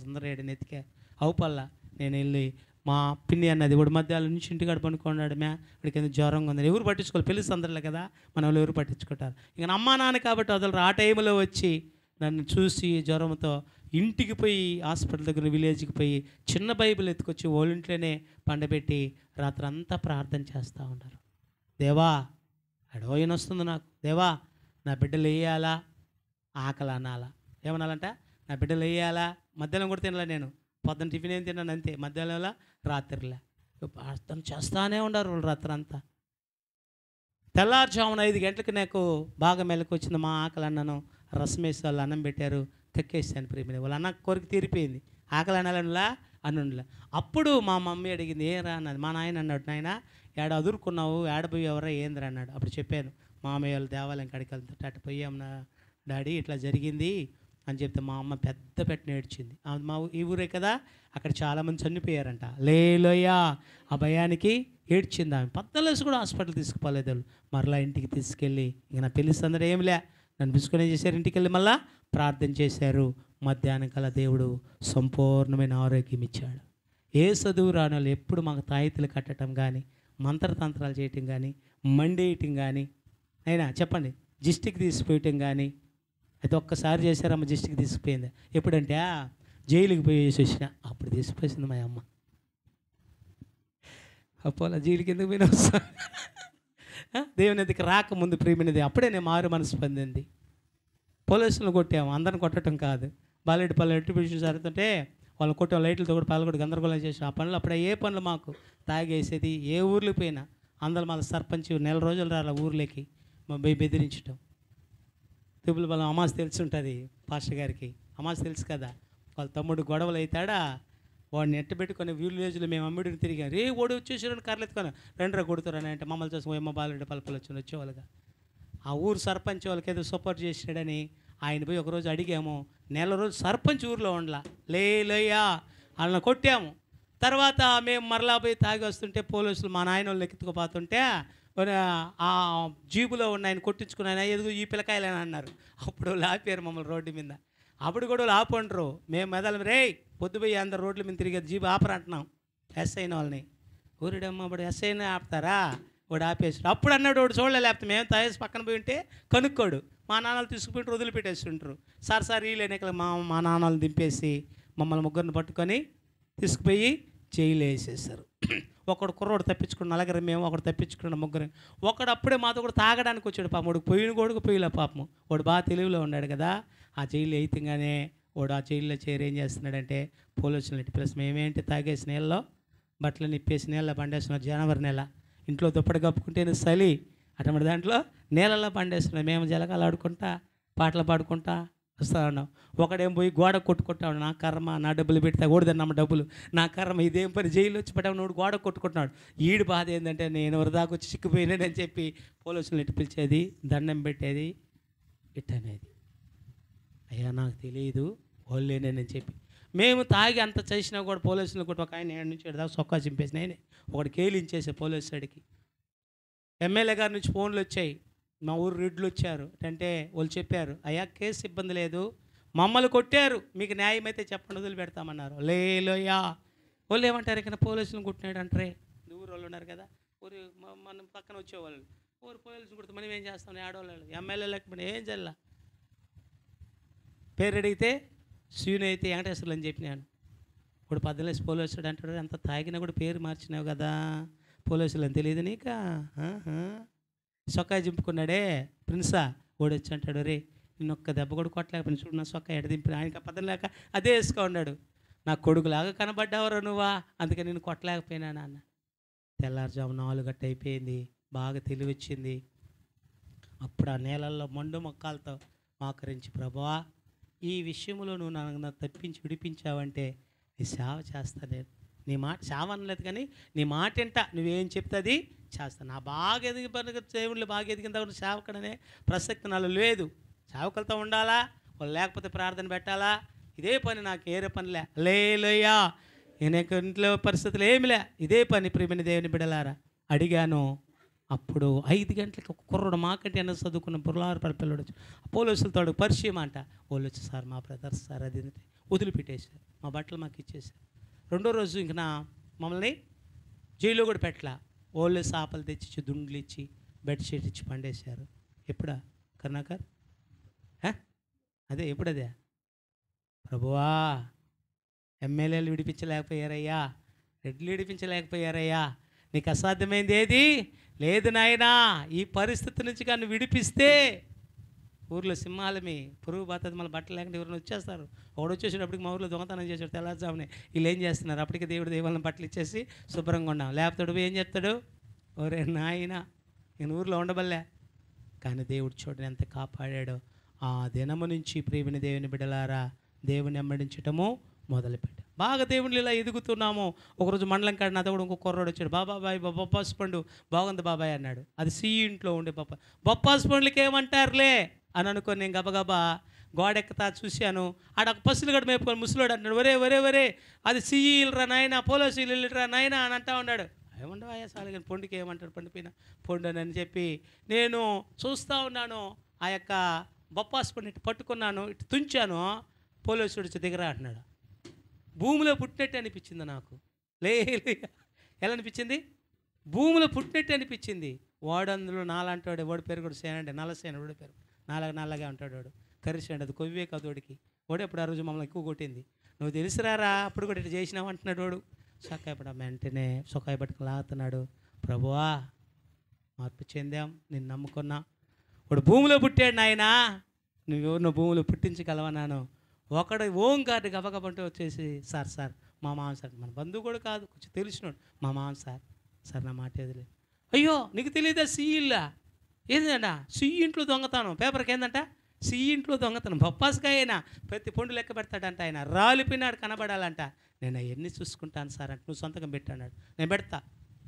Speaker 2: ఎత్తికా అవుపల్ల నేను వెళ్ళి మా పిన్ని అన్నది వాడు మధ్యాహ్నం నుంచి ఇంటికాడ పనుకున్నాడు, వాడికి ఎందుకు జ్వరంగా ఉందని. ఎవరు పట్టించుకోవాలి, పెళ్లి సందర్లే కదా, మన వాళ్ళు ఎవరు పట్టించుకుంటారు. ఇక అమ్మా నాన్న కాబట్టి వదలరు. ఆ టైంలో వచ్చి నన్ను చూసి జ్వరంతో ఇంటికి పోయి హాస్పిటల్ దగ్గర విలేజ్కి పోయి చిన్న బైబిల్ ఎత్తుకొచ్చి వాళ్ళింట్లోనే పండబెట్టి రాత్రి అంతా ప్రార్థన చేస్తూ ఉంటారు. దేవా, అడవైన వస్తుంది నాకు, దేవా నా బిడ్డలు వేయాలా, ఆకలి అనాలా, ఏమనాలంట, నా బిడ్డలు వేయాలా. మధ్యాహ్నం కూడా తినలే నేను, పొద్దున్న టిఫిన్ ఏం తిన్నాను అంతే, మధ్యాహ్నంలో రాత్రిలే ప్రార్థన చేస్తానే ఉండారు వాళ్ళు రాత్రి అంతా. తెల్లారుజామున 5 గంటలకు నాకు బాగా మెలకు వచ్చింది. మా ఆకలి అన్నాను, రసం వేసి వాళ్ళు అన్నం పెట్టారు, కక్కేసాను. ప్రేమిని వాళ్ళ అన్న కోరిక తీరిపోయింది, ఆకలి అనాలనులా అన్నులా. అప్పుడు మా మమ్మీ అడిగింది, ఏరా అన్నది. మా నాయన అన్నాడు, నాయన ఏడ అదురుకున్నావు, ఏడపోయి ఎవరా ఏంద్రా అన్నాడు. అప్పుడు చెప్పాను, మామయ్య వాళ్ళు దేవాలయం కాడికి వెళ్తుంటే అటు పోయాం నా డాడీ, ఇట్లా జరిగింది అని చెప్తే మా అమ్మ పెద్ద పెట్టిన ఏడ్చింది. మా ఈ ఊరే కదా, అక్కడ చాలామంది చనిపోయారంట. లేలోయా ఆ భయానికి ఏడ్చింది ఆమె. 14 కూడా హాస్పిటల్ తీసుకుపోలేదు వాళ్ళు. మరలా ఇంటికి తీసుకెళ్ళి, ఇంక నా పెళ్లి సందడి ఏమిలే, నన్ను పిలుచుకొని ఏం చేశారు, ఇంటికి వెళ్ళి మళ్ళీ ప్రార్థన చేశారు. మధ్యాహ్నం కల్లా దేవుడు సంపూర్ణమైన ఆరోగ్యం ఇచ్చాడు. ఏ చదువు రాని వాళ్ళు ఎప్పుడు మాకు తాయితీలు కట్టడం కానీ, మంత్రతంత్రాలు చేయటం కానీ, మండేయటం కానీ, అయినా చెప్పండి జిస్టిక్ తీసిపోయటం కానీ, అయితే ఒక్కసారి చేశారమ్మ జిస్టిక్ తీసుకుపోయింది. ఎప్పుడంటే జైలుకి పోయేసి వచ్చిన, అప్పుడు తీసిపోయింది మా అమ్మ. అప్పుడు జైలుకి ఎందుకు పోయినా వస్తా, దేవుని దగ్గరికి రాకముందు ప్రేమినది, అప్పుడే నేను మారు మనసు పొందింది. పోలీసులను కొట్టాము, అందరిని కొట్టడం కాదు. పల్లె ఎట్టిపిషన్ జరుగుతుంటే వాళ్ళు కొట్టాం, లైట్లతో కూడా పాల్గొట్టి గందరగోళం చేసాం. ఆ పనులు అప్పుడే ఏ పనులు మాకు తాగేసేది, ఏ ఊర్లోకి పోయినా అందరూ మళ్ళీ సర్పంచ్ 4 రోజులు రాల ఊర్లోకి బెదిరించడం. తిప్పుల బలం అమాస్ తెలిసి ఉంటుంది పాస్టర్ గారికి, అమాస్ తెలుసు కదా. వాళ్ళ తమ్ముడు గొడవలు అవుతాడా, వాడిని ఎట్టబెట్టుకొని విలేజ్లో మేము అమ్మిడిని తిరిగాం. రే ఓడి వచ్చేసారని కర్రలు ఎత్తుకొని రెండరా కొడుతారని అంటే మమ్మల్ని చూసి ఏమో బాలుడి పలుపులు వచ్చేవాళ్ళుగా. ఆ ఊరు సర్పంచ్ వాళ్ళకి ఏదో సపోర్ట్ చేసాడని ఆయన పోయి ఒకరోజు అడిగాము. 4 రోజులు సర్పంచ్ ఊరిలో ఉండలా, లేయా వాళ్ళని కొట్టాము. తర్వాత మేము మరలా పోయి తాగి వస్తుంటే పోలీసులు మా నాయన వాళ్ళు ఎత్తుకుపోతుంటే ఆ జీబులో ఉన్న ఆయన కొట్టించుకున్నాయన, ఎదుగు ఈ పిల్లకాయలని అన్నారు. అప్పుడు ఆపారు మమ్మల్ని రోడ్డు మీద. అప్పుడు కూడా వాళ్ళు ఆపండ్రు, మేము మెదలు రే పొద్దుపోయి అందరు రోడ్ల మీద తిరిగేది జీబు ఆపరంటున్నాం ఎస్ఐన వాళ్ళని. ఊరిడమ్మ అప్పుడు ఎస్ఐనే ఆపుతారా, వాడు ఆపేసాడు. అప్పుడు అన్నాడు వాడు చూడలే, లేకపోతే మేము తాగేసి పక్కన పోయి ఉంటే కనుక్కోడు. మా నాన్నలు తీసుకుపోయి వదిలిపెట్టేస్తుంటారు. సార్ ఈ లేనికలు మా నాన్నలు దింపేసి మమ్మల్ని ముగ్గురిని పట్టుకొని తీసుకుపోయి జైలు వేసేసారు. ఒకడు కుర్రోడు తప్పించుకున్న 4 మేము, ఒకడు తప్పించుకున్న 3. ఒకడు అప్పుడే మాతో కూడా తాగడానికి వచ్చాడు పాపం. వాడు పోయిన కొడుకు పోయిలే పాపం, వాడు బాగా తెలివిలో ఉన్నాడు కదా. ఆ జైలు అయితంగానే వాడు ఆ జైల్లో చేరి ఏం చేస్తున్నాడంటే పోలీసులు నెట్టి ప్లస్ మేమేంటి తాగేసి నీళ్ళలో బట్టలు నిప్పేసి నీళ్ళలో పండేస్తున్నారు. జనవరి నెల ఇంట్లో దుప్పటి కప్పుకుంటే చలి, అటువంటి దాంట్లో నీళ్ళల్లో పండేస్తున్నాడు. మేము జలకాలు ఆడుకుంటా పాటలు పాడుకుంటా వస్తా ఉన్నాం. ఒకడేం పోయి గోడ కొట్టుకుంటాడు, నా కర్మ, నా డబ్బులు పెడితే కూడదన్నమ్మ డబ్బులు, నా కర్మ, ఇదేం పని, జైలు వచ్చి పెట్టాము, నువ్వు గోడ కొట్టుకుంటున్నాడు. ఈడు బాధ ఏంటంటే నేను వరదాకా వచ్చి చిక్కిపోయినానని చెప్పి పోలీసులు నెట్టి పిలిచేది, దండం పెట్టేది, ఇట్టనేది. అయ్యా నాకు తెలియదు వాళ్ళేనని చెప్పి మేము తాగి అంత చేసినా కూడా పోలీసులు కూడా ఒక ఆయన 7 నుంచి 7 దాకా సొక్కా చింపేసి నేనే ఒకటి కేలించేసే పోలీసు వాడికి. ఎమ్మెల్యే గారి నుంచి ఫోన్లు వచ్చాయి, మా ఊరు రెడ్లు వచ్చారు అంటే వాళ్ళు చెప్పారు, అయ్యా కేసు ఇబ్బంది లేదు, మమ్మల్ని కొట్టారు, మీకు న్యాయం అయితే చెప్పండి వదిలిపెడతామన్నారు. లేలోయా వాళ్ళు ఏమంటారు, ఇక్కడ పోలీసులను కొట్టినాడు అంటారే, ఊరు వాళ్ళు ఉన్నారు కదా, ఊరు మనం పక్కన వచ్చేవాళ్ళు, ఊరు పోలీసులు కొడితే మనం ఏం చేస్తాం, ఆడవాళ్ళు ఎమ్మెల్యే లేకపోతే ఏం చల్ల. పేరు అడిగితే శివుని అయితే వెంకటేశ్వర్లు అని చెప్పినాను. ఇప్పుడు 18 పోలీసుడు అంటాడు, అంత తాగినా కూడా పేరు మార్చినావు కదా, పోలీసులు అని తెలియదు నీకా, సొక్కా చింపుకున్నాడే ప్రిన్సా ఓడి వచ్చి అంటాడు, రే నేను ఒక్క దెబ్బ కూడా కొట్టలేకపోయినా చూడు నా సొక్కా ఎడ దింపిన, ఆయనకి పదం లేక అదే వేసుకో ఉన్నాడు. నా కొడుకులాగా కనబడ్డావరా నువ్వా, అందుకే నేను కొట్టలేకపోయినా నాన్న. తెల్లారుజాము 4 గంటలు అయిపోయింది, బాగా తెలివి వచ్చింది. అప్పుడు ఆ నేలల్లో మండు మొక్కలతో మోకరించి, ప్రభువా ఈ విషయంలో నువ్వు నన్ను తప్పించి విడిపించావంటే నీ సేవ చేస్తా, నేను నీ మాట సేవ అనలేదు కానీ నీ మాట ఏంట నువ్వేం చెప్తుంది చేస్తాను. నా బాగా ఎదిగి దేవుళ్ళు బాగా ఎదిగిన తర్వాత సేవకుడనే ప్రసక్తి నాలో లేదు. సేవకులతో ఉండాలా, వాళ్ళు లేకపోతే ప్రార్థన పెట్టాలా, ఇదే పని, నాకు ఏరే పనిలే. లేలోయ్యా నేను ఇంట్లో పరిస్థితులు ఏమిలే, ఇదే పని. ప్రియమైన దేవుని బిడ్డలారా అడిగాను. అప్పుడు 5 గంటలకు ఒక కుర్రోడు మాకంటే అన్న చదువుకున్న పుర్లారపల్లి పిల్లడు వచ్చి పోలీసులతో పరిచయం అంట. వాళ్ళు వచ్చి, సార్ మా బ్రదర్స్ సార్ అది వదిలిపెట్టేశారు, మా బట్టలు మాకు ఇచ్చేసారు. 2వ రోజు ఇంక మమ్మల్ని జైల్లో కూడా పెట్టలా, వాళ్ళు సాపలు తెచ్చిచ్చి దుండ్లు ఇచ్చి బెడ్షీట్ ఇచ్చి పండేశారు. ఎప్పుడా కరుణాకర్ అదే ఎప్పుడదే ప్రభువా, ఎమ్మెల్యేలు విడిపించలేకపోయారయ్యా, రెడ్లు విడిపించలేకపోయారయ్యా, నీకు అసాధ్యమైంది ఏది లేదు నాయనా. ఈ పరిస్థితి నుంచి కానీ విడిపిస్తే ఊర్లో సింహాలమి పురుగు పోతుంది, మళ్ళీ బట్టలు లేకుండా ఎవరైనా వచ్చేస్తారు. ఒకడు వచ్చేసేటప్పటికి మా ఊర్లో దొంగతనం చేశాడు తెల్లారుజామునే. వీళ్ళు ఏం చేస్తున్నారు, అప్పటికే దేవుడు దేవాలను బట్టలు ఇచ్చేసి శుభ్రంగా ఉన్నాం. లేకపోతే ఏం చెప్తాడు, ఒరే నాయన నేను ఊర్లో ఉండబల్లే. కానీ దేవుడు చూడని ఎంత కాపాడాడో. ఆ దినము నుంచి ప్రియమైన దేవుని బిడ్డలారా దేవుని వెంబడించటము మొదలుపెట్టాం. బాగా దేవుళ్ళు ఇలా ఎదుగుతున్నాము. ఒకరోజు మండలం కాడ నాతో కూడా ఇంకో కుర్రోడు వచ్చాడు, బాబాయ్ బొప్పాసు పండు బాగుంది బాబాయ్ అన్నాడు. అది ఇంట్లో ఉండే బొప్పాసు పండ్లకి ఏమంటారులే అని అనుకొని నేను గబగబా గోడెక్కతా చూశాను. ఆడ ఒక పసులు గడ మేపుకొని ముసలోడు అంటాడు, ఒరే ఒరే ఒరే అది సిఈలరా నాయన, పోలీసులు వెళ్ళిరా నాయన అని అంటా ఉన్నాడు. ఏమంటావు అయ్యా సార్ కానీ పొండుకి ఏమంటాడు, పండిపోయిన పొండు అని చెప్పి నేను చూస్తూ ఉన్నాను. ఆ యొక్క బొప్పాసు పండు ఇటు పట్టుకున్నాను, ఇటు తుంచాను, పోలీసుడు వచ్చి దిగరా అంటున్నాడు. భూమిలో పుట్టినట్టు అనిపించింది నాకు. ఎలా అనిపించింది, భూమిలో పుట్టినట్టు అనిపించింది. వాడు అందులో నాలంటాడు, వాడి పేరు కూడా సేనండి, నల్లసేన, వాడి పేరు నల్లగా ఉంటాడు వాడు, కరిసేయండి, అది కొవ్వే కాదు వాడికి. వాడు ఎప్పుడు ఆ రోజు మమ్మల్ని ఎక్కువ కొట్టింది, నువ్వు తెలుసురారా అప్పుడు కూడా ఇట్లా చేసినావు అంటున్నాడు వాడు. సొక్కాయపడ వెంటనే సొక్కాయ పట్టుకు లాగుతున్నాడు. ప్రభువా మార్పు చెందాం, నేను నమ్ముకున్నా. వాడు భూమిలో పుట్టాడు నాయనా, నువ్వు భూమిలో పుట్టించగలవన్నాను. ఒకడు ఓంకార్డు గబగబంటే వచ్చేసి, సార్ సార్ మా మామ సార్, మన బంధువు కూడా కాదు, కొంచెం తెలిసినాడు, మా మామ సార్ సార్ నా మాట ఏదిలే. అయ్యో నీకు తెలియదా సిఈల్లా ఏంటంట, సిఈ ఇంట్లో దొంగతాను, పేపర్కి ఏందంట సిఈ ఇంట్లో దొంగతాను, బొప్పాసుకాయ అయినా ప్రతి పండు లెక్క పెడతాడంట, ఆయన రాలిపోయినాడు కనబడాలంట. నేను అవన్నీ చూసుకుంటాను సార్ అంటే, నువ్వు సొంతకం పెట్టాడు, నేను పెడతా,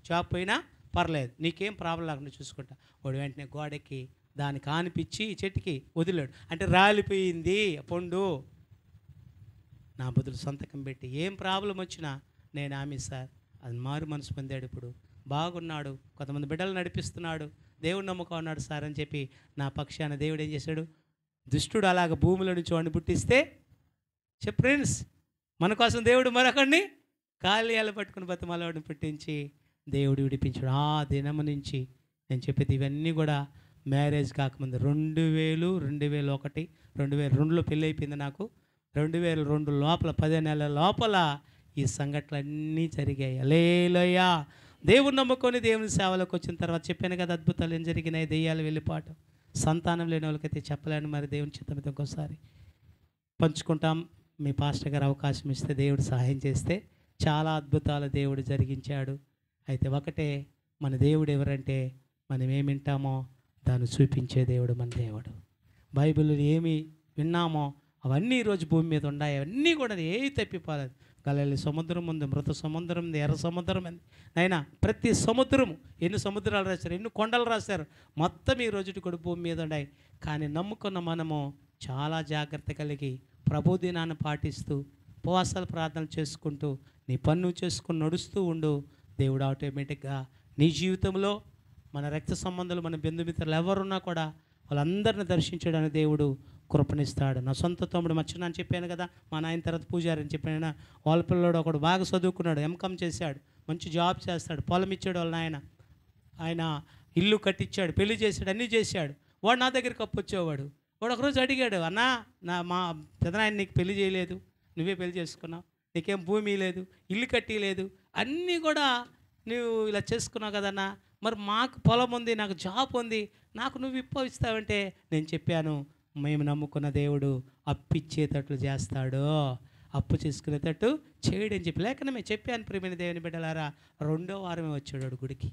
Speaker 2: జాబ్ పోయినా పర్లేదు, నీకేం ప్రాబ్లం లేకుండా చూసుకుంటా. వాడు వెంటనే గోడెక్కి దానికి ఆనిపించి చెట్టుకి వదిలాడు, అంటే రాలిపోయింది పండు. నా బదులు సంతకం పెట్టి ఏం ప్రాబ్లం వచ్చినా నేను ఆమె సార్ అది మారు మనసు పొందాడు, ఇప్పుడు బాగున్నాడు, కొంతమంది బిడ్డలు నడిపిస్తున్నాడు, దేవుడు నమ్మకం ఉన్నాడు సార్ అని చెప్పి నా పక్షాన దేవుడు ఏం చేశాడు, దుష్టుడు అలాగ భూమిలో నుంచి వాడిని పుట్టిస్తే ఫ్రెండ్స్ మన కోసం దేవుడు మరొకడిని కాళ్ళ పట్టుకుని బతిమాలవాడిని పుట్టించి దేవుడు విడిపించాడు. ఆ దినము నుంచి నేను చెప్పేది ఇవన్నీ కూడా మ్యారేజ్ కాకముందు 2000, 2001, 2002లో పెళ్ళి అయిపోయింది నాకు. 2002 లోపల 10 నెలల లోపల ఈ సంఘటనలన్నీ జరిగాయి. హల్లెలూయా. దేవుని నమ్ముకొని దేవుని సేవలోకి వచ్చిన తర్వాత చెప్పాను కదా, అద్భుతాలు ఏం జరిగినాయి, దెయ్యాలు వెళ్ళిపోవటం. సంతానం లేని వాళ్ళకైతే చెప్పలేను, మరి దేవుని చిత్తం మీద ఇంకోసారి పంచుకుంటాం. మీ పాస్టర్ గారు అవకాశం ఇస్తే, దేవుడు సహాయం చేస్తే చాలా అద్భుతాలు దేవుడు జరిగించాడు. అయితే ఒకటే, మన దేవుడు ఎవరంటే మనం ఏమి వింటామో దాన్ని చూపించే దేవుడు మన దేవుడు. బైబిల్లో ఏమి విన్నామో అవన్నీ ఈరోజు భూమి మీద ఉన్నాయి, అవన్నీ కూడా ఏవి తప్పిపోలేదు. గలిలయ సముద్రం ఉంది, మృత సముద్రం ఉంది, ఎర్ర సముద్రం ఉంది. అయినా ప్రతి సముద్రము, ఎన్ని సముద్రాలు రాశారు, ఎన్ని కొండలు రాశారు, మొత్తం ఈ రోజుటి కూడా భూమి మీద ఉన్నాయి. కానీ నమ్ముకున్న మనము చాలా జాగ్రత్త కలిగి ప్రభు దినాన్ని పాటిస్తూ ఉపవాసాలు ప్రార్థన చేసుకుంటూ నీ పన్ను చేసుకుని నడుస్తూ ఉండు. దేవుడు ఆటోమేటిక్గా నీ జీవితంలో మన రక్త సంబంధాలు మన బంధుమిత్రులు ఎవరున్నా కూడా వాళ్ళందరిని దర్శించడానికి దేవుడు కృపణిస్తాడు. నా సొంత తమ్ముడు మర్చినాను చెప్పాను కదా, మా నాయన తర్వాత పూజారి అని చెప్పాను. వాళ్ళ పిల్లడు ఒకడు బాగా చదువుకున్నాడు, ఎంకామ్ చేశాడు, మంచి జాబ్ చేస్తాడు, పొలం ఇచ్చాడు వాళ్ళ నాయన, ఆయన ఇల్లు కట్టించాడు, పెళ్లి చేశాడు, అన్నీ చేశాడు. వాడు నా దగ్గరికి వచ్చేవాడు. వాడు ఒకరోజు అడిగాడు, అన్నా మా పెదనాయన నీకు పెళ్లి చేయలేదు, నువ్వే పెళ్లి చేసుకున్నావు, నీకేం భూమి లేదు, ఇల్లు కట్టి లేదు, అన్నీ కూడా నువ్వు ఇలా చేసుకున్నావు కదన్నా, మరి మాకు పొలం ఉంది, నాకు జాబ్ ఉంది, నాకు నువ్వు ఇస్తావంటే నేను చెప్పాను, మేము నమ్ముకున్న దేవుడు అప్పిచ్చేటట్లు చేస్తాడు, అప్పు చేసుకునేటట్టు చేయడని చెప్పి లేఖనమే చెప్పాను. ప్రియమైన దేవుని బిడ్డలారా, 2వ వారమే వచ్చాడు వాడు గుడికి,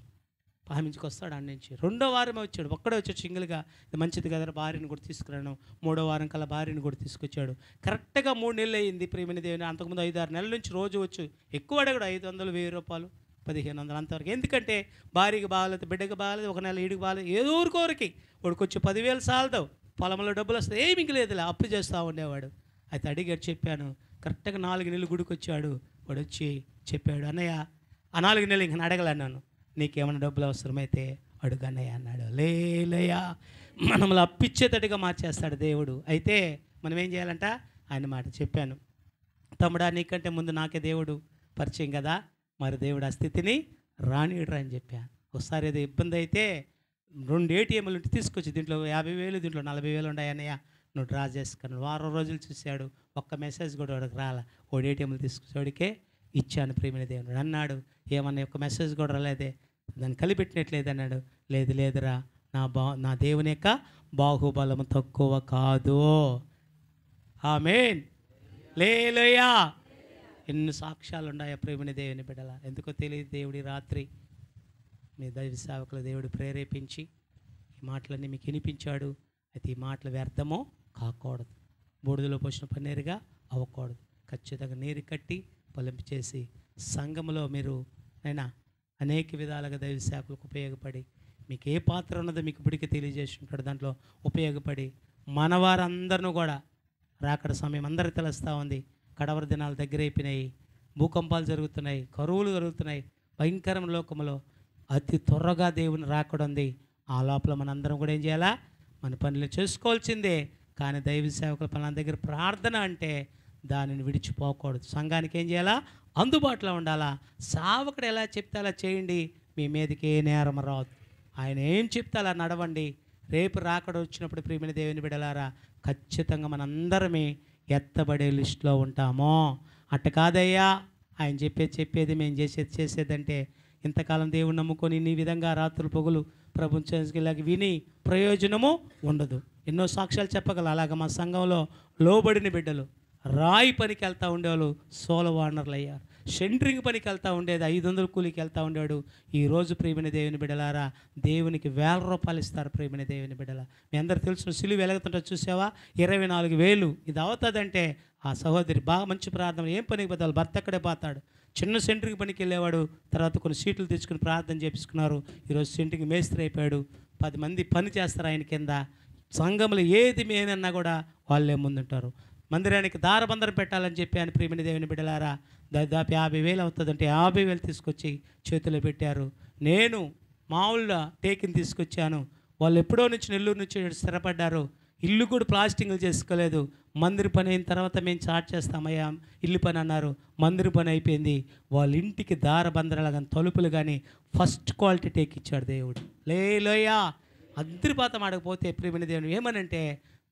Speaker 2: పామించుకొస్తాడు అన్న నుంచి. 2వ వారమే వచ్చాడు, ఒక్కడే వచ్చాడు సింగిల్గా. ఇది మంచిది కదా, భార్యను కూడా తీసుకురాను. 3వ వారం కల్లా భార్యను కూడా తీసుకొచ్చాడు. కరెక్ట్గా 3 నెలలు అయింది ప్రియమైన దేవుని. అంతకుముందు 5-6 నెలల నుంచి రోజు వచ్చు, ఎక్కువ అడగడు, 500, 1000 రూపాయలు, 1500 అంతవరకు. ఎందుకంటే భార్యకి బాగాలేదు, బిడ్డకి బాగాలేదు, 1 నెల ఈడికి బాగాలేదు, ఏదో ఊరికోరికి వాడికి వచ్చి 10,000 సాలదు, పొలంలో డబ్బులు వస్తాయి, ఏమి లేదులే, అప్పు చేస్తూ ఉండేవాడు. అయితే అడిగాడు, చెప్పాను. కరెక్ట్గా 4 నెలలు గుడికి వచ్చాడు. వాడు వచ్చి చెప్పాడు, అన్నయ్య ఆ 4 నెలలు ఇంక అడగలన్నాను, నీకేమైనా డబ్బులు అవసరమైతే అడుగు అన్నయ్య అన్నాడు. లేలయ్యా, మనల్ని అప్పిచ్చేటట్టుగా మార్చేస్తాడు దేవుడు. అయితే మనం ఏం చేయాలంట, ఆయన మాట చెప్పాను. తమ్ముడా, నీకంటే ముందు నాకే దేవుడు పరిచయం కదా, మరి దేవుడు ఆ స్థితిని రానియడరా అని చెప్పాను. ఒకసారి ఏదో ఇబ్బంది అయితే 2 ATMలు ఉంటే తీసుకొచ్చి, దీంట్లో 50,000, దీంట్లో 40,000 ఉన్నాయన్నయ్య, నువ్వు డ్రా చేసుకున్నాడు. వారం రోజులు చూశాడు, ఒక్క మెసేజ్ కూడా వాడికి రాలా. 1 ATMలు తీసుకొచ్చేవాడికే ఇచ్చాను. ప్రియమైన దేవుడు అన్నాడు, ఏమన్నా ఒక మెసేజ్ కూడా రాలేదే, దాన్ని కలిపెట్టినట్లేదు అన్నాడు. లేదురా, నా దేవుని యొక్క బాహుబలము తక్కువ కాదు. ఆమేన్, హల్లెలూయా. ఎన్ని సాక్ష్యాలు ఉన్నాయా ప్రియమైన దేవుని బిడ్డల. ఎందుకో తెలియదు, దేవుడి రాత్రి మీ దైవ సేవకులు దేవుడు ప్రేరేపించి ఈ మాటలన్నీ మీకు వినిపించాడు. అయితే ఈ మాటలు వ్యర్థమో కాకూడదు, బూడిదలో పోసిన పన్నీరుగా అవ్వకూడదు. ఖచ్చితంగా నీరు కట్టి పొలింపు చేసి సంఘంలో మీరు అయినా అనేక విధాలుగా దైవ సేవకులకు ఉపయోగపడి, మీకు ఏ పాత్ర ఉన్నదో మీకు ఇప్పటికీ తెలియజేసి ఉంటాడు, దాంట్లో ఉపయోగపడి మన వారందరినూ కూడా రాకడ సమయం అందరికీ తెలుస్తూ ఉంది. కడవర దినాలు దగ్గర అయిపోయినాయి, భూకంపాలు జరుగుతున్నాయి, కరువులు జరుగుతున్నాయి, భయంకరమైన లోకంలో అతి త్వరగా దేవుని రాకడుంది. ఆ లోపల మనందరం కూడా ఏం చేయాలా, మన పనులు చేసుకోవాల్సిందే. కానీ దైవ సేవకుల పనుల దగ్గర ప్రార్థన అంటే దానిని విడిచిపోకూడదు. సంఘానికి ఏం చేయాలా, అందుబాటులో ఉండాలా. సేవకుడు ఎలా చెప్తే అలా చేయండి, మీ మీదకి ఏ నేరం రాదు. ఆయన ఏం చెప్తే అలా నడవండి. రేపు రాకడ వచ్చినప్పుడు ప్రియమైన దేవుని బిడ్డలారా, ఖచ్చితంగా మనందరమే ఎత్తబడే లిస్టులో ఉంటామో. అట్ట కాదయ్యా, ఆయన చెప్పేది మేము చేసేదంటే ఇంతకాలం దేవుని నమ్ముకొని నీ విధంగా రాత్రులు పొగులు ప్రపంచానికి విని ప్రయోజనము ఉండదు. ఎన్నో సాక్ష్యాలు చెప్పగల. అలాగ మా సంఘంలో లోబడిన బిడ్డలు రాయి పనికి వెళ్తూ ఉండేవాళ్ళు సోలో వార్నర్లు అయ్యారు. సెంట్రింగ్ పనికి వెళ్తూ ఉండేది 500 కూలికి వెళ్తూ ఉండేవాడు. ఈరోజు ప్రియమైన దేవుని బిడ్డలారా, దేవునికి 1000 రూపాయలు ఇస్తారు. ప్రియమైన దేవుని బిడ్డల, మీ అందరు తెలుసు, సిలువ వెలుగుతుంటే చూసావా, 24,000 ఇది అవుతుందంటే ఆ సహోదరి బాగా మంచి ప్రార్థన, ఏం పనికి పోతాడు, భర్త అక్కడే పోతాడు. చిన్న సెంట్రింగ్ పనికి వెళ్ళేవాడు, తర్వాత కొన్ని సీట్లు తెచ్చుకుని ప్రార్థన చేపించుకున్నారు. ఈరోజు సెంట్రింగ్ మేస్త్రి అయిపోయాడు. 10 మంది పని చేస్తారు ఆయన కింద. సంఘంలో ఏది మేనన్నా కూడా వాళ్ళే ముందుంటారు. మందిరానికి దారబందరం పెట్టాలని చెప్పి ఆయన ప్రియమైన దేవుని బిడ్డలారా, దాదాపు 50,000 అవుతుందంటే 50,000 తీసుకొచ్చి చేతిలో పెట్టారు. నేను మామూలుగా టేకిని తీసుకొచ్చాను. వాళ్ళు ఎప్పుడో నుంచి నెల్లూరు నుంచి స్థిరపడ్డారు. ఇల్లు కూడా ప్లాస్టింగ్లు చేసుకోలేదు. మందిర పని అయిన తర్వాత మేము స్టార్ట్ చేస్తామయ్యా ఇల్లు పని అన్నారు. మందిర పని అయిపోయింది. వాళ్ళ ఇంటికి దారబందరాలు కానీ తలుపులు కానీ ఫస్ట్ క్వాలిటీ టేక్ ఇచ్చాడు దేవుడు. లేలోయా, అద్రిపాతం ఆడకపోతే ప్రియమైన దేవుడు ఏమనంటే,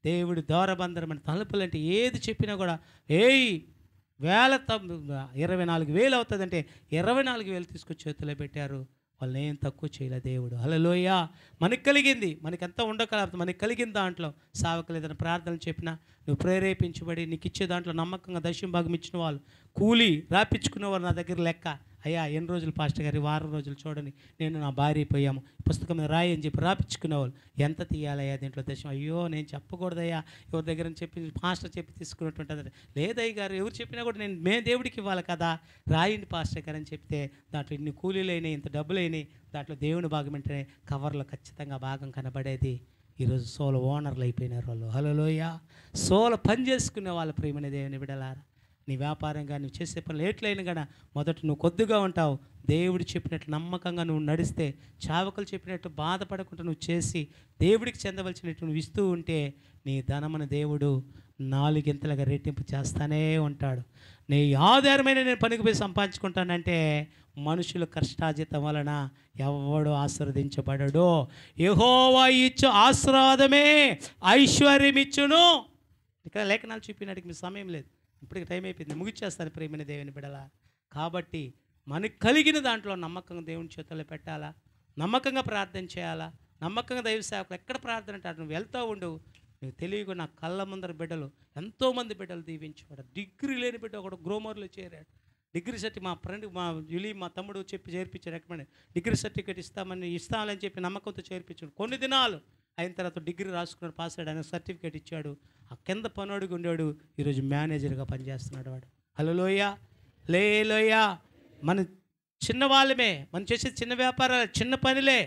Speaker 2: దేవుడు దారబందరం అని తలుపులు అంటే ఏది చెప్పినా కూడా 24,000 అవుతుందంటే 24,000 తీసుకొచ్చి చేతిలో పెట్టారు. వాళ్ళని ఏం తక్కువ చేయలే దేవుడు. హల్లెలూయా. మనకు కలిగింది, మనకెంత ఉండకలేకపోతే మనకు కలిగిన దాంట్లో సావకులు ఏదైనా ప్రార్థనలు చెప్పినా నువ్వు ప్రేరేపించబడి నీకు ఇచ్చే దాంట్లో నమ్మకంగా దశమ భాగం ఇచ్చిన వాళ్ళు, కూలి రాపించుకున్న వాళ్ళు నా దగ్గర లెక్క, అయ్యా ఎన్ని రోజులు పాస్టర్ గారి, వారం రోజులు చూడని నేను నా భార్య పోయాము, పుస్తకం మీద రాయి అని చెప్పి రాపించుకునేవాళ్ళు, ఎంత తీయాలయ్యా దీంట్లో దశం, అయ్యో నేను చెప్పకూడదయ్యా ఎవరి దగ్గర చెప్పి పాస్టర్ చెప్పి తీసుకున్నట్టు, లేదయ్య గారు ఎవరు చెప్పినా కూడా మేము దేవుడికి ఇవ్వాలి కదా, రాయండి పాస్టర్ గారు అని చెప్తే దాంట్లో ఇన్ని కూలీలు అయినాయి, ఇంత డబ్బులు అయినాయి, దాంట్లో దేవుని భాగం అంటే కవర్లో ఖచ్చితంగా భాగం కనబడేది. ఈరోజు సోల ఓనర్లు అయిపోయినారు వాళ్ళు. హల్లెలూయ. సోల పని చేసుకునే వాళ్ళ ప్రియమైన దేవుని బిడ్డలారా, నీ వ్యాపారంగా నువ్వు చేసే పనులు ఎట్లయినా కూడా మొదట నువ్వు కొద్దిగా ఉంటావు. దేవుడు చెప్పినట్టు నమ్మకంగా నువ్వు నడిస్తే, చావకులు చెప్పినట్టు బాధపడకుండా నువ్వు చేసి దేవుడికి చెందవలసినట్టు నువ్వు ఇస్తూ ఉంటే నీ ధనమును దేవుడు 4 ఇంతలుగా రెట్టింపు చేస్తానే ఉంటాడు. నీ ఆధారమైన నేను పనికి పోయి సంపాదించుకుంటానంటే మనుషుల కష్టార్జితం వలన ఎవడు ఆశీర్వదించబడడు. యెహోవా ఇచ్చు ఆశీర్వాదమే ఐశ్వర్యం ఇచ్చును. ఇక్కడ లేఖనాలు చూపినట్టుగా మీ సమయం లేదు, ఇప్పటికి టైం అయిపోయింది, ముగిచ్చేస్తాను ప్రియమైన దేవుని బిడ్డలా. కాబట్టి మనకు కలిగిన దాంట్లో నమ్మకంగా దేవుని చేతుల్లో పెట్టాలా, నమ్మకంగా ప్రార్థన చేయాలా, నమ్మకంగా దైవ సేవకులు ఎక్కడ ప్రార్థన అంటారు నువ్వు వెళ్తూ ఉండు. నీకు తెలియక నా కళ్ళ ముందర బిడ్డలు, ఎంతోమంది బిడ్డలు దీవించేవాడు. డిగ్రీ లేని బిడ్డ ఒకడు గ్రోమర్లో చేరాడు. డిగ్రీ సర్టిఫికేట్ మా ఫ్రెండ్ మా తమ్ముడు చెప్పి చేర్పించాడు. రికమెండ్ డిగ్రీ సర్టిఫికేట్ ఇస్తామని చెప్పి నమ్మకంతో చేర్పించాడు. కొన్ని దినాలు అయిన తర్వాత డిగ్రీ రాసుకున్నాడు, పాస్ అయ్యాడు, ఆయన సర్టిఫికేట్ ఇచ్చాడు. ఆ కింద పనోడుగా ఉండేవాడు ఈరోజు మేనేజర్గా పనిచేస్తున్నాడు వాడు. హల్లెలూయ, లేలోయ. మన చిన్నవాళ్ళమే, మనం చేసే చిన్న వ్యాపారాలు, చిన్న పనిలే,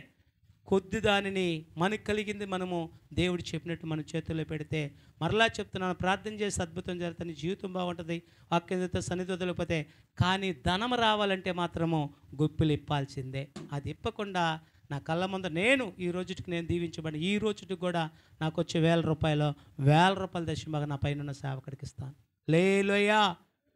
Speaker 2: కొద్ది దానిని మనకు కలిగింది మనము దేవుడు చెప్పినట్టు మన చేతుల్లో పెడితే, మరలా చెప్తున్నాను, ప్రార్థన చేసి అద్భుతం జరుగుతుంది, జీవితం బాగుంటుంది, వాక్యంతో సన్నిధి వదిలిపోతే. కానీ ధనం రావాలంటే మాత్రము గుప్పిలు ఇప్పాల్సిందే. అది ఇప్పకుండా నా కళ్ళ ముందు నేను ఈ రోజుకి నేను దీవించబడి, ఈ రోజుకి కూడా నాకు వచ్చే 1000 రూపాయలు దశంభాగం నా పైన ఉన్న సేవకుడికి ఇస్తాను. లేలోయా,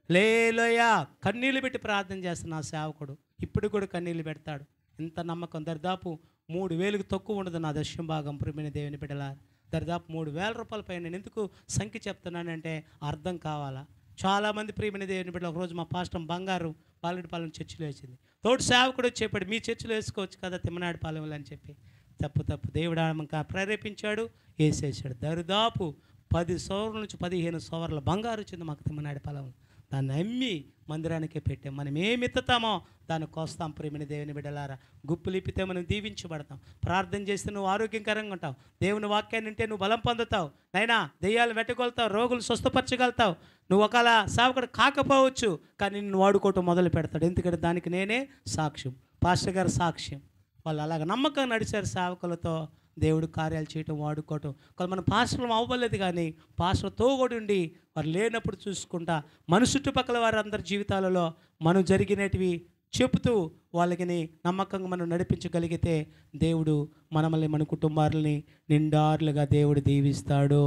Speaker 2: లేలోయా. కన్నీళ్ళు పెట్టి ప్రార్థన చేస్తాను నా సేవకుడు, ఇప్పుడు కూడా కన్నీళ్ళు పెడతాడు. ఇంత నమ్మకం. దరిదాపు 3000కి తక్కువ ఉండదు నా దశంభాగం ప్రియమైన దేవుని బిడ్డలా. దరిదాపు 3000 రూపాయల పైన. నేను ఎందుకు సంఖ్య చెప్తున్నానంటే అర్థం కావాలా. చాలామంది ప్రియమైన దేవుని బిడ్డలు, ఒకరోజు మా పాస్టర్ బంగారు పాలెడిపాలెం చర్చిలో వేసింది. తోటి సేవకుడు చెప్పాడు, మీ చర్చిలో వేసుకోవచ్చు కదా తిమ్మనాడిపాలెంలో అని చెప్పి. తప్పు దేవుడు ఆమె ప్రేరేపించాడు, వేసేసాడు. దరిదాపు 10 సవర్ల నుంచి 15 సవర్ల బంగారు వచ్చింది మాకు తిమ్మనాడిపాలెం. దాన్ని అమ్మి మందిరానికే పెట్టాం. మనం ఏమి ఎత్తుతామో దాన్ని కోస్తాం ప్రియమైన దేవుని బిడ్డలారా. గుప్పులు ఇప్పితే మనం దీవించబడతాం. ప్రార్థన చేస్తే నువ్వు ఆరోగ్యకరంగా ఉంటావు. దేవుని వాక్యాన్ని వింటే నువ్వు బలం పొందుతావు. నైనా దెయ్యాలు వెట్టగలుగుతావు, రోగులు స్వస్థపరచగలుగుతావు. నువ్వు ఒకవేళ సేవకుడు కాకపోవచ్చు, కానీ నిన్ను వాడుకోవటం మొదలు పెడతాడు. ఎందుకంటే దానికి నేనే సాక్ష్యం, పాస్టర్ గారు సాక్ష్యం. వాళ్ళు అలాగ నమ్మకం నడిచారు సేవకులతో, దేవుడు కార్యాలు చేయటం, వాడుకోవటం. ఒకవేళ మన పాస్టర్లు అవ్వలేదు, కానీ పాస్టర్తో కూడా ఉండి వారు లేనప్పుడు చూసుకుంటా మన చుట్టుపక్కల వారందరి జీవితాలలో మనం జరిగినటివి చెబుతూ వాళ్ళకి నమ్మకంగా మనం నడిపించగలిగితే దేవుడు మనల్ని, మన కుటుంబాలని నిండారులుగా దేవుడు దీవిస్తాడు.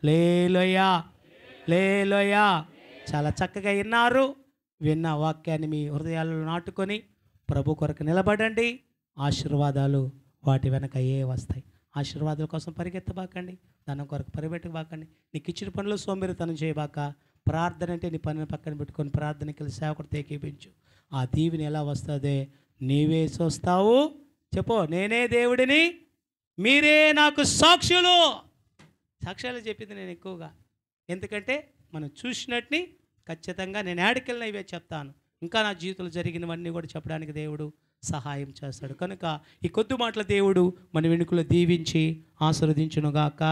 Speaker 2: లేలోయా, లేలోయా. చాలా చక్కగా విన్న వాక్యాన్ని మీ హృదయాలలో నాటుకొని ప్రభు కొరకు నిలబడండి. ఆశీర్వాదాలు వాటి వెనక వస్తాయి. ఆశీర్వాదాల కోసం పరిగెత్తబాకండి, ధనం కొరకు పరిగెట్టబాకండి. నీకు ఇచ్చిన పనులు సోమరితనం చేయబాక. ప్రార్థన అంటే నీ పనిని పక్కన పెట్టుకొని ప్రార్థనకి వెళ్ళి సేవకుడు ఏకీపించు. ఆ దీవెన ఎలా వస్తుందే నీవే చూస్తావు. చెప్పు, నేనే దేవుడిని, మీరే నాకు సాక్షులు. సాక్ష్యాలు చెప్పింది నేను ఎక్కువగా, ఎందుకంటే మనం చూసినట్టుని ఖచ్చితంగా నేను ఆడికెళ్ళిన ఇవే చెప్తాను. ఇంకా నా జీవితంలో జరిగినవన్నీ కూడా చెప్పడానికి దేవుడు సహాయం చేస్తాడు. కనుక ఈ కొద్ది మాటల దేవుడు మన వెనుకలో దీవించి ఆశీర్వదించునుగాక.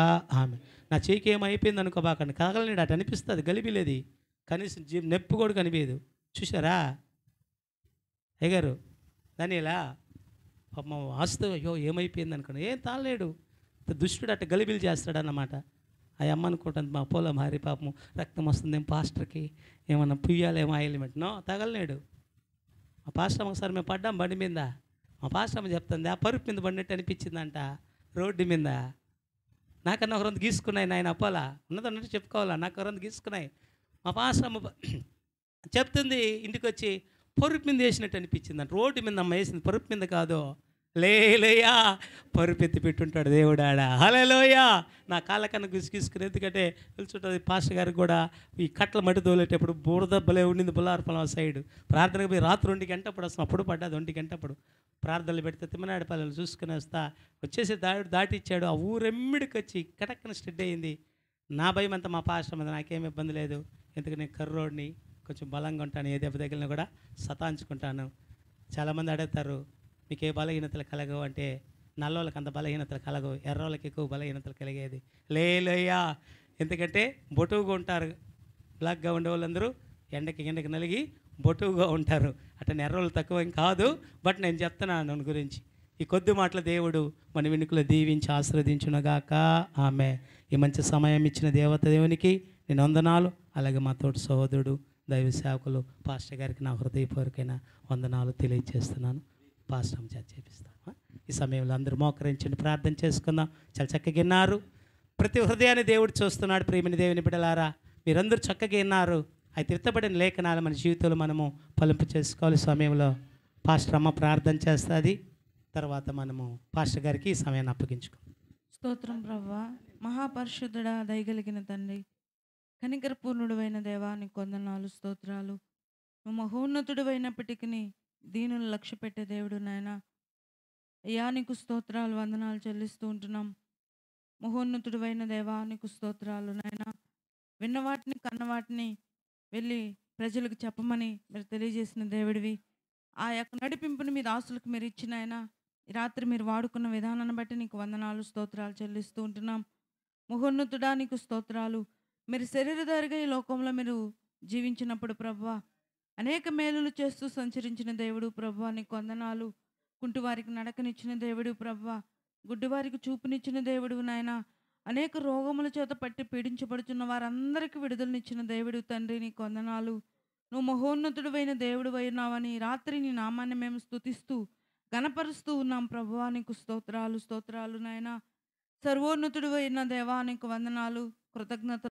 Speaker 2: ఆమె నా చేయికి ఏమైపోయింది అనుకోబాకండి, కదగలనేడు అటు అనిపిస్తుంది, గలిబిలేది, కనీసం నొప్పి కూడా కనిపించదు. చూసారా అయ్యగారు దాని ఇలా పాపం ఆస్తి, అయ్యో ఏమైపోయింది అనుకోండి, ఏం తాళలేడు, దుష్టుడు అట్ట గలిబిలు చేస్తాడన్నమాట. ఆ అమ్మ అనుకుంటుంది మా పొలం మారి పాపం రక్తం వస్తుంది, ఏం పాస్టర్కి ఏమన్నా పుయ్యాలేమో ఆయిల్మెంట్ నో, తగలలేడు. మా పాస్టర్ ఒకసారి మేము పడ్డాం బండి మీద, మా పాస్టర్ అమ్మ చెప్తుంది ఆ పరుపు మీద పడినట్టు అనిపించిందంట రోడ్డు మీద. నాకన్నా ఒక రొంత గీసుకున్నాయి నాయన అప్పాలా, ఉన్నదన్నట్టు చెప్పుకోవాలా, నాకు ఒక రొంత గీసుకున్నాయి. మా పాస్టర్ అమ్మ చెప్తుంది ఇంటికి వచ్చి పరుపు మీద వేసినట్టు అనిపించిందంట. రోడ్డు మీద అమ్మ వేసింది, పరుపు మీద కాదు. లేయా, పరుపు ఎత్తి పెట్టుంటాడు దేవుడాడ. హల్లెలూయా. నా కాళ్ళ కన్నా గుసిగీసుకుని, ఎందుకంటే తెలుసుంటుంది పాస్టర్ గారికి కూడా ఈ కట్టల మట్టి తోలేటప్పుడు బురదబ్బలే ఉండింది బుల్లారపల్లం సైడ్. ప్రార్థనకు పోయి రాత్రి 2 గంటప్పుడు వస్తాం, అప్పుడు పడ్డది 1 గంటప్పుడు ప్రార్థనలు పెడితే తిమ్మనాడిపల్లెలు చూసుకుని వస్తా వచ్చేసి దాటిచ్చాడు. ఆ ఊరెమ్మిడికి వచ్చి కటక్కన స్టెడ్ అయింది. నా భయం అంతా మా పాస్టర్ మీద, నాకేం ఇబ్బంది లేదు, ఎందుకంటే నేను కర్రోడిని, కొంచెం బలంగా ఉంటాను, ఏ దెబ్బ తగిలినా కూడా సతాంచుకుంటాను. చాలామంది అడుగుతారు మీకు ఏ బలహీనతలు కలగవు అంటే, నల్లోళ్ళకి అంత బలహీనతలు కలగవు, ఎర్రోళ్ళకి ఎక్కువ బలహీనతలు కలిగేది. లేయా. ఎందుకంటే బొటువుగా ఉంటారు, బ్లాక్గా ఉండే వాళ్ళందరూ ఎండకి నలిగి బొటువుగా ఉంటారు. అట్లా ఎర్రోళ్ళు తక్కువ ఏం కాదు, బట్ నేను చెప్తున్నాను గురించి. ఈ కొద్ది మాటల దేవుడు మన వెనుకలు దీవించి ఆశీర్వదించునుగాక. ఆమె ఈ మంచి సమయం ఇచ్చిన దేవత దేవునికి నేను వందనాలు. అలాగే మా తోటి సహోదరుడు దైవ సేవకులు పాస్టర్ గారికి నా హృదయపూర్వకమైన వందనాలు తెలియజేస్తున్నాను. పాస్టర్ చేత చేపిస్తాను. ఈ సమయంలో అందరూ మోకరించండి, ప్రార్థన చేసుకుందాం. చాలా చక్కగా విన్నారు. ప్రతి హృదయాన్ని దేవుడు చూస్తున్నాడు. ప్రియమైన దేవుని బిడ్డలారా, మీరందరూ చక్కగా విన్నారు. అయితే తిట్టబడిన లేఖనాలు మన జీవితంలో మనము ఫలింపు చేసుకోవాలి. సమయంలో పాస్టర్ అమ్మ ప్రార్థన చేస్తుంది. తర్వాత మనము పాస్టర్ గారికి ఈ సమయాన్ని అప్పగించుకుందాం.
Speaker 4: స్తోత్రం ప్రభువా, మహాపరిశుద్ధుడా, దయగలిగిన తండ్రి, కనికరపూర్ణుడు అయిన దేవా, నీకు వందనాలు, స్తోత్రాలు. నువ్వు మహోన్నతుడు అయినప్పటికీ దీనులు లక్ష్య పెట్టే దేవుడు నాయన. అయ్యా నీకు స్తోత్రాలు, వందనాలు చెల్లిస్తూ ఉంటున్నాం. మహోన్నతుడు అయిన దేవా నీకు స్తోత్రాలు నాయన. విన్నవాటిని కన్నవాటిని వెళ్ళి ప్రజలకు చెప్పమని మీరు తెలియజేసిన దేవుడివి. ఆ యొక్క నడిపింపుని మీ దాసులకు మీరు ఇచ్చిన ఆయన ఈ రాత్రి మీరు వాడుకున్న విధానాన్ని బట్టి నీకు వందనాలు, స్తోత్రాలు చెల్లిస్తూ ఉంటున్నాం. మహోన్నతుడా నీకు స్తోత్రాలు. మీరు శరీరధారిగా ఈ లోకంలో మీరు జీవించినప్పుడు ప్రభువా అనేక మేలులు చేస్తూ సంచరించిన దేవుడు ప్రభువా నీకు వందనాలు. కుంటివారికి నడకనిచ్చిన దేవుడు ప్రభువా, గుడ్డివారికి చూపునిచ్చిన దేవుడు నాయన. అనేక రోగముల చేత పట్టి పీడించబడుతున్న వారందరికీ విడుదలనిచ్చిన దేవుడు తండ్రి నీకు వందనాలు. నువ్వు మహోన్నతుడు అయిన దేవుడు అయినావని రాత్రి నీ నామాన్ని మేము స్తుతిస్తూ గణపరుస్తూ ఉన్నాం ప్రభువా నీకు స్తోత్రాలు, స్తోత్రాలు నాయన. సర్వోన్నతుడు అయిన దేవా నీకు వందనాలు, కృతజ్ఞత